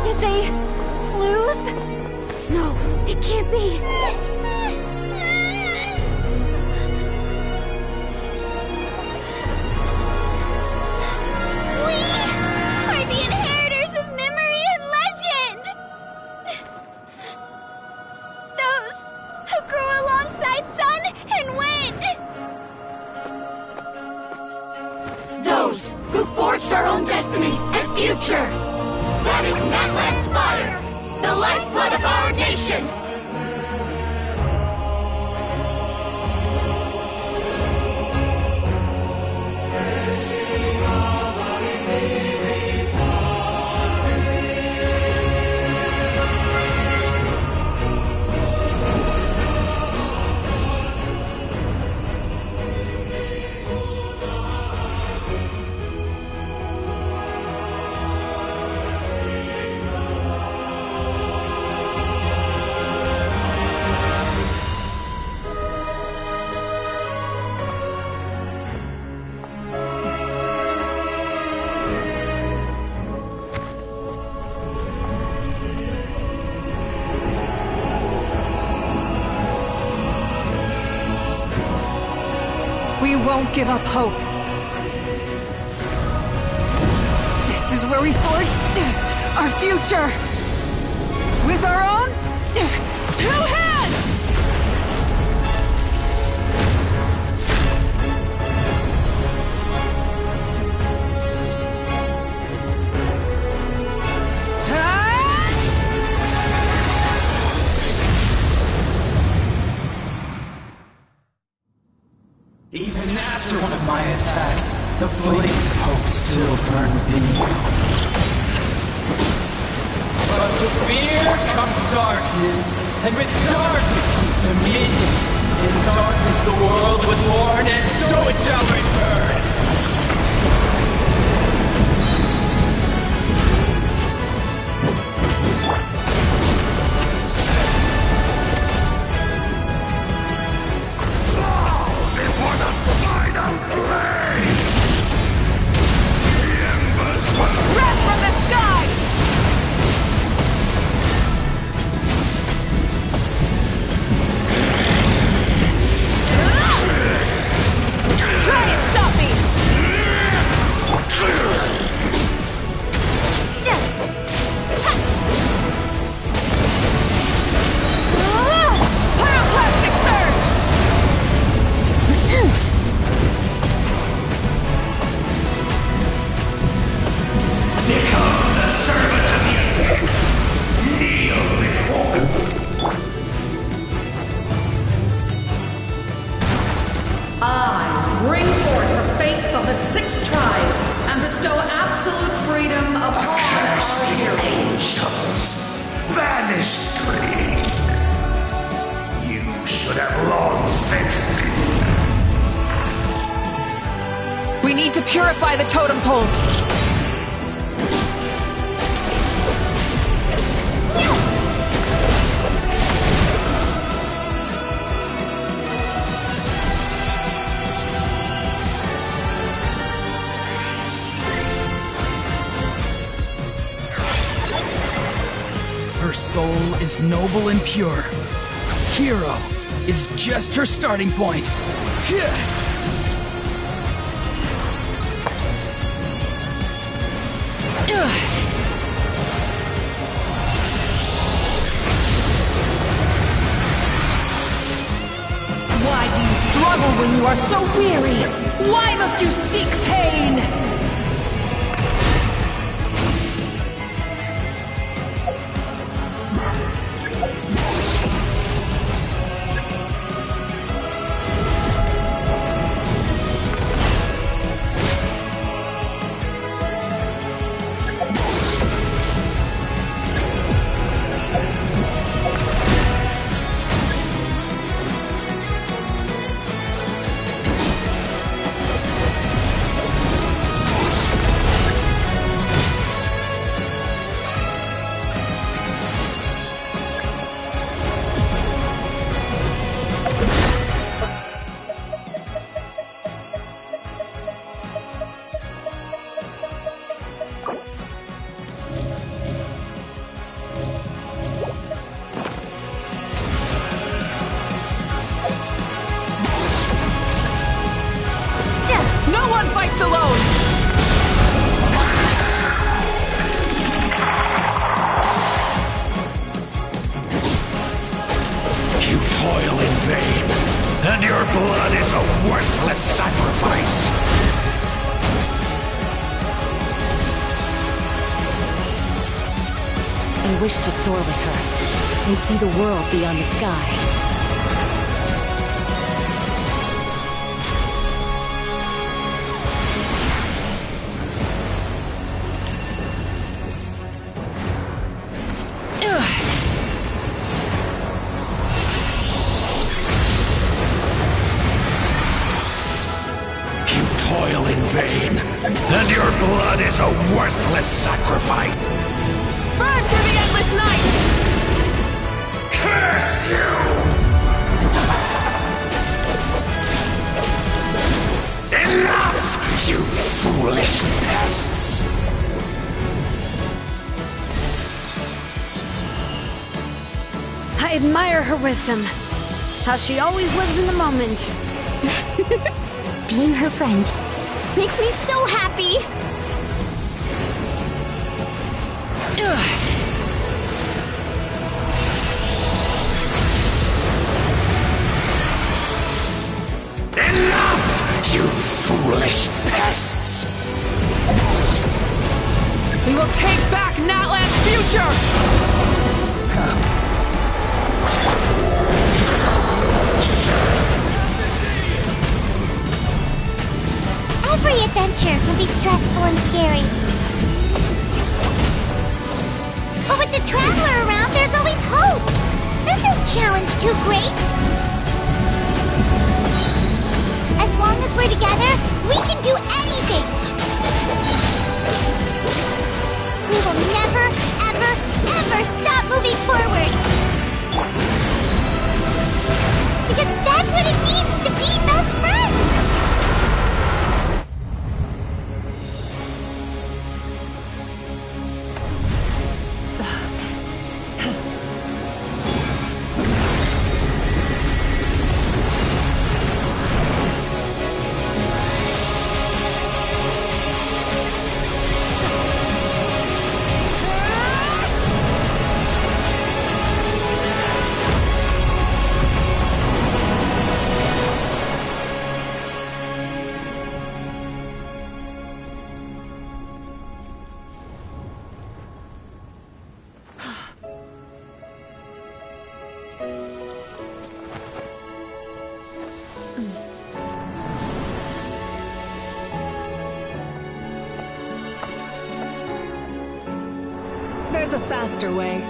Did they lose? No, it can't be. We are the inheritors of memory and legend! Those who grew alongside sun and wind! Those who forged our own destiny and future! That is Natlian's fire, the lifeblood of our nation! We won't give up hope. This is where we forge our future. With our own 2 hands! Even after one of my attacks, the flames of hope still burn within you. But with fear comes darkness, and with darkness comes dominion. In darkness the world was born, and so it shall return! Before the final blade! The embers will... Breath from the sky! Try and stop me! Pyroclastic surge! Become the servant of the earth. Kneel before. I bring forth the faith of the 6 tribes and bestow absolute freedom upon our heroes. Angels, vanished greed. You should have long since been. We need to purify the totem poles. Her soul is noble and pure. Hero is just her starting point. Why do you struggle when you are so weary? Why must you seek pain? No one fights alone! You toil in vain, and your blood is a worthless sacrifice. I wish to soar with her and see the world beyond the sky. You toil in vain, and your blood is a worthless sacrifice. Burn through the endless night! Curse you! Enough, you foolish pests! I admire her wisdom. How she always lives in the moment. Being her friend makes me so happy! Enough, you foolish pests! We will take back Natlian's future! Every adventure can be stressful and scary. But with the Traveler around, there's always hope! There's no challenge too great! as we're together, we can do anything! We will never, ever, ever stop moving forward! Because that's what it means to be best friends! There's a faster way.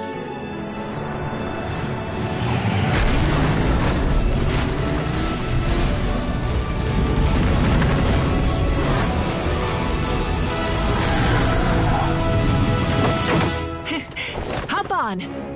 Hop on.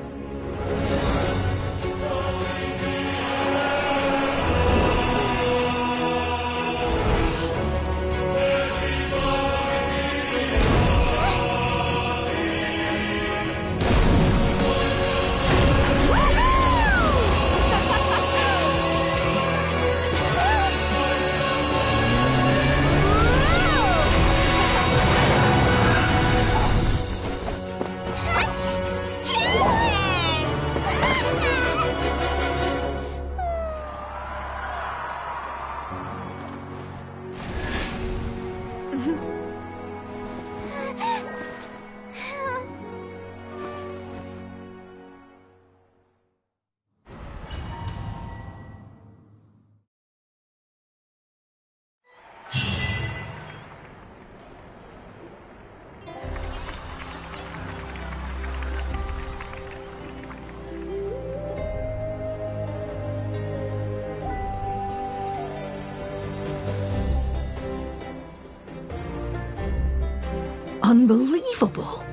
Unbelievable.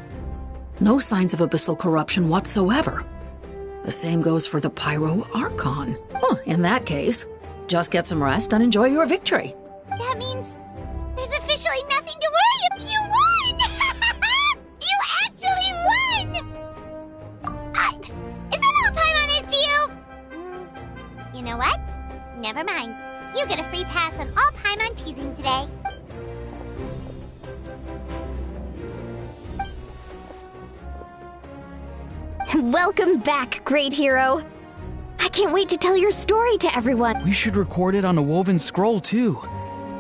No signs of abyssal corruption whatsoever. The same goes for the Pyro Archon. Huh, in that case, just get some rest and enjoy your victory. That means there's officially nothing to worry about. You won! You actually won! Is that all Paimon is to you? You know what? Never mind. You get a free pass on all Paimon teasing today. Welcome back, great hero. I can't wait to tell your story to everyone. We should record it on a woven scroll, too.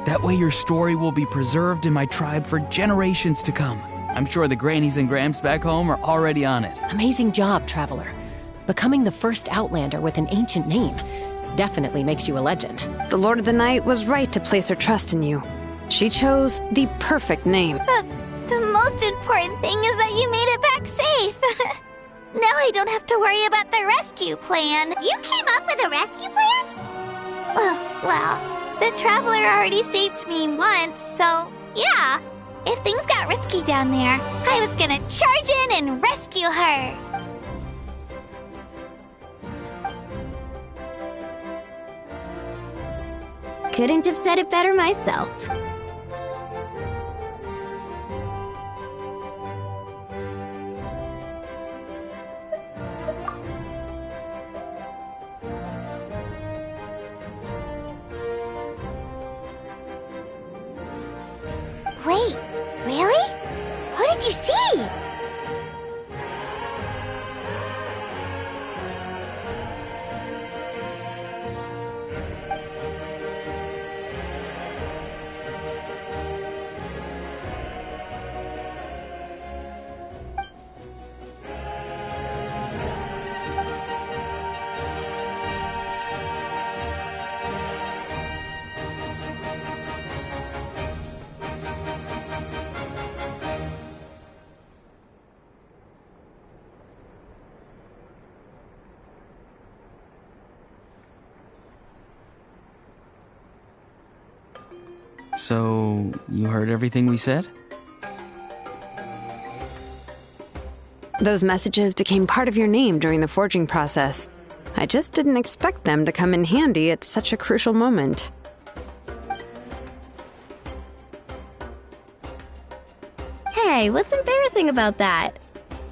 That way your story will be preserved in my tribe for generations to come. I'm sure the grannies and gramps back home are already on it. Amazing job, Traveler. Becoming the first Outlander with an ancient name definitely makes you a legend. The Lord of the Night was right to place her trust in you. She chose the perfect name. The most important thing is that you made it back safe. Now I don't have to worry about the rescue plan. You came up with a rescue plan? Well, the Traveler already saved me once, so yeah. If things got risky down there, I was gonna charge in and rescue her. Couldn't have said it better myself. Wait, really? What did you see? So, you heard everything we said? Those messages became part of your name during the forging process. I just didn't expect them to come in handy at such a crucial moment. Hey, what's embarrassing about that?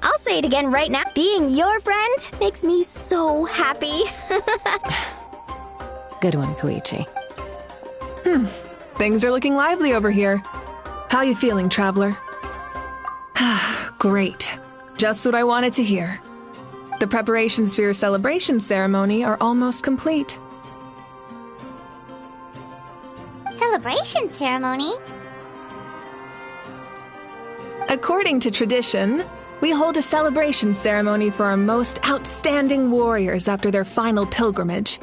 I'll say it again right now. Being your friend makes me so happy. Good one, Koichi. Things are looking lively over here. How you feeling, Traveler? Great. Just what I wanted to hear. The preparations for your celebration ceremony are almost complete. Celebration ceremony? According to tradition, we hold a celebration ceremony for our most outstanding warriors after their final pilgrimage.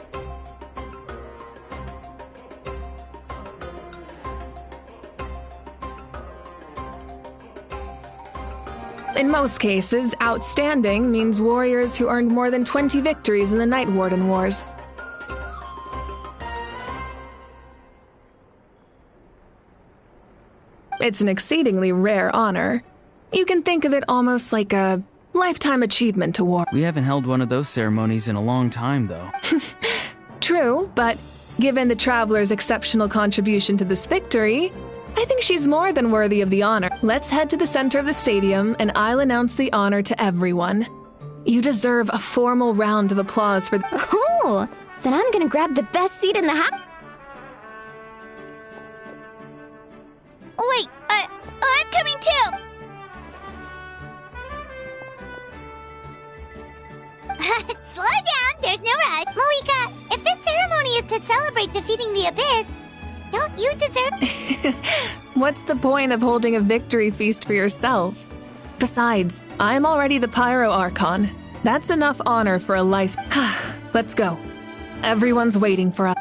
In most cases, outstanding means warriors who earned more than 20 victories in the Night Warden Wars. It's an exceedingly rare honor. You can think of it almost like a lifetime achievement award. We haven't held one of those ceremonies in a long time, though. True, but given the Traveler's exceptional contribution to this victory, I think she's more than worthy of the honor. Let's head to the center of the stadium, and I'll announce the honor to everyone. You deserve a formal round of applause for Oh, then I'm gonna grab the best seat in the house. Wait, I'm coming too! Slow down, there's no rush. Moika, if this ceremony is to celebrate defeating the Abyss, don't you deserve... What's the point of holding a victory feast for yourself? Besides, I'm already the Pyro Archon. That's enough honor for a life. Let's go. Everyone's waiting for us.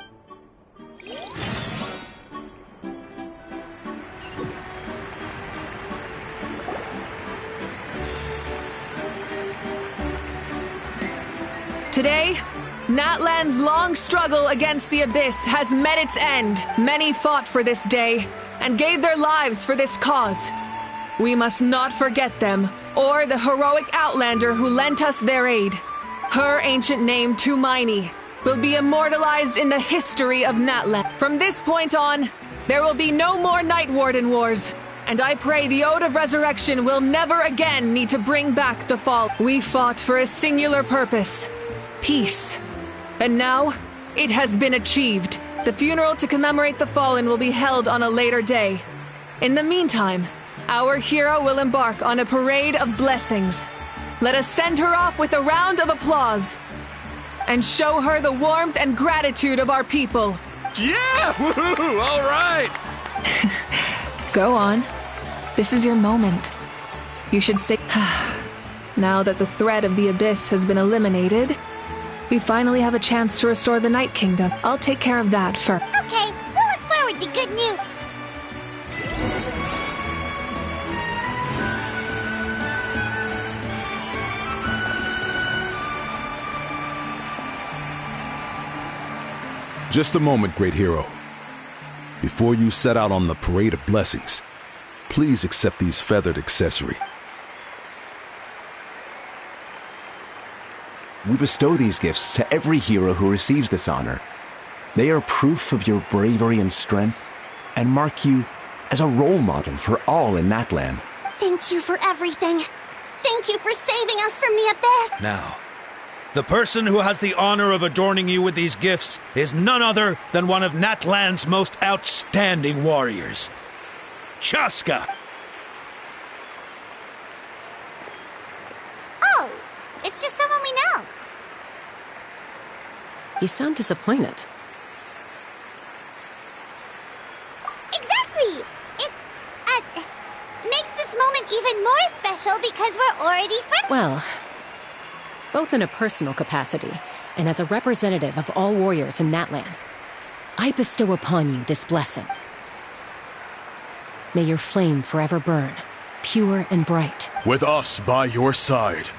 Today, Natlian's long struggle against the Abyss has met its end. Many fought for this day and gave their lives for this cause. We must not forget them, or the heroic Outlander who lent us their aid. Her ancient name, Tumaini, will be immortalized in the history of Natlian. From this point on, there will be no more Night Warden Wars, and I pray the Ode of Resurrection will never again need to bring back the fall. We fought for a singular purpose: peace. And now, it has been achieved. The funeral to commemorate the fallen will be held on a later day. In the meantime, our hero will embark on a parade of blessings. Let us send her off with a round of applause and show her the warmth and gratitude of our people. Yeah! Woohoo! All right! Go on. This is your moment. You should say... Now that the threat of the Abyss has been eliminated, we finally have a chance to restore the Night Kingdom. I'll take care of that first. Okay, we'll look forward to good news. Just a moment, great hero. Before you set out on the parade of blessings, please accept these feathered accessories. We bestow these gifts to every hero who receives this honor. They are proof of your bravery and strength, and mark you as a role model for all in Natlian. Thank you for everything. Thank you for saving us from the Abyss. Now, the person who has the honor of adorning you with these gifts is none other than one of Natlian's most outstanding warriors, Chaska. Oh, it's just someone we know. You sound disappointed. Exactly! It, makes this moment even more special because we're already friends. Well, both in a personal capacity and as a representative of all warriors in Natlian, I bestow upon you this blessing. May your flame forever burn, pure and bright. With us by your side,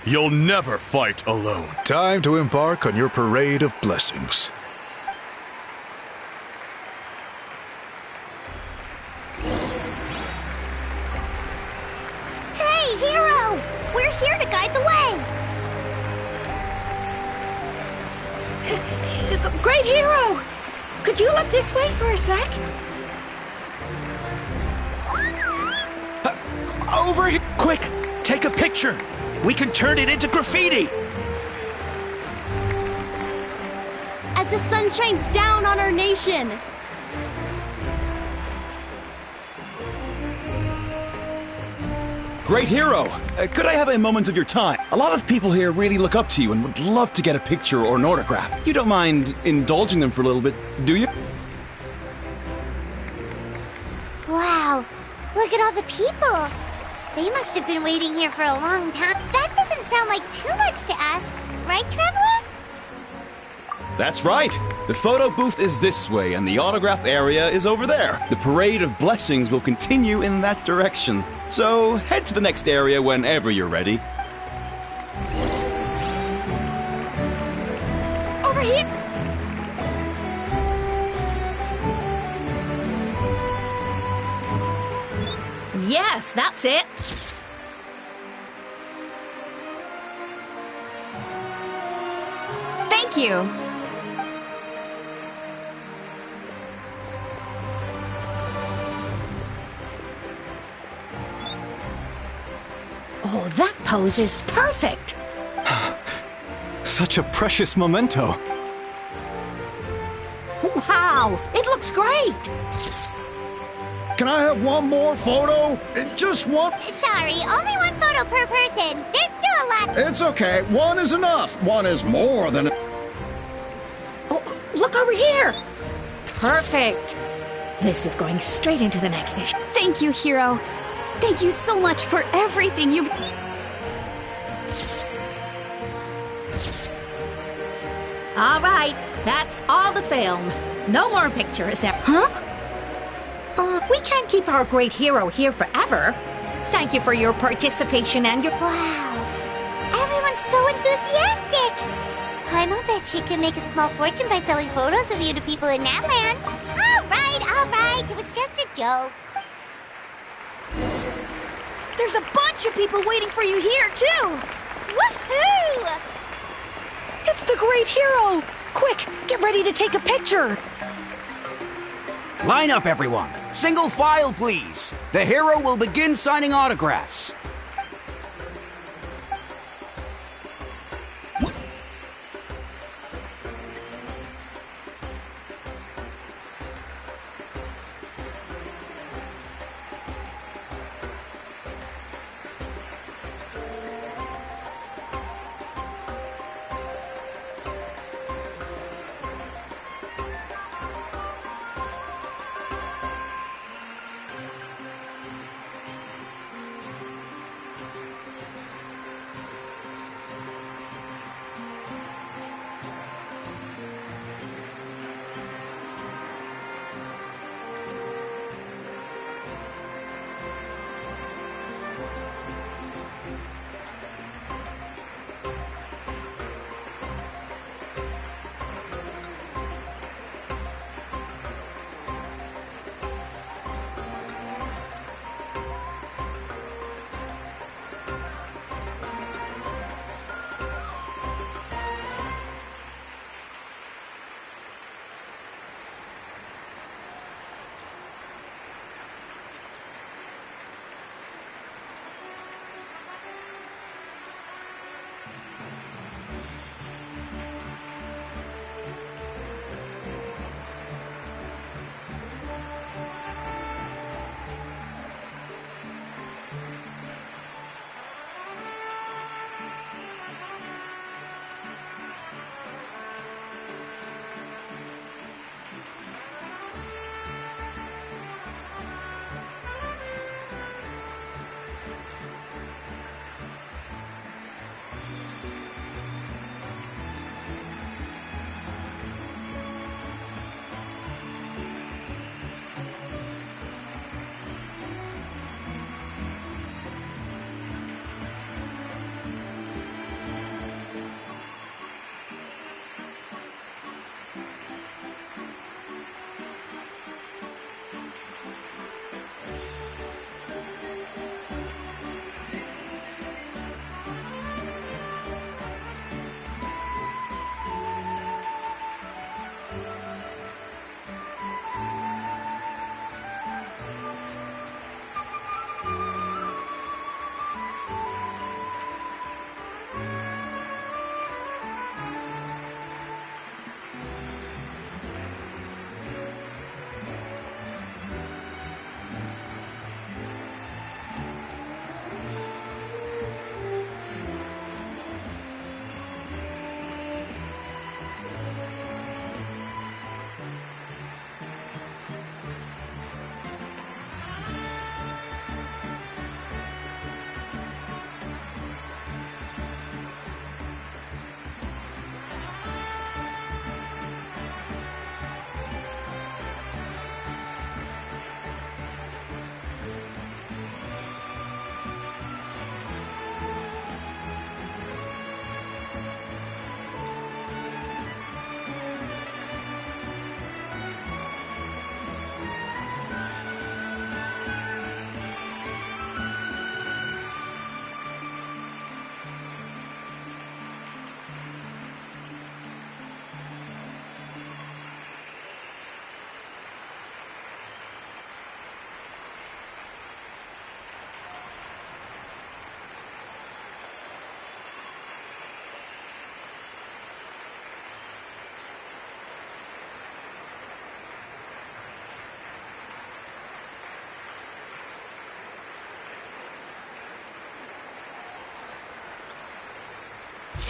you'll never fight alone. Time to embark on your parade of blessings. Hey, Hero! We're here to guide the way! Great Hero! Could you look this way for a sec? Over here! Quick! Take a picture! We can turn it into graffiti! As the sun shines down on our nation! Great Hero! Could I have a moment of your time? A lot of people here really look up to you and would love to get a picture or an autograph. You don't mind indulging them for a little bit, do you? Wow, look at all the people! They must have been waiting here for a long time. That doesn't sound like too much to ask, right, Traveler? That's right! The photo booth is this way and the autograph area is over there. The parade of blessings will continue in that direction. So head to the next area whenever you're ready. Over here! Yes, that's it. Thank you. Oh, that pose is perfect. Such a precious memento. Wow, it looks great. Can I have one more photo? Just one? Sorry, only one photo per person. There's still a lot. It's okay. One is enough. One is more than... Oh, look over here. Perfect. This is going straight into the next issue. Thank you, Hero. Thank you so much for everything you've... All right, that's all the film. No more pictures there. Huh? We can't keep our great hero here forever. Thank you for your participation and your... Wow. Everyone's so enthusiastic. I'll bet she can make a small fortune by selling photos of you to people in Natlian. All right. It was just a joke. There's a bunch of people waiting for you here, too. Woohoo! It's the Great Hero! Quick, get ready to take a picture! Line up, everyone. Single file, please. The hero will begin signing autographs.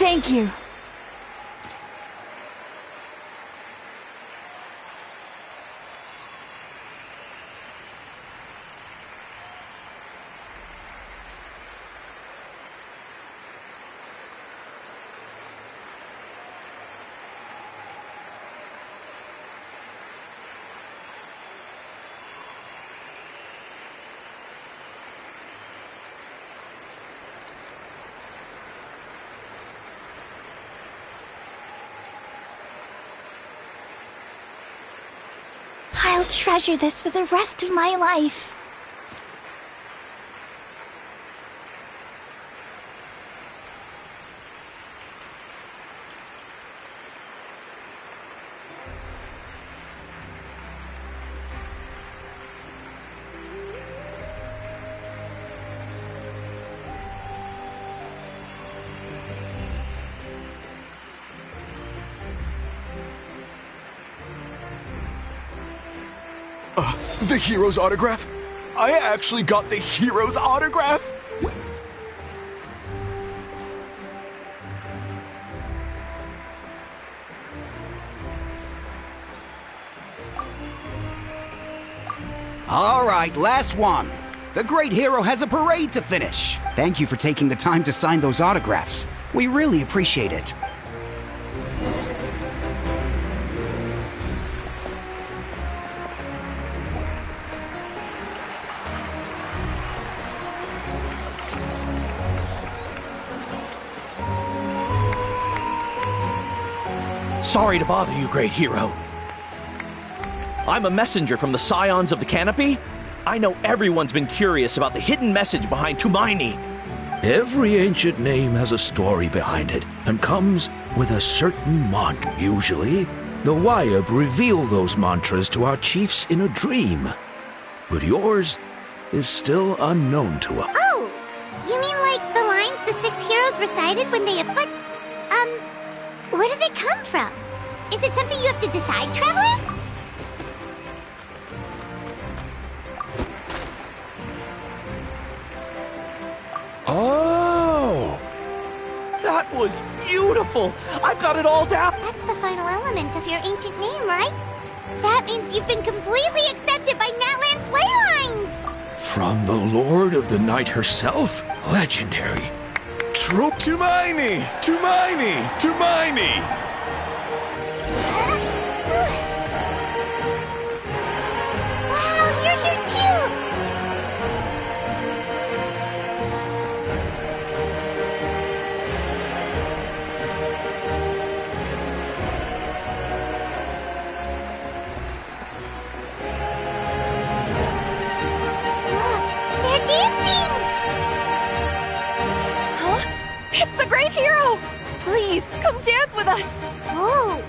Thank you. I'll treasure this for the rest of my life. The hero's autograph? I actually got the hero's autograph? All right, last one. The great hero has a parade to finish. Thank you for taking the time to sign those autographs. We really appreciate it. Sorry to bother you, great hero. I'm a messenger from the Scions of the Canopy. I know everyone's been curious about the hidden message behind Tumaini. Every ancient name has a story behind it and comes with a certain mantra. Usually, the Wayab reveal those mantras to our chiefs in a dream. But yours is still unknown to us. Oh! You mean like the lines the 6 heroes recited when they... But, where do they come from? Is it something you have to decide, Traveler? Oh! That was beautiful! I've got it all down! That's the final element of your ancient name, right? That means you've been completely accepted by Natlian's ley lines! From the Lord of the Night herself? Legendary. True. Tumaini! Tumaini! Tumaini! Wow, you're here too! Look, they're dancing! It's the great hero! Please, come dance with us! Oh!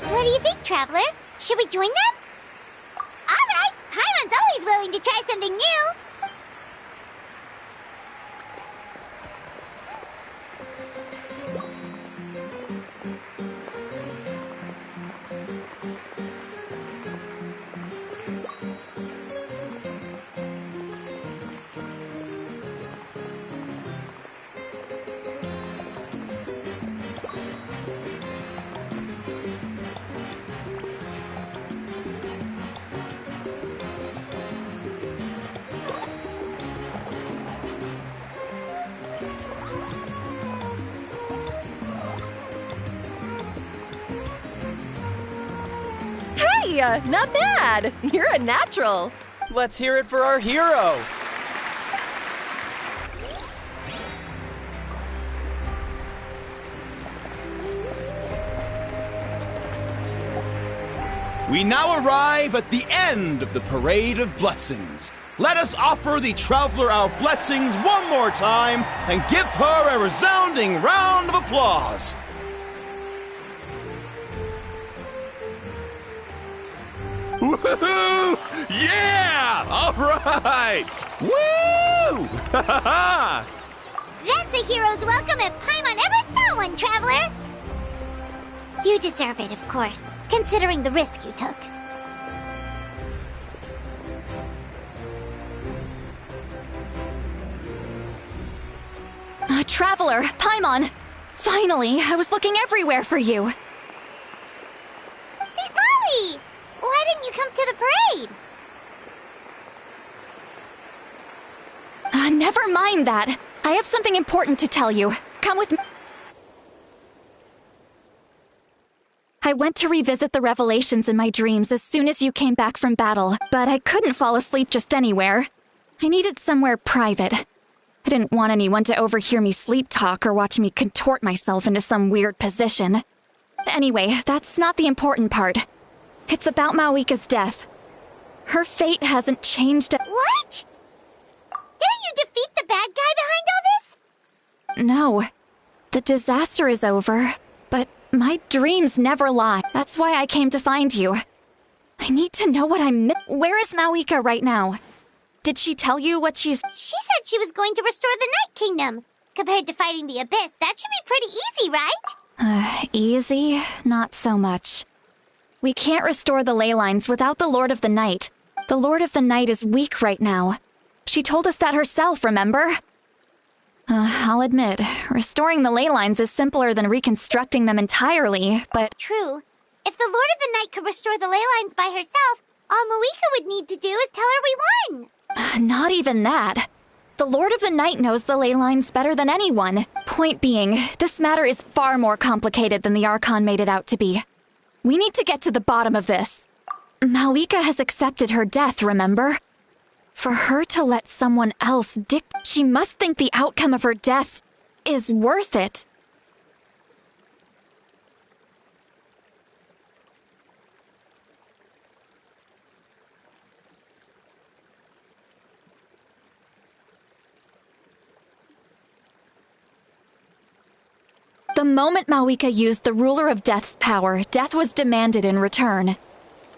What do you think, Traveler? Should we join them? Alright! Paimon's always willing to try something new! Hey, not bad! You're a natural! Let's hear it for our hero! We now arrive at the end of the Parade of Blessings. Let us offer the Traveler our blessings one more time and give her a resounding round of applause. Woohoo! Yeah! All right! Woo! That's a hero's welcome if Paimon ever saw one, Traveler! You deserve it, of course, considering the risk you took. Traveler, Paimon! Finally, I was looking everywhere for you. St. Molly! Why didn't you come to the parade? Never mind that. I have something important to tell you. Come with me. I went to revisit the revelations in my dreams as soon as you came back from battle, but I couldn't fall asleep just anywhere. I needed somewhere private. I didn't want anyone to overhear me sleep talk or watch me contort myself into some weird position. Anyway, that's not the important part. It's about Mawika's death. Her fate hasn't changed. What? Didn't you defeat the bad guy behind all this? No. The disaster is over, but my dreams never lie. That's why I came to find you. I need to know what I'm Where is Mawika right now? Did she tell you what she's— She said she was going to restore the Night Kingdom. Compared to fighting the Abyss, that should be pretty easy, right? Easy? Not so much. We can't restore the ley lines without the Lord of the Night. The Lord of the Night is weak right now. She told us that herself, remember? I'll admit, restoring the ley lines is simpler than reconstructing them entirely, but— True. If the Lord of the Night could restore the ley lines by herself, all Mawika would need to do is tell her we won. Not even that. The Lord of the Night knows the ley lines better than anyone. Point being, this matter is far more complicated than the Archon made it out to be. We need to get to the bottom of this. Mawika has accepted her death, remember? For her to let someone else she must think the outcome of her death is worth it. The moment Mawika used the Ruler of Death's power, death was demanded in return.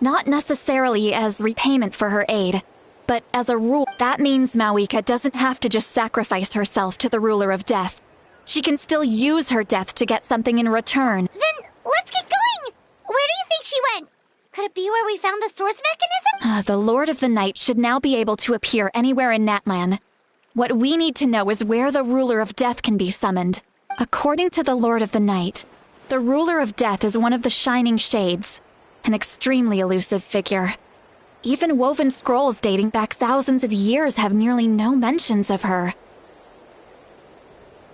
Not necessarily as repayment for her aid, but as a rule, that means Mawika doesn't have to just sacrifice herself to the Ruler of Death. She can still use her death to get something in return. Then, let's get going! Where do you think she went? Could it be where we found the source mechanism? The Lord of the Night should now be able to appear anywhere in Natlian. What we need to know is where the Ruler of Death can be summoned. According to the Lord of the Night, the Ruler of Death is one of the Shining Shades, an extremely elusive figure. Even woven scrolls dating back thousands of years have nearly no mentions of her.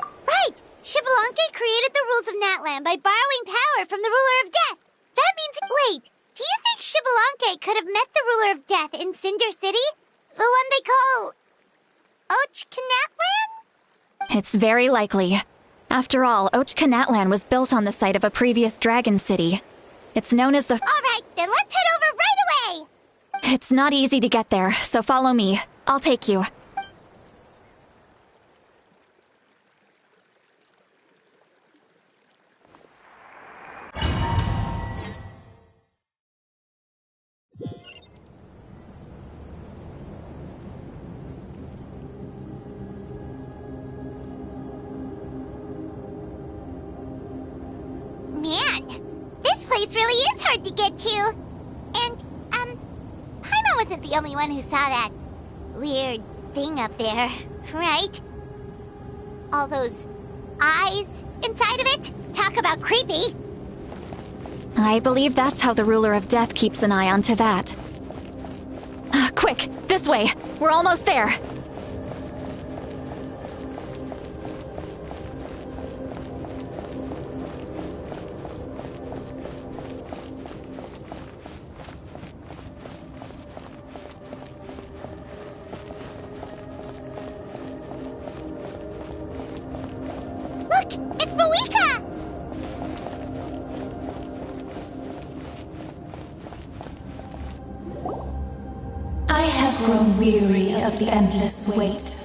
Right! Xbalanque created the rules of Natlan by borrowing power from the Ruler of Death. That means— Wait, do you think Xbalanque could have met the Ruler of Death in Cinder City? The one they call— Ochkanatlan? It's very likely. After all, Ochkanatlan was built on the site of a previous dragon city. It's known as the— Alright, then let's head over right away! It's not easy to get there, so follow me. I'll take you. Man, this place really is hard to get to. And, Paimon wasn't the only one who saw that weird thing up there, right? All those eyes inside of it? Talk about creepy. I believe that's how the Ruler of Death keeps an eye on Tevat. Quick, this way! We're almost there! Look! It's Mawika! I have grown weary of the endless wait.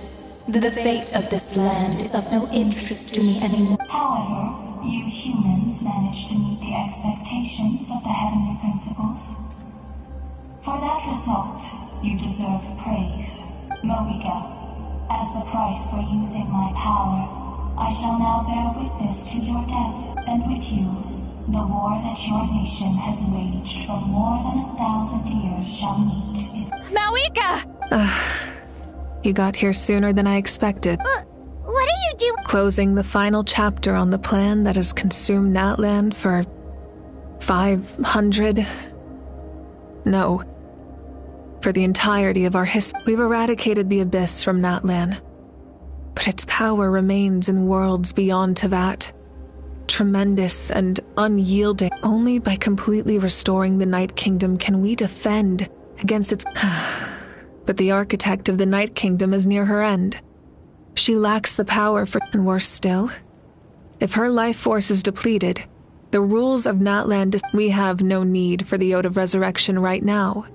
The fate of this land is of no interest to me anymore. However, you humans managed to meet the expectations of the heavenly principles. For that result, you deserve praise. Mawika, as the price for using my power, I shall now bear witness to your death, and with you, the war that your nation has waged for more than 1,000 years shall meet its— Mawika! You got here sooner than I expected. What are you doing? closing the final chapter on the plan that has consumed Natlan for 500... No. For the entirety of our history, we've eradicated the Abyss from Natlan. But its power remains in worlds beyond Tevat. Tremendous and unyielding. Only by completely restoring the Night Kingdom can we defend against its... But the architect of the Night Kingdom is near her end. She lacks the power for... And worse still, if her life force is depleted, the rules of Natlan... We have no need for the Ode of Resurrection right now.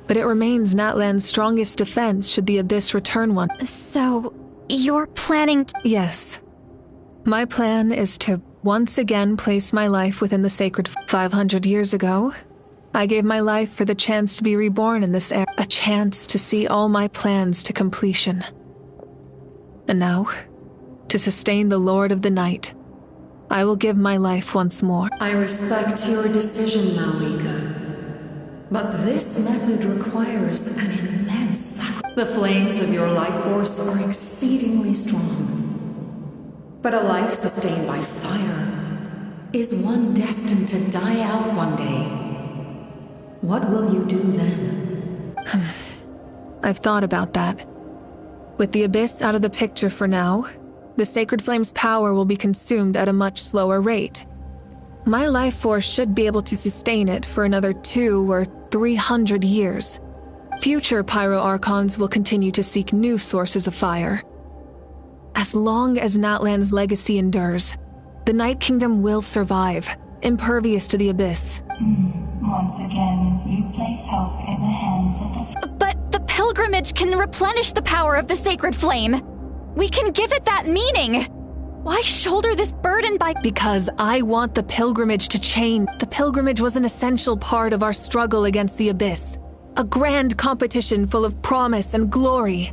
But it remains Natlan's strongest defense should the Abyss return one. So, you're planning to... Yes. My plan is to once again place my life within the sacred... 500 years ago, I gave my life for the chance to be reborn in this era. A chance to see all my plans to completion. And now, to sustain the Lord of the Night, I will give my life once more. I respect your decision, Malika. But this method requires an immense sacrifice. The flames of your life force are exceedingly strong. But a life sustained by fire is one destined to die out one day. What will you do then? I've thought about that. With the Abyss out of the picture for now, the Sacred Flame's power will be consumed at a much slower rate. My life force should be able to sustain it for another 200 or 300 years. Future Pyro-Archons will continue to seek new sources of fire. As long as Natlan's legacy endures, the Night Kingdom will survive, impervious to the Abyss. Once again, you place hope in the hands of the... But the pilgrimage can replenish the power of the Sacred Flame. We can give it that meaning. Why shoulder this burden by... Because I want the pilgrimage to change. The pilgrimage was an essential part of our struggle against the Abyss. A grand competition full of promise and glory.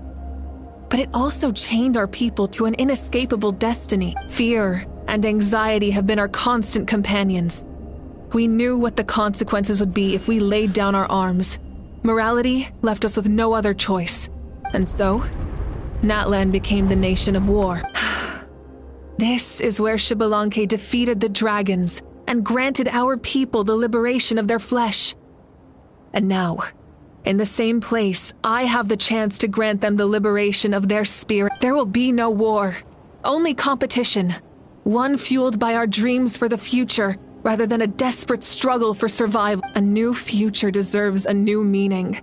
But it also chained our people to an inescapable destiny. Fear and anxiety have been our constant companions. We knew what the consequences would be if we laid down our arms. Morality left us with no other choice. And so, Natlan became the nation of war. This is where Xbalanque defeated the dragons and granted our people the liberation of their flesh. And now, in the same place, I have the chance to grant them the liberation of their spirit. There will be no war, only competition. One fueled by our dreams for the future, rather than a desperate struggle for survival. A new future deserves a new meaning.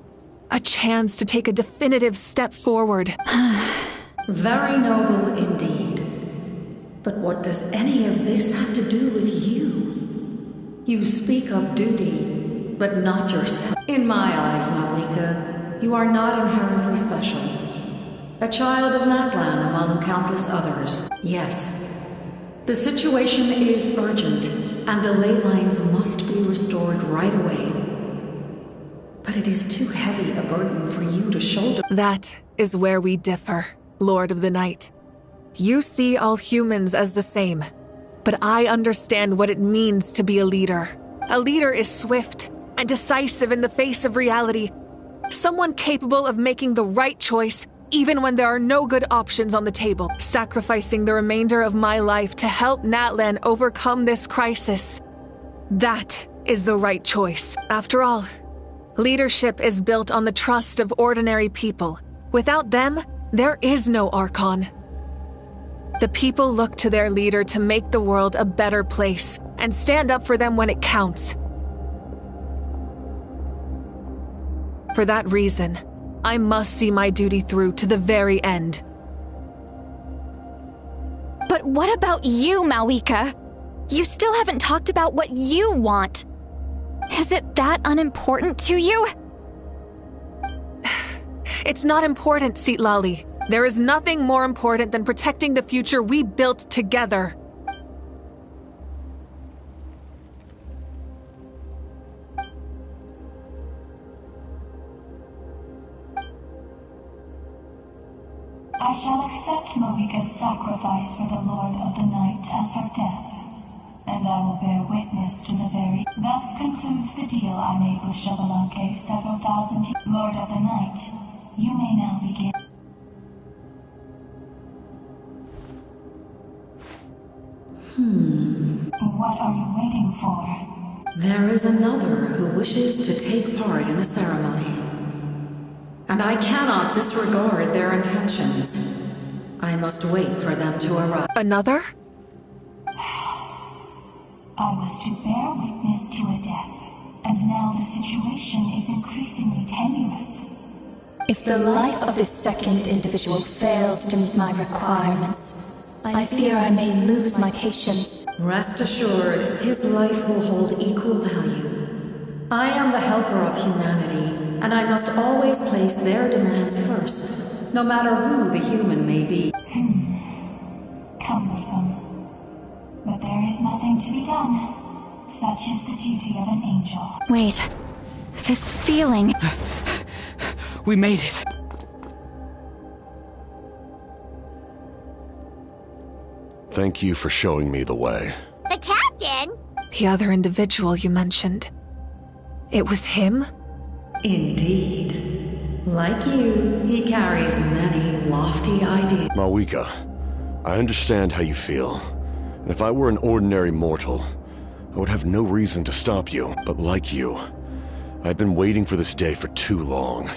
A chance to take a definitive step forward. Very noble indeed. But what does any of this have to do with you? You speak of duty, but not yourself. In my eyes, Malika, you are not inherently special. A child of Natlan among countless others. Yes, the situation is urgent, and the ley lines must be restored right away. But it is too heavy a burden for you to shoulder. That is where we differ, Lord of the Night. You see all humans as the same, but I understand what it means to be a leader. A leader is swift and decisive in the face of reality. Someone capable of making the right choice even when there are no good options on the table. Sacrificing the remainder of my life to help Natlan overcome this crisis. That is the right choice. After all, leadership is built on the trust of ordinary people. Without them, there is no Archon. The people look to their leader to make the world a better place and stand up for them when it counts. For that reason, I must see my duty through to the very end. But what about you, Malika? You still haven't talked about what you want. Is it that unimportant to you? It's not important, Citlali. There is nothing more important than protecting the future we built together. I shall accept Malika's sacrifice for the Lord of the Night as her death, and I will bear witness to the very... Thus concludes the deal I made with Xbalanque several thousand years. Lord of the Night, you may now begin. What are you waiting for? There is another who wishes to take part in the ceremony. And I cannot disregard their intentions. I must wait for them to arrive. Another? I was to bear witness to a death, and now the situation is increasingly tenuous. If the life of this second individual fails to meet my requirements, I fear I may lose my patience. Rest assured, his life will hold equal value. I am the helper of humanity, and I must always place their demands first, no matter who the human may be. Cumbersome. But there is nothing to be done. Such is the duty of an angel. Wait. This feeling... We made it. Thank you for showing me the way. The captain? The other individual you mentioned. It was him? Indeed. Like you, he carries many lofty ideas. Mawika, I understand how you feel. And if I were an ordinary mortal, I would have no reason to stop you. But like you, I've been waiting for this day for too long.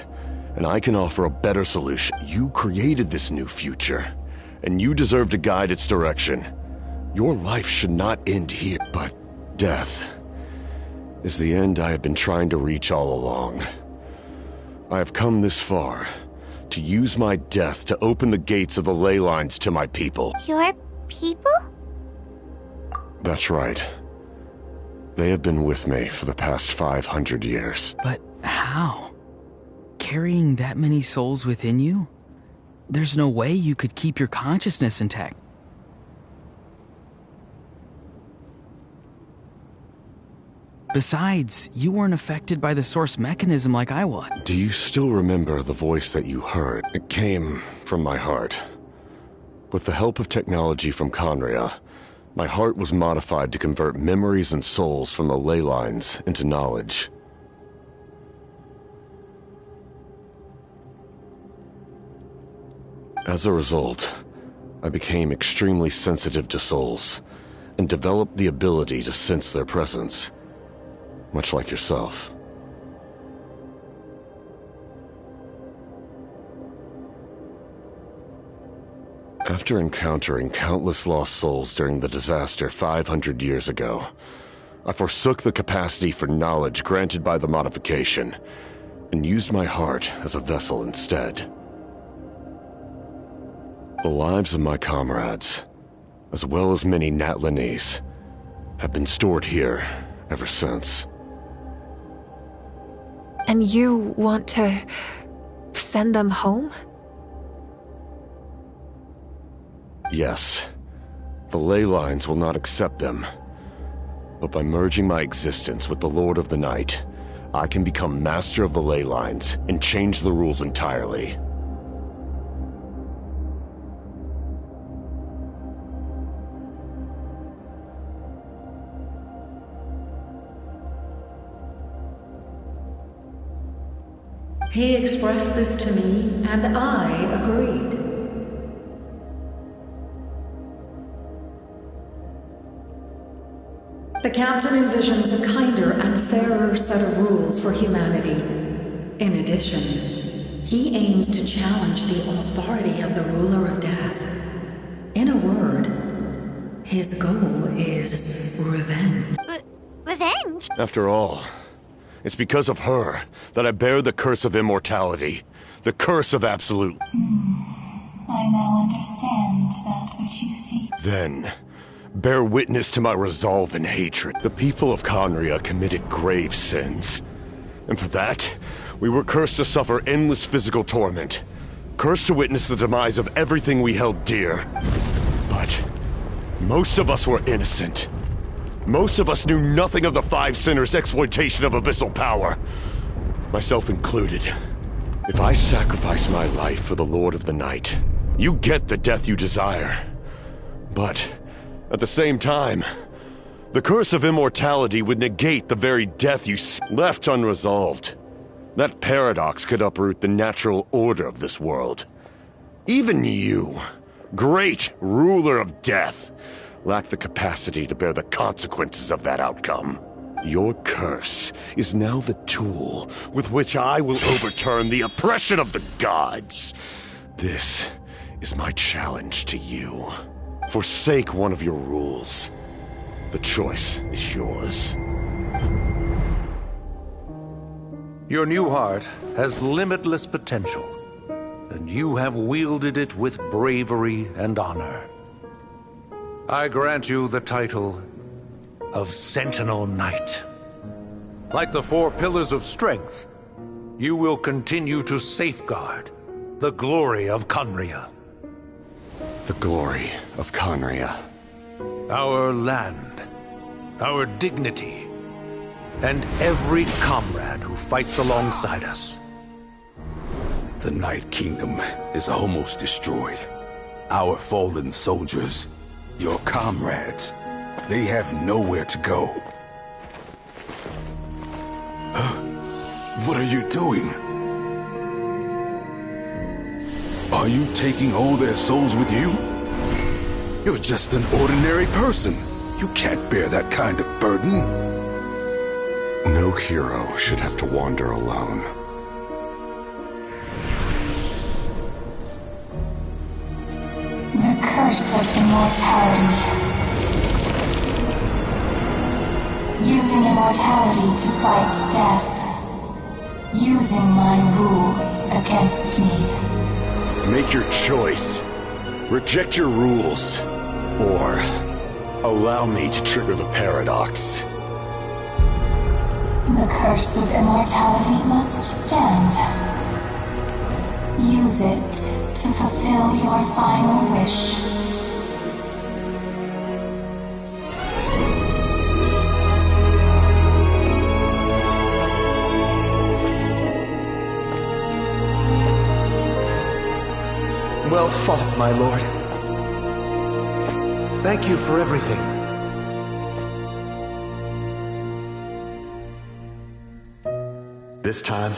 And I can offer a better solution. You created this new future, and you deserve to guide its direction. Your life should not end here, but death is the end I have been trying to reach all along. I have come this far to use my death to open the gates of the ley lines to my people. Your people? That's right. They have been with me for the past 500 years. But how? Carrying that many souls within you? There's no way you could keep your consciousness intact. Besides, you weren't affected by the source mechanism like I was. Do you still remember the voice that you heard? It came from my heart. With the help of technology from Conria, my heart was modified to convert memories and souls from the ley lines into knowledge. As a result, I became extremely sensitive to souls, and developed the ability to sense their presence, much like yourself. After encountering countless lost souls during the disaster 500 years ago, I forsook the capacity for knowledge granted by the modification, and used my heart as a vessel instead. The lives of my comrades, as well as many Natlianese, have been stored here ever since. And you want to send them home? Yes. The ley lines will not accept them. But by merging my existence with the Lord of the Night, I can become master of the ley lines and change the rules entirely. He expressed this to me, and I agreed. The captain envisions a kinder and fairer set of rules for humanity. In addition, he aims to challenge the authority of the ruler of death. In a word, his goal is revenge. Revenge? After all, it's because of her that I bear the curse of immortality, the curse of absolute. I now understand that which you seek. Then, bear witness to my resolve and hatred. The people of Conria committed grave sins. And for that, we were cursed to suffer endless physical torment. Cursed to witness the demise of everything we held dear. But most of us were innocent. Most of us knew nothing of the Five Sinners' exploitation of abyssal power. Myself included. If I sacrifice my life for the Lord of the Night, you get the death you desire. But at the same time, the curse of immortality would negate the very death you left unresolved. That paradox could uproot the natural order of this world. Even you, great ruler of death, lack the capacity to bear the consequences of that outcome. Your curse is now the tool with which I will overturn the oppression of the gods. This is my challenge to you. Forsake one of your rules. The choice is yours. Your new heart has limitless potential, and you have wielded it with bravery and honor. I grant you the title of Sentinel Knight. Like the 4 pillars of strength, you will continue to safeguard the glory of Conria. The glory of Conria. Our land, our dignity, and every comrade who fights alongside us. The Night Kingdom is almost destroyed. Our fallen soldiers, your comrades, they have nowhere to go. What are you doing? Are you taking all their souls with you? You're just an ordinary person. You can't bear that kind of burden. No hero should have to wander alone. The curse of immortality. Using immortality to fight death. Using my rules against me. Make your choice. Reject your rules. Or allow me to trigger the paradox. The curse of immortality must stand. Use it to fulfill your final wish. Well fought, my lord. Thank you for everything. This time,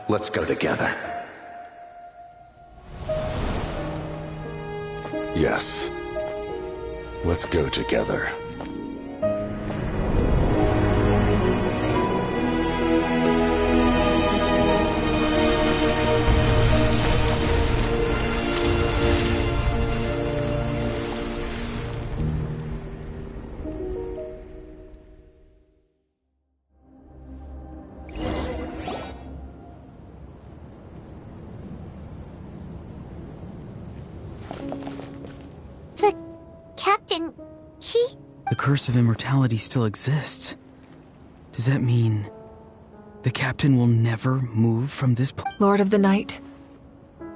let's go together. Yes. Let's go together. The curse of immortality still exists. Does that mean the captain will never move from this place? Lord of the Night,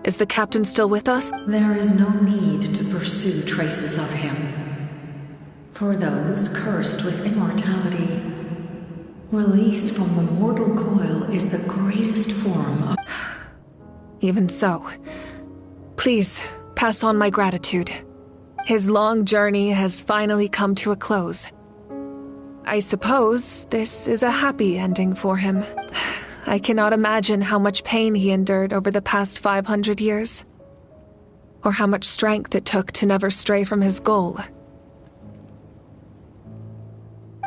is the captain still with us? There is no need to pursue traces of him. For those cursed with immortality, release from the mortal coil is the greatest form of... Even so, please pass on my gratitude. His long journey has finally come to a close. I suppose this is a happy ending for him. I cannot imagine how much pain he endured over the past 500 years. Or how much strength it took to never stray from his goal.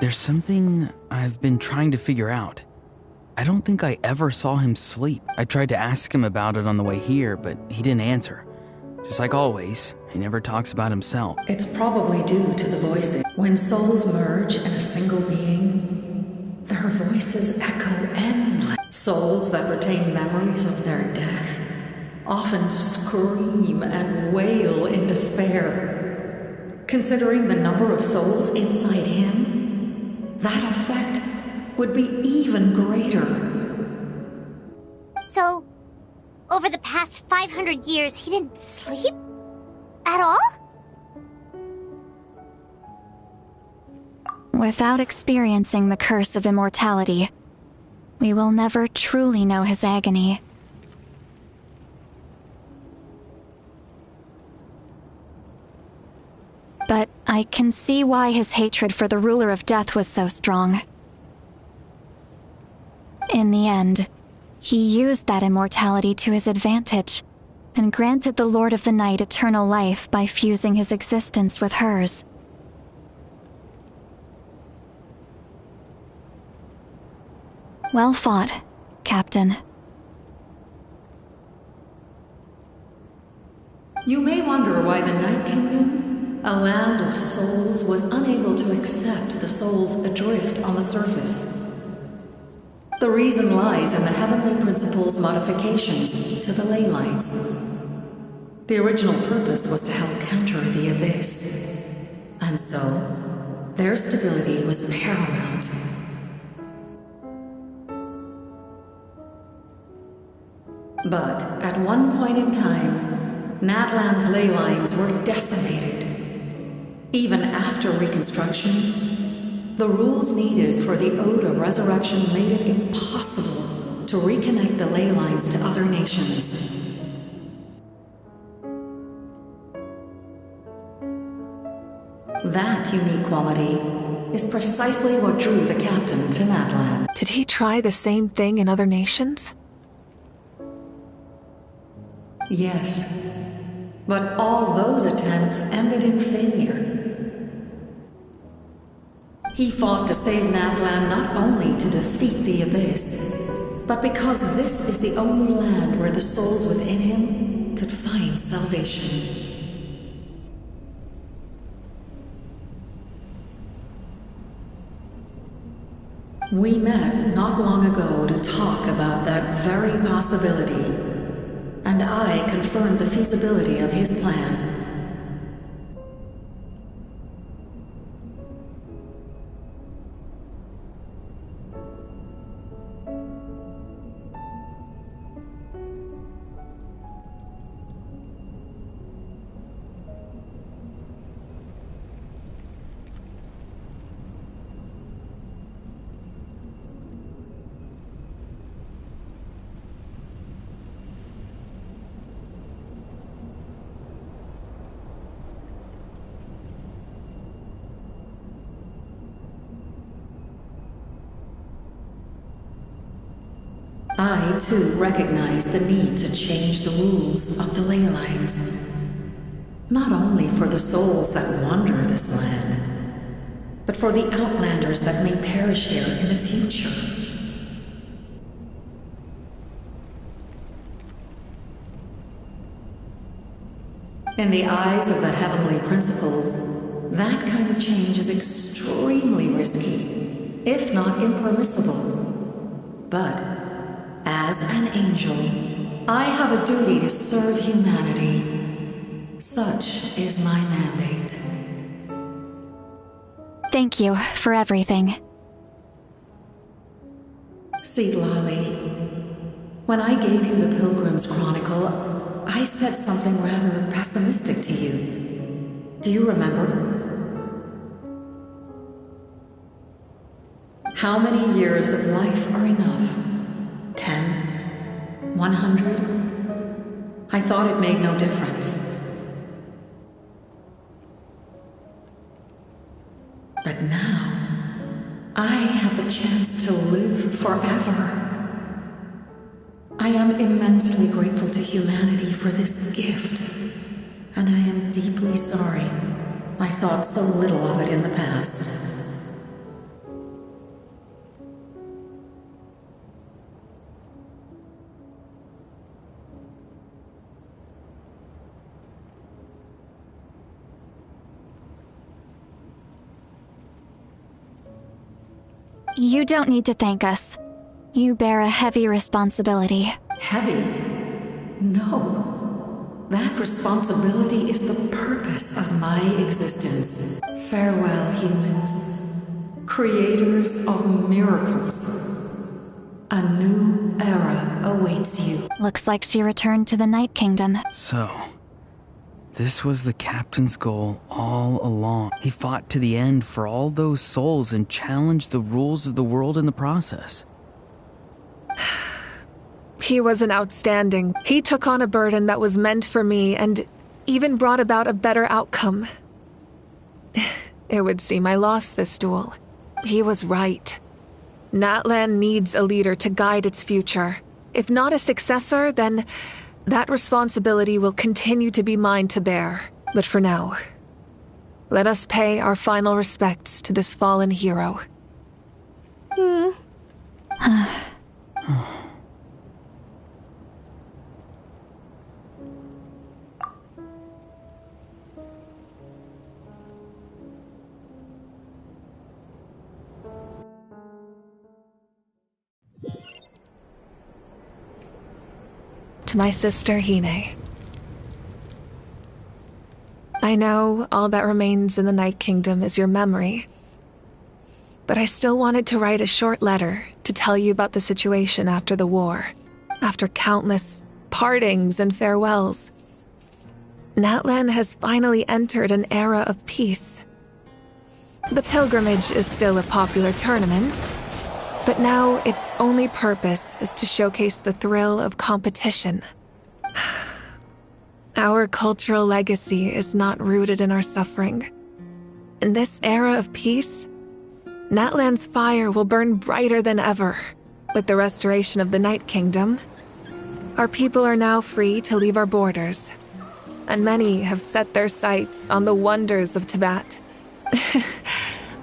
There's something I've been trying to figure out. I don't think I ever saw him sleep. I tried to ask him about it on the way here, but he didn't answer. Just like always, he never talks about himself. It's probably due to the voices. When souls merge in a single being, their voices echo endless. Souls that retain memories of their death often scream and wail in despair. Considering the number of souls inside him, that effect would be even greater. So, over the past 500 years, he didn't sleep? At all? Without experiencing the curse of immortality, we will never truly know his agony. But I can see why his hatred for the ruler of death was so strong. In the end, he used that immortality to his advantage, and granted the Lord of the Night eternal life by fusing his existence with hers. Well fought, Captain. You may wonder why the Night Kingdom, a land of souls, was unable to accept the souls adrift on the surface. The reason lies in the Heavenly Principle's modifications to the ley lines. The original purpose was to help counter the Abyss, and so their stability was paramount. But at one point in time, Natlian's ley lines were decimated. Even after reconstruction, the rules needed for the Ode of Resurrection made it impossible to reconnect the ley lines to other nations. That unique quality is precisely what drew the captain to Natlian. Did he try the same thing in other nations? Yes, but all those attempts ended in failure. He fought to save Natlian not only to defeat the Abyss, but because this is the only land where the souls within him could find salvation. We met not long ago to talk about that very possibility, and I confirmed the feasibility of his plan. I, too, recognize the need to change the rules of the ley lines. Not only for the souls that wander this land, but for the outlanders that may perish here in the future. In the eyes of the Heavenly Principles, that kind of change is extremely risky, if not impermissible. But as an angel, I have a duty to serve humanity. Such is my mandate. Thank you for everything. Seedlali, when I gave you the Pilgrim's Chronicle, I said something rather pessimistic to you. Do you remember? How many years of life are enough? 10? 100? I thought it made no difference. But now, I have the chance to live forever. I am immensely grateful to humanity for this gift, and I am deeply sorry I thought so little of it in the past. You don't need to thank us. You bear a heavy responsibility. Heavy? No. That responsibility is the purpose of my existence. Farewell, humans. Creators of miracles. A new era awaits you. Looks like she returned to the Night Kingdom. So, this was the captain's goal all along. He fought to the end for all those souls and challenged the rules of the world in the process. He was an outstanding. He took on a burden that was meant for me and even brought about a better outcome. It would seem I lost this duel. He was right. Natlian needs a leader to guide its future. If not a successor, then that responsibility will continue to be mine to bear. But for now, let us pay our final respects to this fallen hero. To my sister Hine. I know all that remains in the Night Kingdom is your memory, but I still wanted to write a short letter to tell you about the situation after the war, after countless partings and farewells. Natlian has finally entered an era of peace. The pilgrimage is still a popular tournament, but now its only purpose is to showcase the thrill of competition. Our cultural legacy is not rooted in our suffering. In this era of peace, Natlian's fire will burn brighter than ever. With the restoration of the Night Kingdom, our people are now free to leave our borders, and many have set their sights on the wonders of Tibet.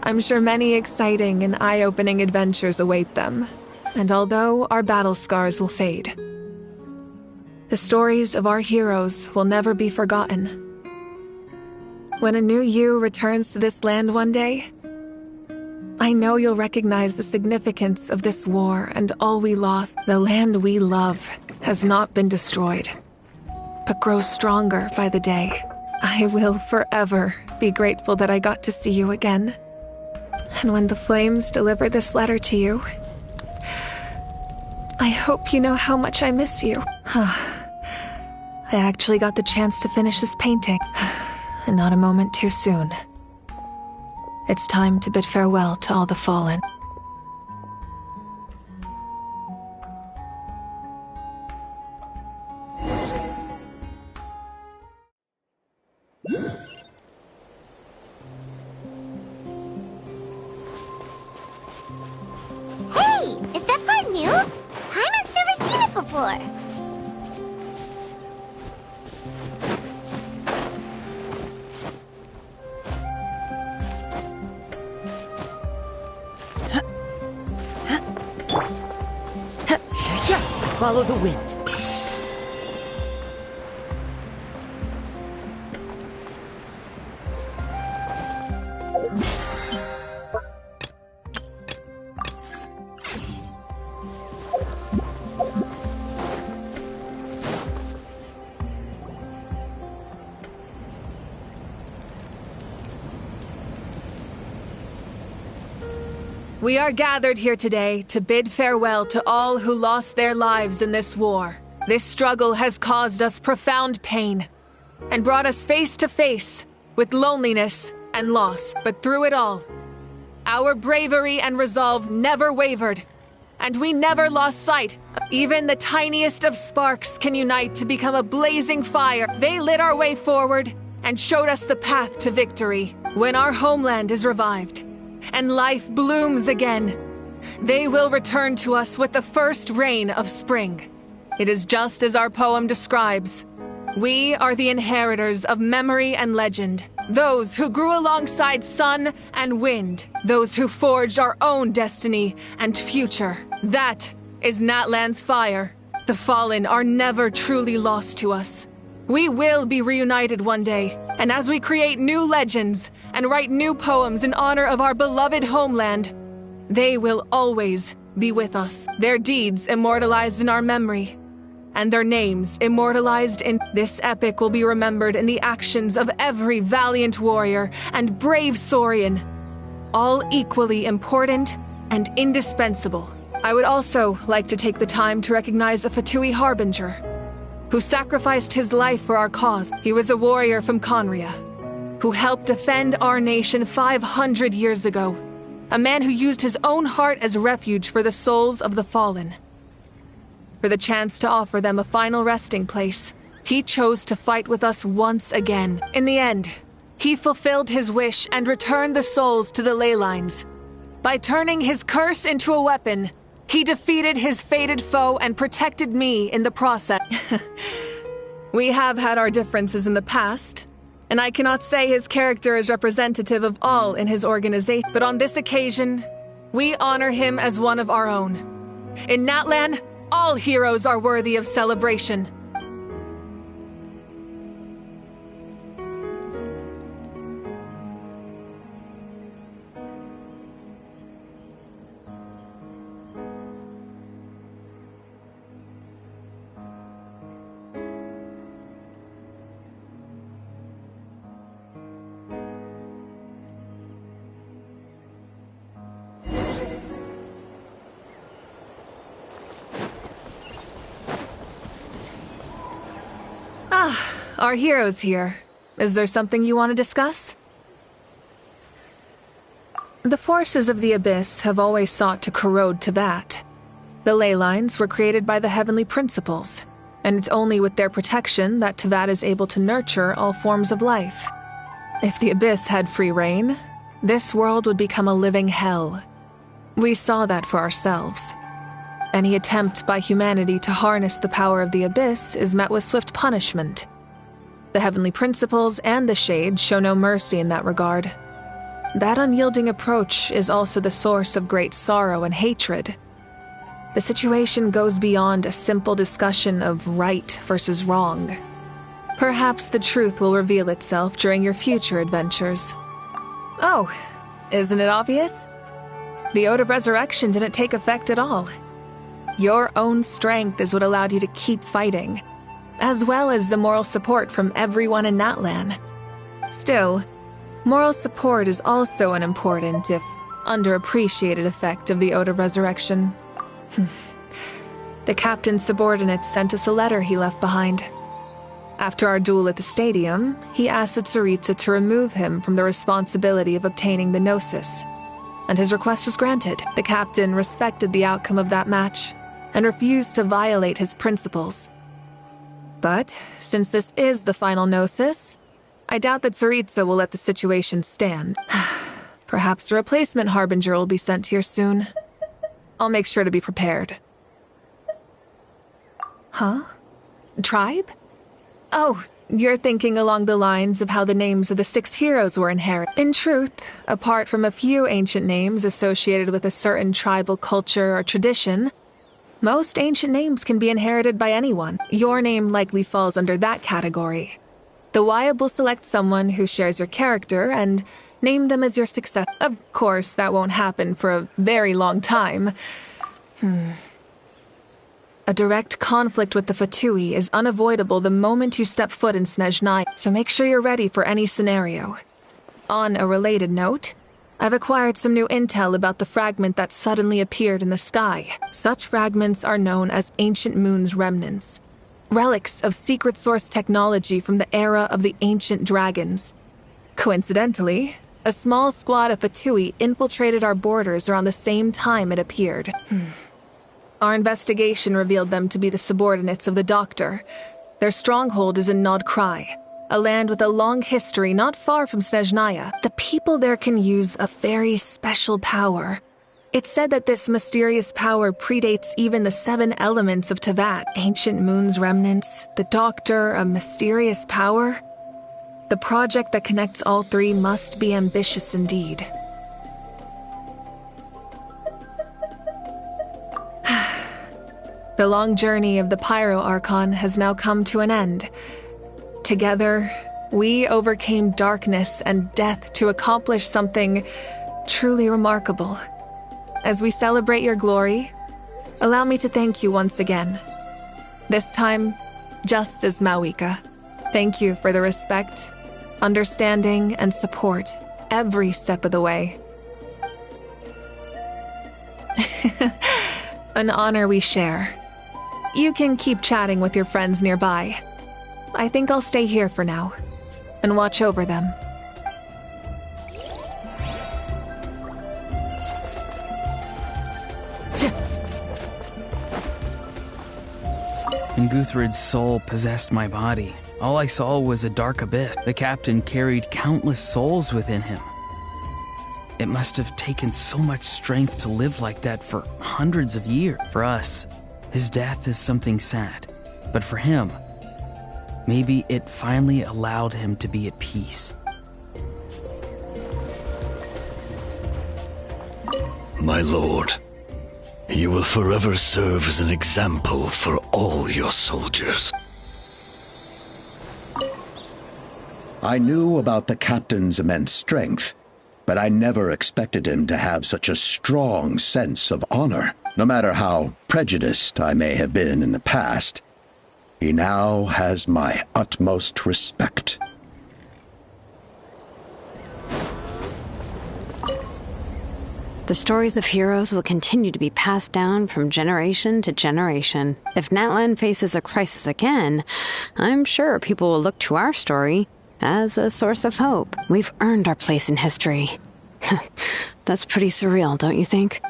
I'm sure many exciting and eye-opening adventures await them, and although our battle scars will fade, the stories of our heroes will never be forgotten. When a new you returns to this land one day, I know you'll recognize the significance of this war and all we lost. The land we love has not been destroyed, but grows stronger by the day. I will forever be grateful that I got to see you again. And when the flames deliver this letter to you, I hope you know how much I miss you. I actually got the chance to finish this painting, and not a moment too soon. It's time to bid farewell to all the fallen. Hey! Is that part new? Paimon's never seen it before. Follow the wind. We are gathered here today to bid farewell to all who lost their lives in this war. This struggle has caused us profound pain and brought us face to face with loneliness and loss. But through it all, our bravery and resolve never wavered, and we never lost sight. Even the tiniest of sparks can unite to become a blazing fire. They lit our way forward and showed us the path to victory. When our homeland is revived and life blooms again, they will return to us with the first rain of spring. It is just as our poem describes. We are the inheritors of memory and legend, those who grew alongside sun and wind, those who forged our own destiny and future. That is Natlian's fire. The fallen are never truly lost to us. We will be reunited one day, and as we create new legends and write new poems in honor of our beloved homeland, they will always be with us. Their deeds immortalized in our memory, and their names immortalized in this epic will be remembered in the actions of every valiant warrior and brave Saurian, all equally important and indispensable. I would also like to take the time to recognize a Fatui Harbinger, who sacrificed his life for our cause. He was a warrior from Conria, who helped defend our nation 500 years ago. A man who used his own heart as refuge for the souls of the fallen. For the chance to offer them a final resting place, he chose to fight with us once again. In the end, he fulfilled his wish and returned the souls to the ley lines. By turning his curse into a weapon, he defeated his fated foe and protected me in the process. We have had our differences in the past, and I cannot say his character is representative of all in his organization, but on this occasion, we honor him as one of our own. In Natlan, all heroes are worthy of celebration. Our hero's here. Is there something you want to discuss? The forces of the Abyss have always sought to corrode Teyvat. The ley lines were created by the Heavenly Principles, and it's only with their protection that Teyvat is able to nurture all forms of life. If the Abyss had free reign, this world would become a living hell. We saw that for ourselves. Any attempt by humanity to harness the power of the Abyss is met with swift punishment. The Heavenly Principles and the Shade show no mercy in that regard. That unyielding approach is also the source of great sorrow and hatred. The situation goes beyond a simple discussion of right versus wrong. Perhaps the truth will reveal itself during your future adventures. Oh, isn't it obvious? The Ode of Resurrection didn't take effect at all. Your own strength is what allowed you to keep fighting, as well as the moral support from everyone in Natlan. Still, moral support is also an important, if underappreciated, effect of the Ode of Resurrection. The captain's subordinates sent us a letter he left behind. After our duel at the stadium, he asked Tsaritsa to remove him from the responsibility of obtaining the Gnosis, and his request was granted. The captain respected the outcome of that match and refused to violate his principles. But, since this is the final Gnosis, I doubt that Tsaritsa will let the situation stand. Perhaps a replacement Harbinger will be sent here soon. I'll make sure to be prepared. Huh? Tribe? Oh, you're thinking along the lines of how the names of the 6 heroes were inherited. In truth, apart from a few ancient names associated with a certain tribal culture or tradition, most ancient names can be inherited by anyone. Your name likely falls under that category. The Wyab will select someone who shares your character and name them as your successor. Of course, that won't happen for a very long time. A direct conflict with the Fatui is unavoidable the moment you step foot in Snezhnaya, so make sure you're ready for any scenario. On a related note, I've acquired some new intel about the fragment that suddenly appeared in the sky. Such fragments are known as Ancient Moon's remnants, relics of secret source technology from the era of the ancient dragons. Coincidentally, a small squad of Fatui infiltrated our borders around the same time it appeared. Our investigation revealed them to be the subordinates of the Doctor. Their stronghold is in Nod Krai, a land with a long history not far from Snezhnaya. The people there can use a very special power. It's said that this mysterious power predates even the 7 elements of Teyvat. Ancient Moon's remnants, the Doctor, a mysterious power. The project that connects all 3 must be ambitious indeed. The long journey of the Pyro Archon has now come to an end. Together, we overcame darkness and death to accomplish something truly remarkable. As we celebrate your glory, allow me to thank you once again. This time, just as Mawika. Thank you for the respect, understanding, and support every step of the way. An honor we share. You can keep chatting with your friends nearby. I think I'll stay here for now and watch over them. When Guthred's soul possessed my body, all I saw was a dark abyss. The captain carried countless souls within him. It must have taken so much strength to live like that for hundreds of years. For us, his death is something sad, but for him, maybe it finally allowed him to be at peace. My lord, You will forever serve as an example for all your soldiers. I knew about the captain's immense strength, but I never expected him to have such a strong sense of honor. No matter how prejudiced I may have been in the past, he now has my utmost respect. The stories of heroes will continue to be passed down from generation to generation. If Natlian faces a crisis again, I'm sure people will look to our story as a source of hope. We've earned our place in history. That's pretty surreal, don't you think?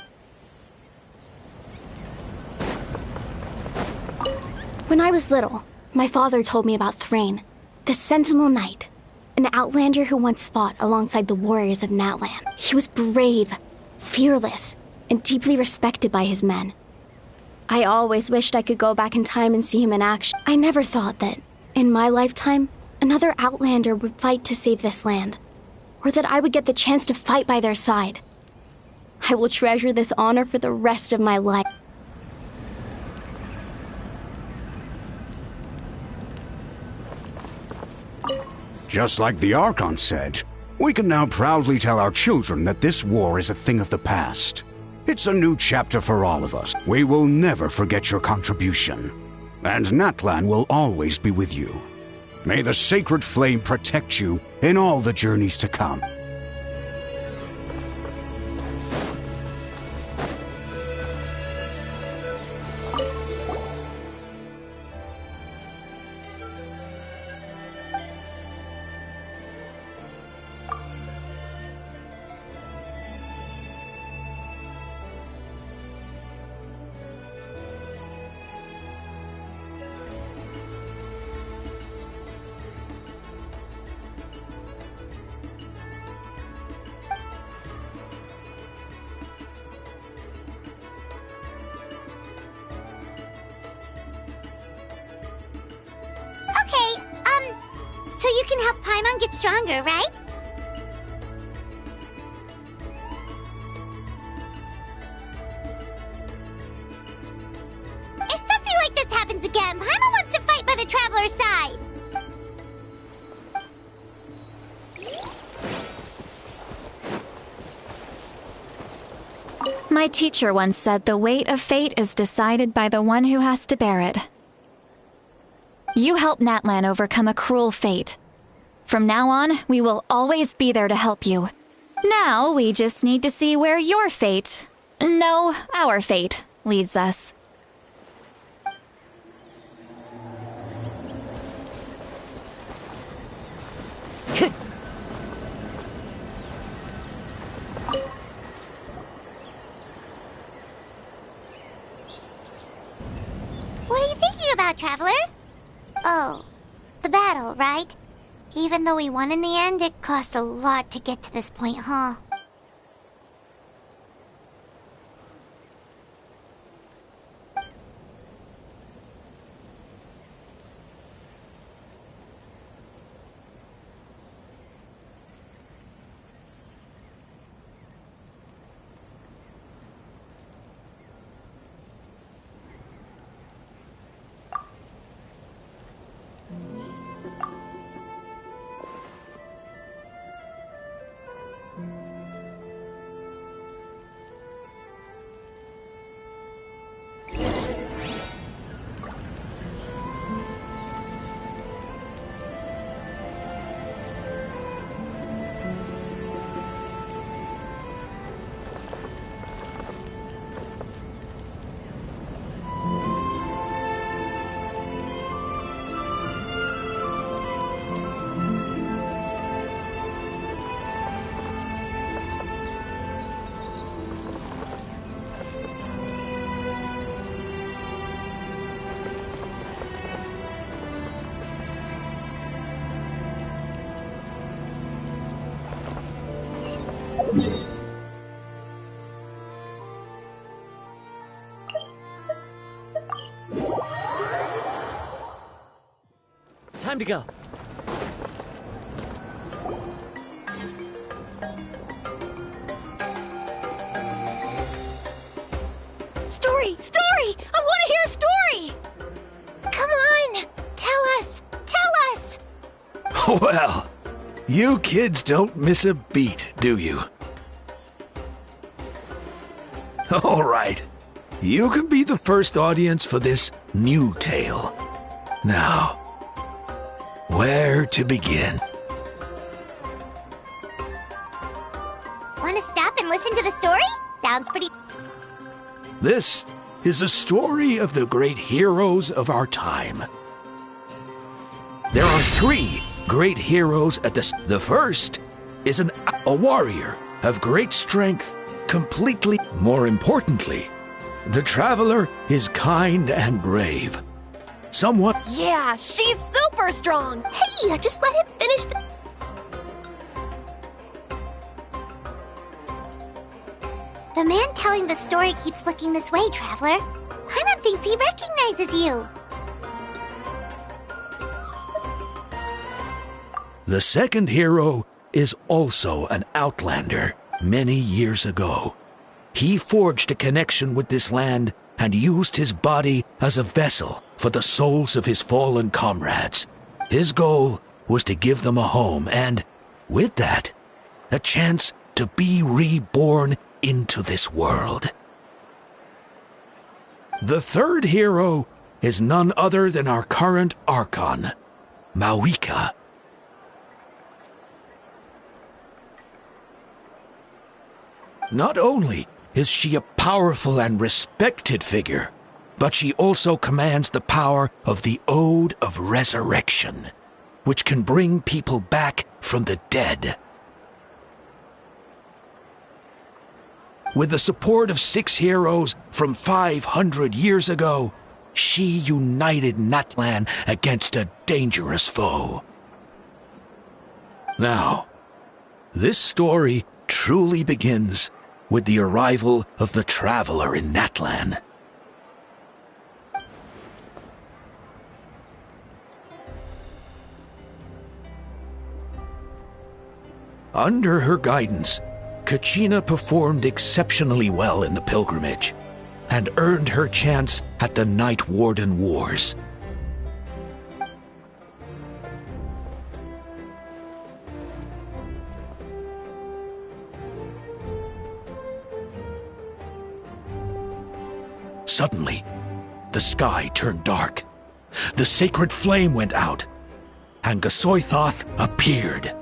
When I was little, my father told me about Thrain, the Sentinel Knight, an outlander who once fought alongside the warriors of Natlian. He was brave, fearless, and deeply respected by his men. I always wished I could go back in time and see him in action. I never thought that, in my lifetime, another outlander would fight to save this land, or that I would get the chance to fight by their side. I will treasure this honor for the rest of my life. Just like the Archon said, we can now proudly tell our children that this war is a thing of the past. It's a new chapter for all of us. We will never forget your contribution. And Natlian will always be with you. May the sacred flame protect you in all the journeys to come. So you can help Paimon get stronger, right? If something like this happens again, Paimon wants to fight by the Traveler's side. My teacher once said the weight of fate is decided by the one who has to bear it. You helped Natlian overcome a cruel fate. From now on, we will always be there to help you. Now, we just need to see where your fate, no, our fate, leads us. What are you thinking about, Traveler? Oh, the battle, right? Even though we won in the end, it cost a lot to get to this point, huh? Time to go. Come on! Tell us! Tell us! Well, you kids don't miss a beat, do you? All right. You can be the first audience for this new tale. Now, where to begin? Want to stop and listen to the story? Sounds pretty... This is a story of the great heroes of our time. There are 3 great heroes at the first is a warrior of great strength, completely. More importantly, the traveler is kind and brave. Someone... Yeah, she's super strong! Hey, just let him finish the... The man telling the story keeps looking this way, Traveler. Paimon thinks he recognizes you. The second hero is also an outlander. Many years ago, he forged a connection with this land and used his body as a vessel for the souls of his fallen comrades. His goal was to give them a home and, with that, a chance to be reborn into this world. The third hero is none other than our current Archon, Mawika. Not only is she a powerful and respected figure, but she also commands the power of the Ode of Resurrection, which can bring people back from the dead. With the support of 6 heroes from 500 years ago, she united Natlian against a dangerous foe. Now, this story truly begins with the arrival of the traveler in Natlian. Under her guidance, Kachina performed exceptionally well in the pilgrimage and earned her chance at the Night Warden Wars. Suddenly, the sky turned dark. The sacred flame went out, and Gasoithoth appeared.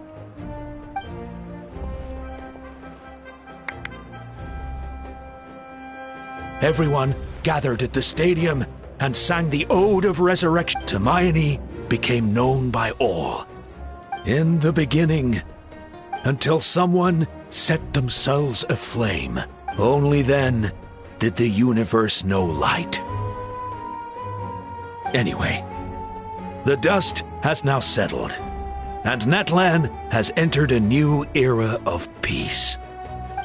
Everyone gathered at the stadium and sang the Ode of Resurrection. Hermione became known by all. In the beginning, until someone set themselves aflame. Only then did the universe know light. Anyway, the dust has now settled, and Natlian has entered a new era of peace.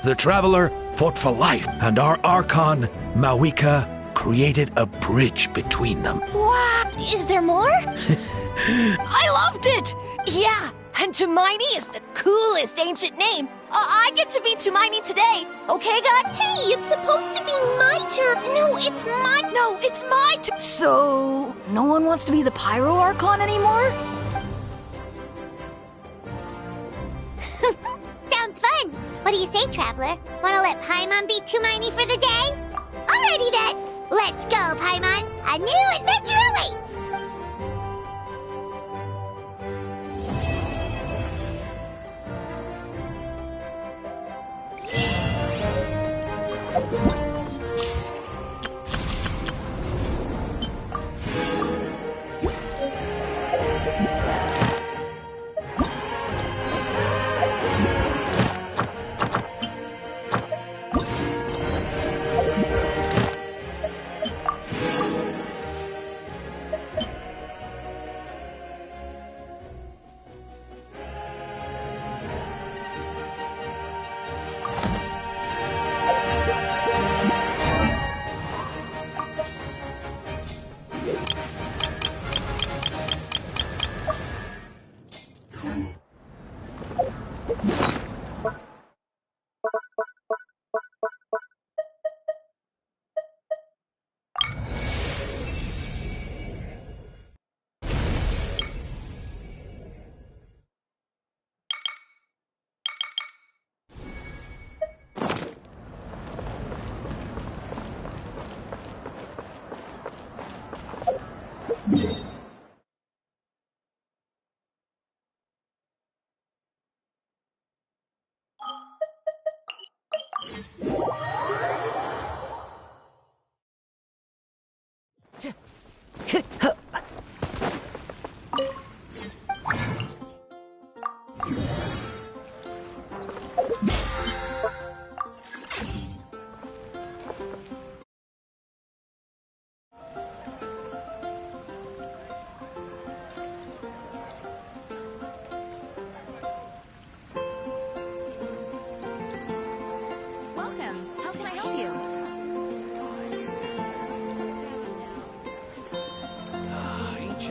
The Traveler fought for life, and our Archon, Mawika, created a bridge between them. Wow! Is there more? I loved it! Yeah, and Tumaini is the coolest ancient name. I get to be Tumaini today, okay, guys? Hey, it's supposed to be my turn. No, it's my turn. So, no one wants to be the Pyro Archon anymore? Sounds fun. What do you say, Traveler? Wanna let Paimon be Tumaini for the day? Alrighty then. Let's go, Paimon. A new adventure awaits.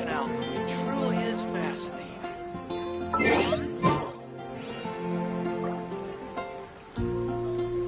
out.